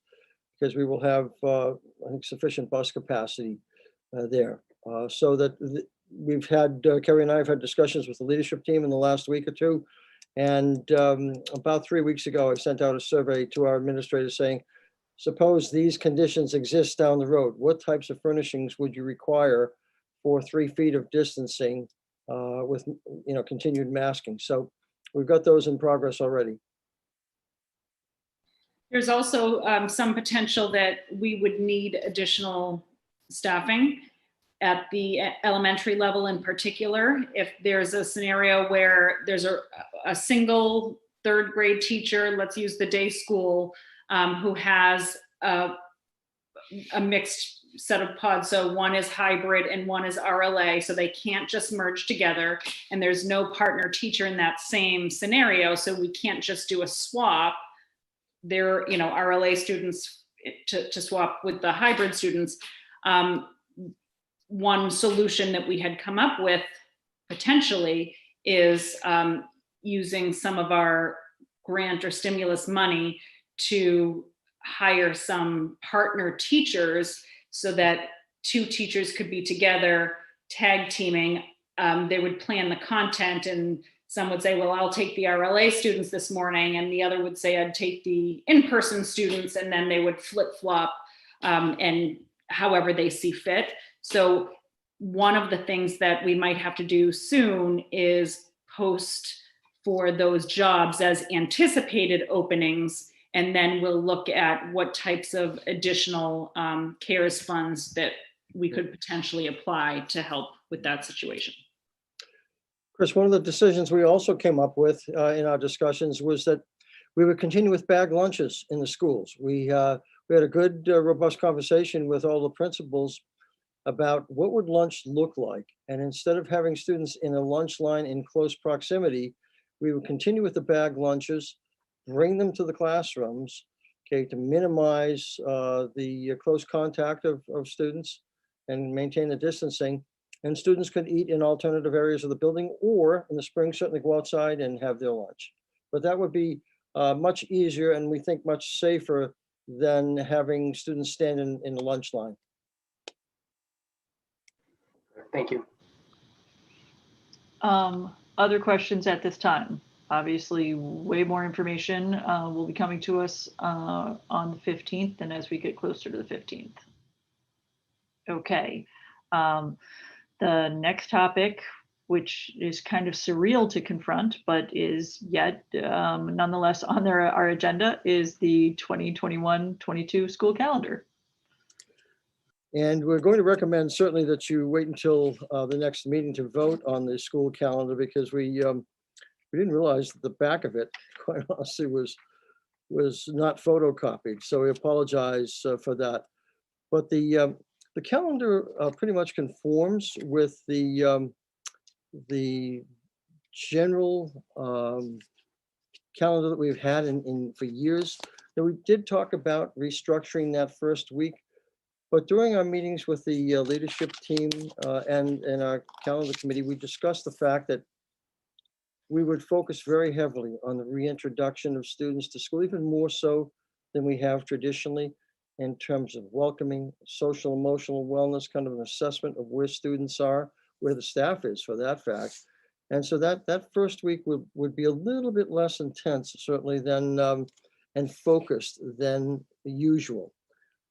because we will have, I think, sufficient bus capacity there. So that we've had, Kerry and I have had discussions with the leadership team in the last week or two. And about 3 weeks ago, I sent out a survey to our administrators saying, suppose these conditions exist down the road, what types of furnishings would you require for 3 feet of distancing with, you know, continued masking? So we've got those in progress already. There's also some potential that we would need additional staffing at the elementary level in particular. If there's a scenario where there's a single 3rd grade teacher, let's use the day school, who has a mixed set of pods. So one is hybrid and one is RLA, so they can't just merge together, and there's no partner teacher in that same scenario, so we can't just do a swap. They're, you know, RLA students to swap with the hybrid students. One solution that we had come up with potentially is using some of our grant or stimulus money to hire some partner teachers so that 2 teachers could be together, tag teaming. They would plan the content, and some would say, well, I'll take the RLA students this morning, and the other would say, I'd take the in-person students, and then they would flip-flop and however they see fit. So one of the things that we might have to do soon is post for those jobs as anticipated openings, and then we'll look at what types of additional CARES funds that we could potentially apply to help with that situation. Chris, one of the decisions we also came up with in our discussions was that we would continue with bag lunches in the schools. We had a good, robust conversation with all the principals about what would lunch look like. And instead of having students in a lunch line in close proximity, we would continue with the bag lunches, bring them to the classrooms, okay, to minimize the close contact of students and maintain the distancing. And students could eat in alternative areas of the building, or in the spring, certainly go outside and have their lunch. But that would be much easier, and we think much safer than having students stand in the lunch line. Thank you. Other questions at this time? Obviously, way more information will be coming to us on the 15th and as we get closer to the 15th. Okay. The next topic, which is kind of surreal to confront, but is yet nonetheless on our agenda, is the 2021-22 school calendar. And we're going to recommend certainly that you wait until the next meeting to vote on the school calendar, because we didn't realize that the back of it, quite honestly, was not photocopied. So we apologize for that. But the calendar pretty much conforms with the general calendar that we've had for years. Now, we did talk about restructuring that first week, but during our meetings with the leadership team and our calendar committee, we discussed the fact that we would focus very heavily on the reintroduction of students to school, even more so than we have traditionally, in terms of welcoming, social, emotional wellness, kind of an assessment of where students are, where the staff is for that fact. And so that first week would be a little bit less intense, certainly, than and focused than usual.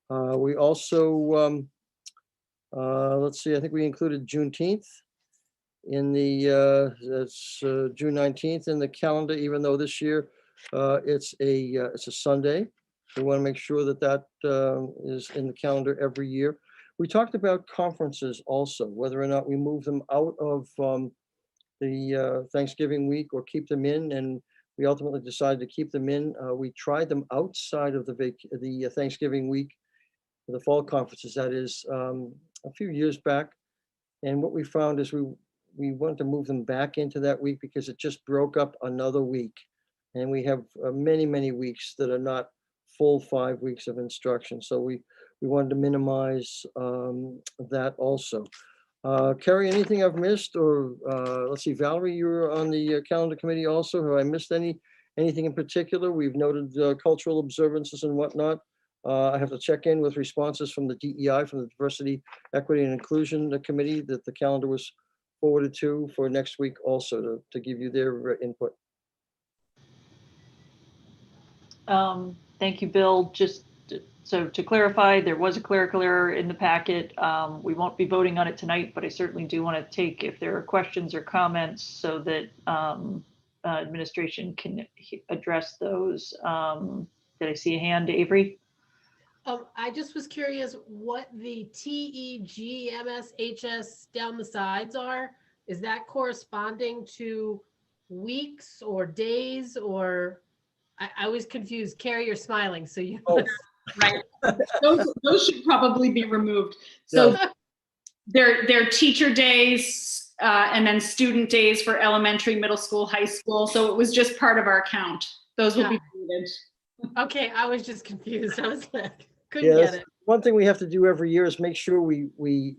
We also, let's see, I think we included Juneteenth in the June 19th in the calendar, even though this year it's a Sunday. We want to make sure that is in the calendar every year. We talked about conferences also, whether or not we move them out of the Thanksgiving week or keep them in, and we ultimately decided to keep them in. We tried them outside of the Thanksgiving week, the fall conferences, that is, a few years back. And what we found is we wanted to move them back into that week because it just broke up another week. And we have many, many weeks that are not full 5 weeks of instruction. So we wanted to minimize that also. Carrie, anything I've missed? Or let's see, Valerie, you were on the calendar committee also. Have I missed anything in particular? We've noted cultural observances and whatnot. I have to check in with responses from the DEI, from the Diversity, Equity, and Inclusion Committee, that the calendar was forwarded to for next week also to give you their input. Thank you, Bill. Just so to clarify, there was a clerical error in the packet. We won't be voting on it tonight, but I certainly do want to take if there are questions or comments so that administration can address those. Did I see a hand, Avery? I just was curious what the TEG, MS, HS down the sides are. Is that corresponding to weeks or days, or I was confused. Carrie, you're smiling, so you. Oh. Right. Those should probably be removed. So Yeah. they're teacher days and then student days for elementary, middle school, high school. So it was just part of our count. Those will be deleted. Okay, I was just confused. I was like, couldn't get it. One thing we have to do every year is make sure we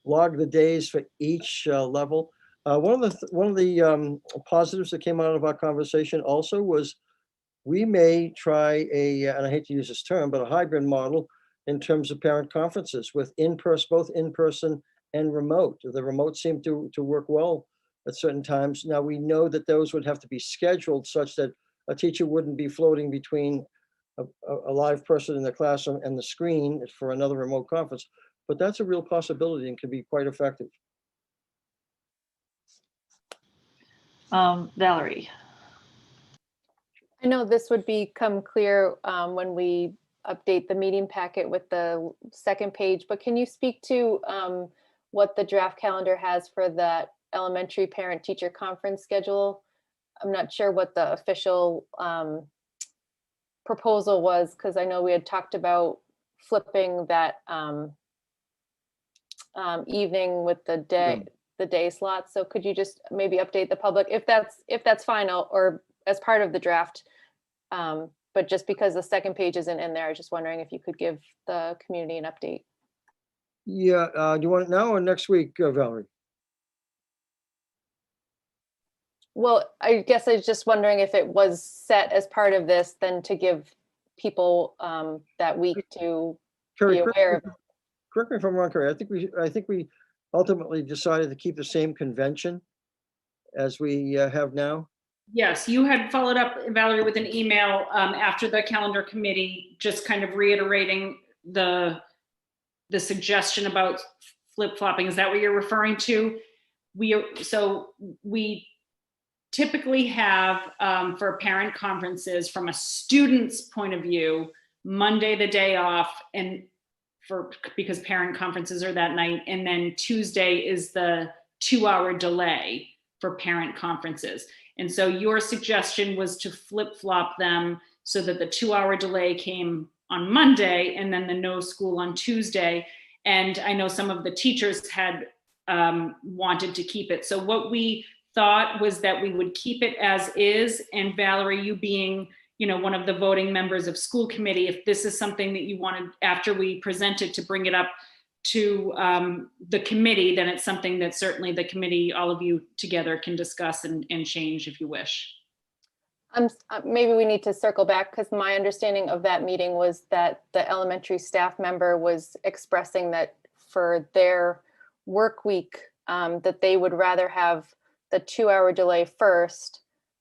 log the days for each level. One of the positives that came out of our conversation also was we may try and I hate to use this term, but a hybrid model in terms of parent conferences with both in-person and remote. The remote seemed to work well at certain times. Now we know that those would have to be scheduled such that a teacher wouldn't be floating between a live person in the classroom and the screen for another remote conference, but that's a real possibility and can be quite effective. Valerie. I know this would become clear when we update the meeting packet with the second page, but can you speak to what the draft calendar has for that elementary parent-teacher conference schedule? I'm not sure what the official proposal was, because I know we had talked about flipping that evening with the day slot. So could you just maybe update the public if that's final or as part of the draft? But just because the second page isn't in there, I was just wondering if you could give the community an update. Yeah, do you want it now or next week, Valerie? Well, I guess I was just wondering if it was set as part of this, then to give people that week to Carrie, be aware of. correct me if I'm wrong, Carrie. I think we ultimately decided to keep the same convention as we have now. Yes, you had followed up, Valerie, with an email after the calendar committee, just kind of reiterating the suggestion about flip-flopping. Is that what you're referring to? We typically have for parent conferences, from a student's point of view, Monday the day off, and because parent conferences are that night, and then Tuesday is the 2-hour delay for parent conferences. And so your suggestion was to flip-flop them so that the 2-hour delay came on Monday and then the no school on Tuesday. And I know some of the teachers had wanted to keep it. So what we thought was that we would keep it as is. And Valerie, you being, one of the voting members of school committee, if this is something that you wanted after we presented to bring it up to the committee, then it's something that certainly the committee, all of you together, can discuss and change if you wish. Maybe we need to circle back, because my understanding of that meeting was that the elementary staff member was expressing that for their work week, that they would rather have the 2-hour delay first,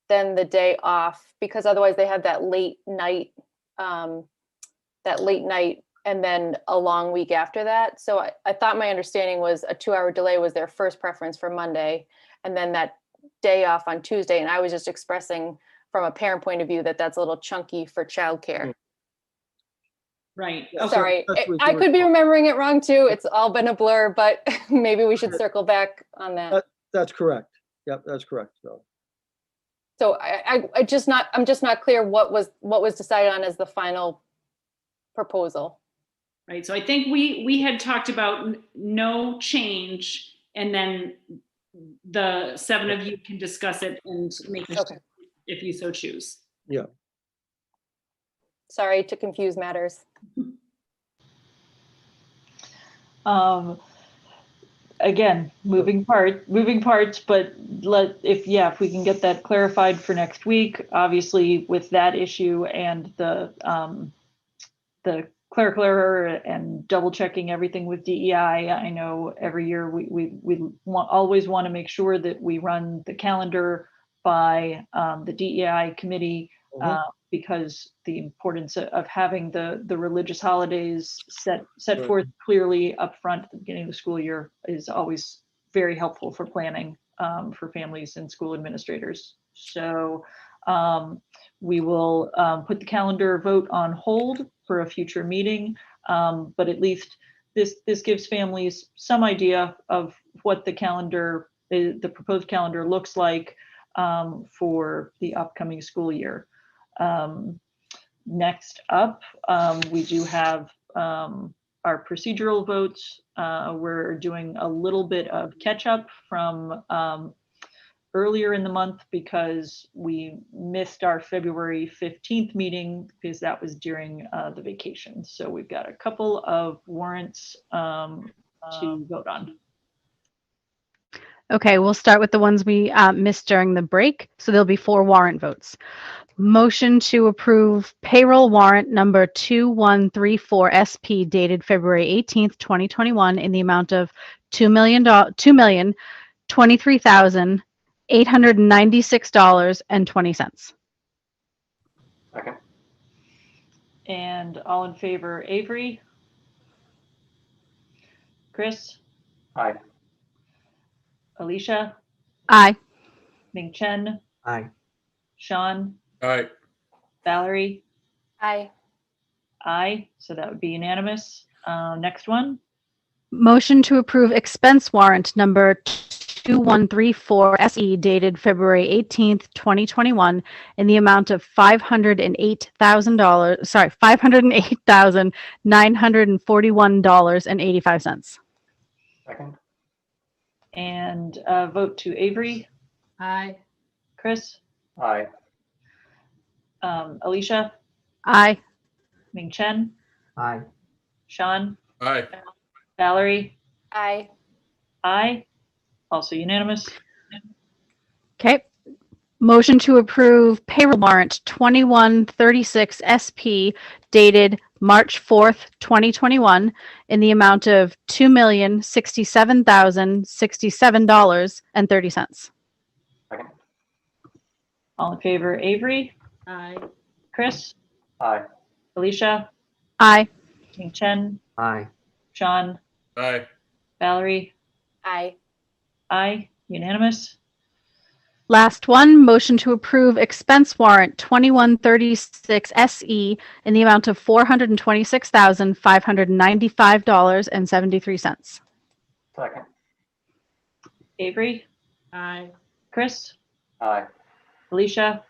then the day off, because otherwise they have that late night, and then a long week after that. So I thought my understanding was a 2-hour delay was their first preference for Monday, and then that day off on Tuesday. And I was just expressing from a parent point of view that that's a little chunky for childcare. Right. Okay. Sorry, That's what I you could be were- remembering it wrong too. It's all been a blur, but maybe we should circle back on that. That's correct. Yep, that's correct. So I'm just not clear what was decided on as the final proposal. Right. So I think we had talked about no change, and then the 7 of you can discuss it and make a Okay. if you so choose. Yeah. Sorry to confuse matters. Again, moving parts, but if we can get that clarified for next week, obviously with that issue and the clerical error and double checking everything with DEI. I know every year we always want to make sure that we run the calendar by the DEI committee, because the importance of having the religious holidays set Right. forth clearly up front at the beginning of the school year is always very helpful for planning for families and school administrators. So we will put the calendar vote on hold for a future meeting, but at least this gives families some idea of what the proposed calendar looks like for the upcoming school year. Next up, we do have our procedural votes. We're doing a little bit of catch up from earlier in the month because we missed our February 15th meeting because that was during the vacation. So we've got a couple of warrants to vote on. Okay, we'll start with the ones we missed during the break. So there'll be 4 warrant votes. Motion to approve payroll warrant number 2134 SP dated February 18th, 2021 in the amount of $2,023,896.20. Second. And all in favor, Avery? Chris? Aye. Alicia? Aye. Ming Chen? Aye. Sean? All right. Valerie? Aye. Aye. So that would be unanimous. Next one. Motion to approve expense warrant number 2134 SE dated February 18th, 2021 in the amount of $508,941.85. Second. And vote to Avery. Aye. Chris? Aye. Alicia? Aye. Ming Chen? Aye. Sean? All right. Valerie? Aye. Aye. Also unanimous. Okay. Motion to approve payroll warrant 2136 SP dated March 4th, 2021 in the amount of $2,067,067.30. Second. All in favor, Avery, Aye. Chris, Aye. Alicia, Aye. Ming Chen, Aye. Sean, Aye. Valerie, Aye. aye, unanimous. Last one, motion to approve expense warrant 2136 SE in the amount of $426,595.73. Second. Avery, Aye. Chris, Aye. Alicia,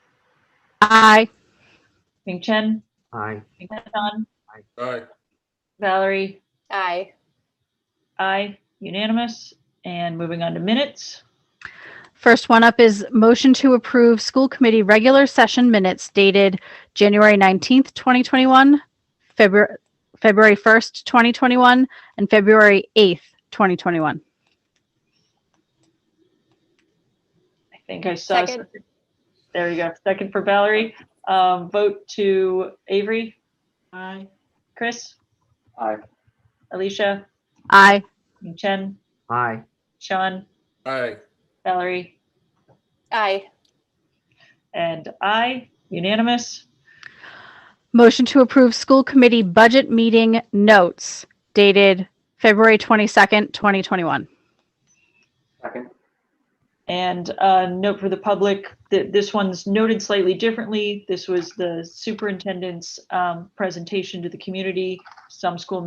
Aye. Ming Chen, Aye. Sean, Aye. Valerie, Aye. aye, unanimous. And moving on to minutes. First one up is motion to approve school committee regular session minutes dated January 19th, 2021, February 1st, 2021, and February 8th, 2021. I think I saw. Second. There you go. Second for Valerie. Vote to Avery, Aye. Chris, Aye. Alicia, Aye. Ming Chen, Aye. Sean, Aye. Valerie, Aye. and aye, unanimous. Motion to approve school committee budget meeting notes dated February 22nd, 2021. Second. And note for the public that this one's noted slightly differently. This was the superintendent's presentation to the community. Some school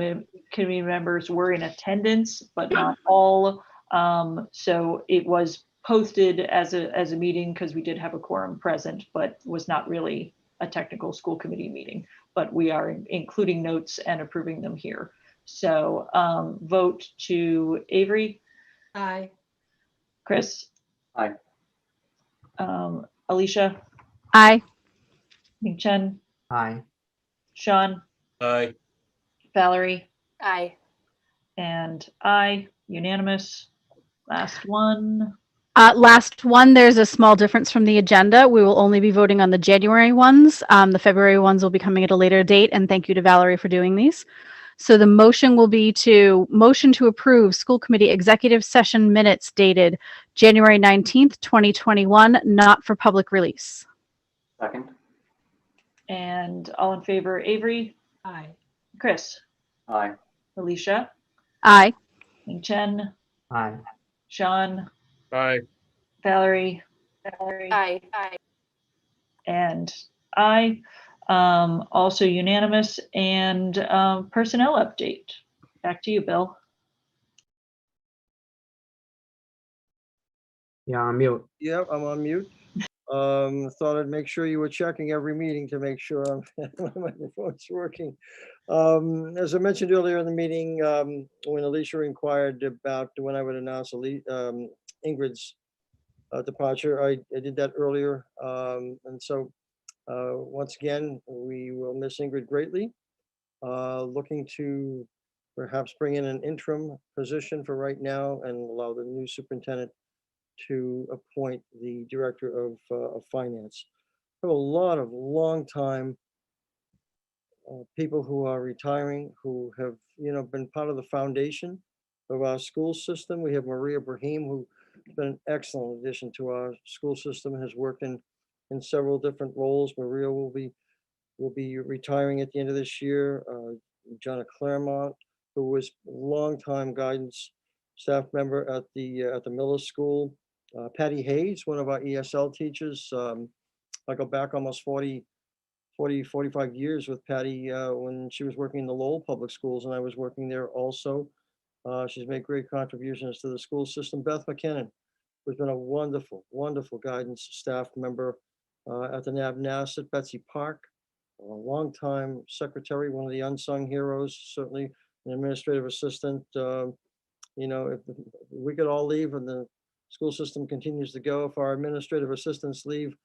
committee members were in attendance, but not all. So it was posted as a meeting because we did have a quorum present, but was not really a technical school committee meeting. But we are including notes and approving them here. So vote to Avery. Aye. Chris. Aye. Alicia, Aye. Ming Chen, Aye. Sean, Aye. Valerie, Aye. and aye, unanimous. Last one. Last one, there's a small difference from the agenda. We will only be voting on the January ones. The February ones will be coming at a later date, and thank you to Valerie for doing these. So the motion will be to motion to approve school committee executive session minutes dated January 19th, 2021, not for public release. Second. And all in favor, Avery, Aye. Chris, Aye. Alicia, Aye. Ming Chen, Aye. Sean, Aye. Valerie, Aye. Aye. and aye. Also unanimous. And personnel update. Back to you, Bill. Yeah, I'm mute. Yep, I'm on mute. Thought I'd make sure you were checking every meeting to make sure my microphone's working. As I mentioned earlier in the meeting, when Alicia inquired about when I would announce Ingrid's departure, I did that earlier. And so once again, we will miss Ingrid greatly. Looking to perhaps bring in an interim position for right now and allow the new superintendent to appoint the director of finance. I have a lot of long-time people who are retiring, who have been part of the foundation of our school system. We have Maria Brahim, who has been an excellent addition to our school system, has worked in several different roles. Maria will be retiring at the end of this year. Jonna Claremont, who was a longtime guidance staff member at the Miller School. Patty Hayes, one of our ESL teachers. I go back almost 45 years with Patty when she was working in the Lowell Public Schools and I was working there also. She's made great contributions to the school system. Beth McKinnon, who's been a wonderful, wonderful guidance staff member at the NAB-NASIT. Betsy Park, a longtime secretary, one of the unsung heroes, certainly an administrative assistant. If we could all leave and the school system continues to go, if our administrative assistants leave,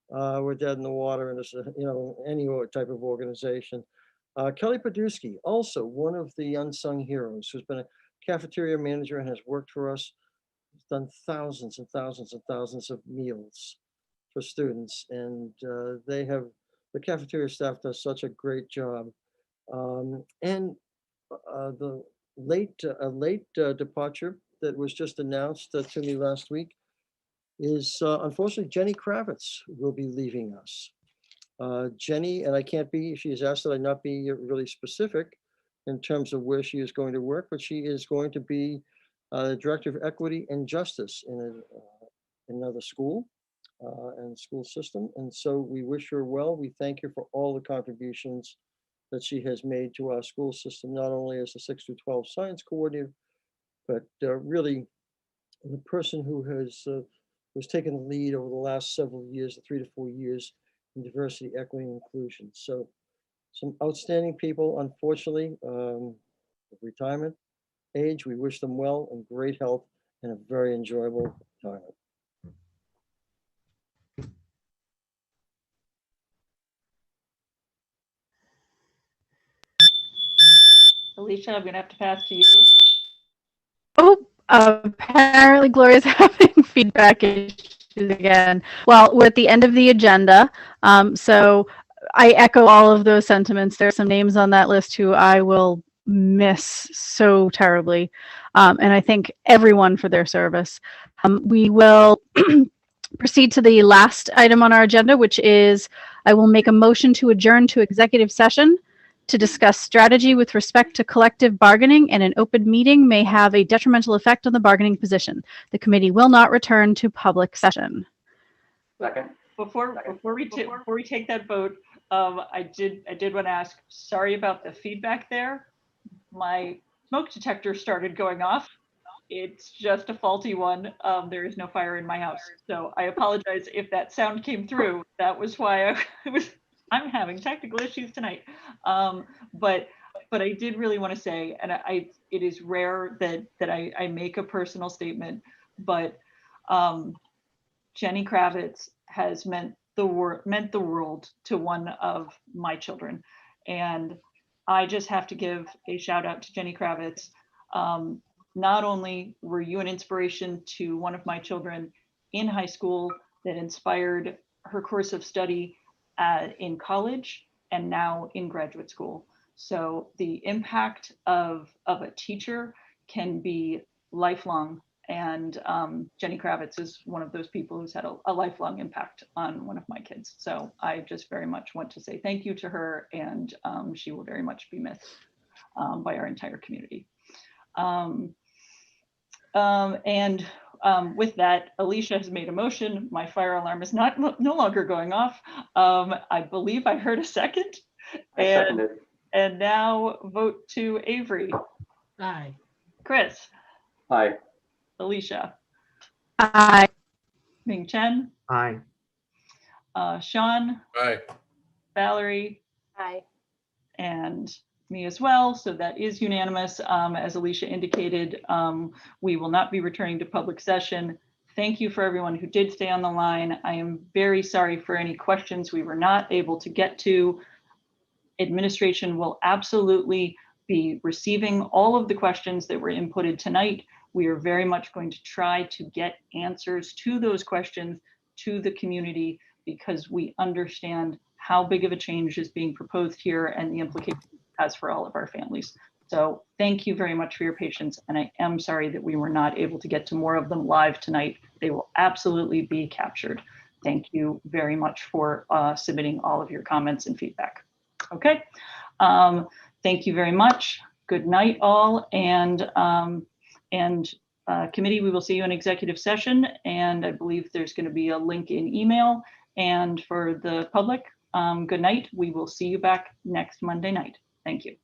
we're dead in the water in this, any type of organization. Kelly Podusky, also one of the unsung heroes, who's been a cafeteria manager and has worked for us. He's done thousands and thousands and thousands of meals for students, and the cafeteria staff does such a great job. And the late departure that was just announced to me last week is unfortunately Jenny Kravitz will be leaving us. Jenny, and she has asked that I not be really specific in terms of where she is going to work, but she is going to be the Director of Equity and Justice in another school and school system. And so we wish her well. We thank her for all the contributions that she has made to our school system, not only as a 6 through 12 science coordinator, but really the person who has taken the lead over the last several years, 3 to 4 years, in diversity, equity, and inclusion. So some outstanding people, unfortunately, retirement age. We wish them well and great health and a very enjoyable retirement. Alicia, I'm gonna have to pass to you. Oh, apparently Gloria's having feedback issues again. Well, we're at the end of the agenda, so I echo all of those sentiments. There are some names on that list who I will miss so terribly, and I thank everyone for their service. We will proceed to the last item on our agenda, which is I will make a motion to adjourn to executive session to discuss strategy with respect to collective bargaining, and an open meeting may have a detrimental effect on the bargaining position. The committee will not return to public session. Second. Before we take that vote, I did want to ask, sorry about the feedback there. My smoke detector started going off. It's just a faulty one. There is no fire in my house. So I apologize if that sound came through. That was why I'm having technical issues tonight. But I did really want to say, and it is rare that I make a personal statement, but Jenny Kravitz has meant the world to one of my children. And I just have to give a shout out to Jenny Kravitz. Not only were you an inspiration to one of my children in high school that inspired her course of study in college and now in graduate school. So the impact of a teacher can be lifelong. And Jenny Kravitz is one of those people who's had a lifelong impact on one of my kids. So I just very much want to say thank you to her, and she will very much be missed by our entire community. With that, Alicia has made a motion. My fire alarm is no longer going off. I believe I heard a second. I seconded. And now vote to Avery. Aye. Chris. Aye. Alicia. Aye. Ming Chen. Aye. Sean. Aye. Valerie. Aye. And me as well. So that is unanimous. As Alicia indicated, we will not be returning to public session. Thank you for everyone who did stay on the line. I am very sorry for any questions we were not able to get to. Administration will absolutely be receiving all of the questions that were inputted tonight. We are very much going to try to get answers to those questions to the community, because we understand how big of a change is being proposed here and the implications it has for all of our families. So thank you very much for your patience. And I am sorry that we were not able to get to more of them live tonight. They will absolutely be captured. Thank you very much for submitting all of your comments and feedback. Okay. Thank you very much. Good night, all. And committee, we will see you in executive session. And I believe there's going to be a link in email. And for the public, good night. We will see you back next Monday night. Thank you.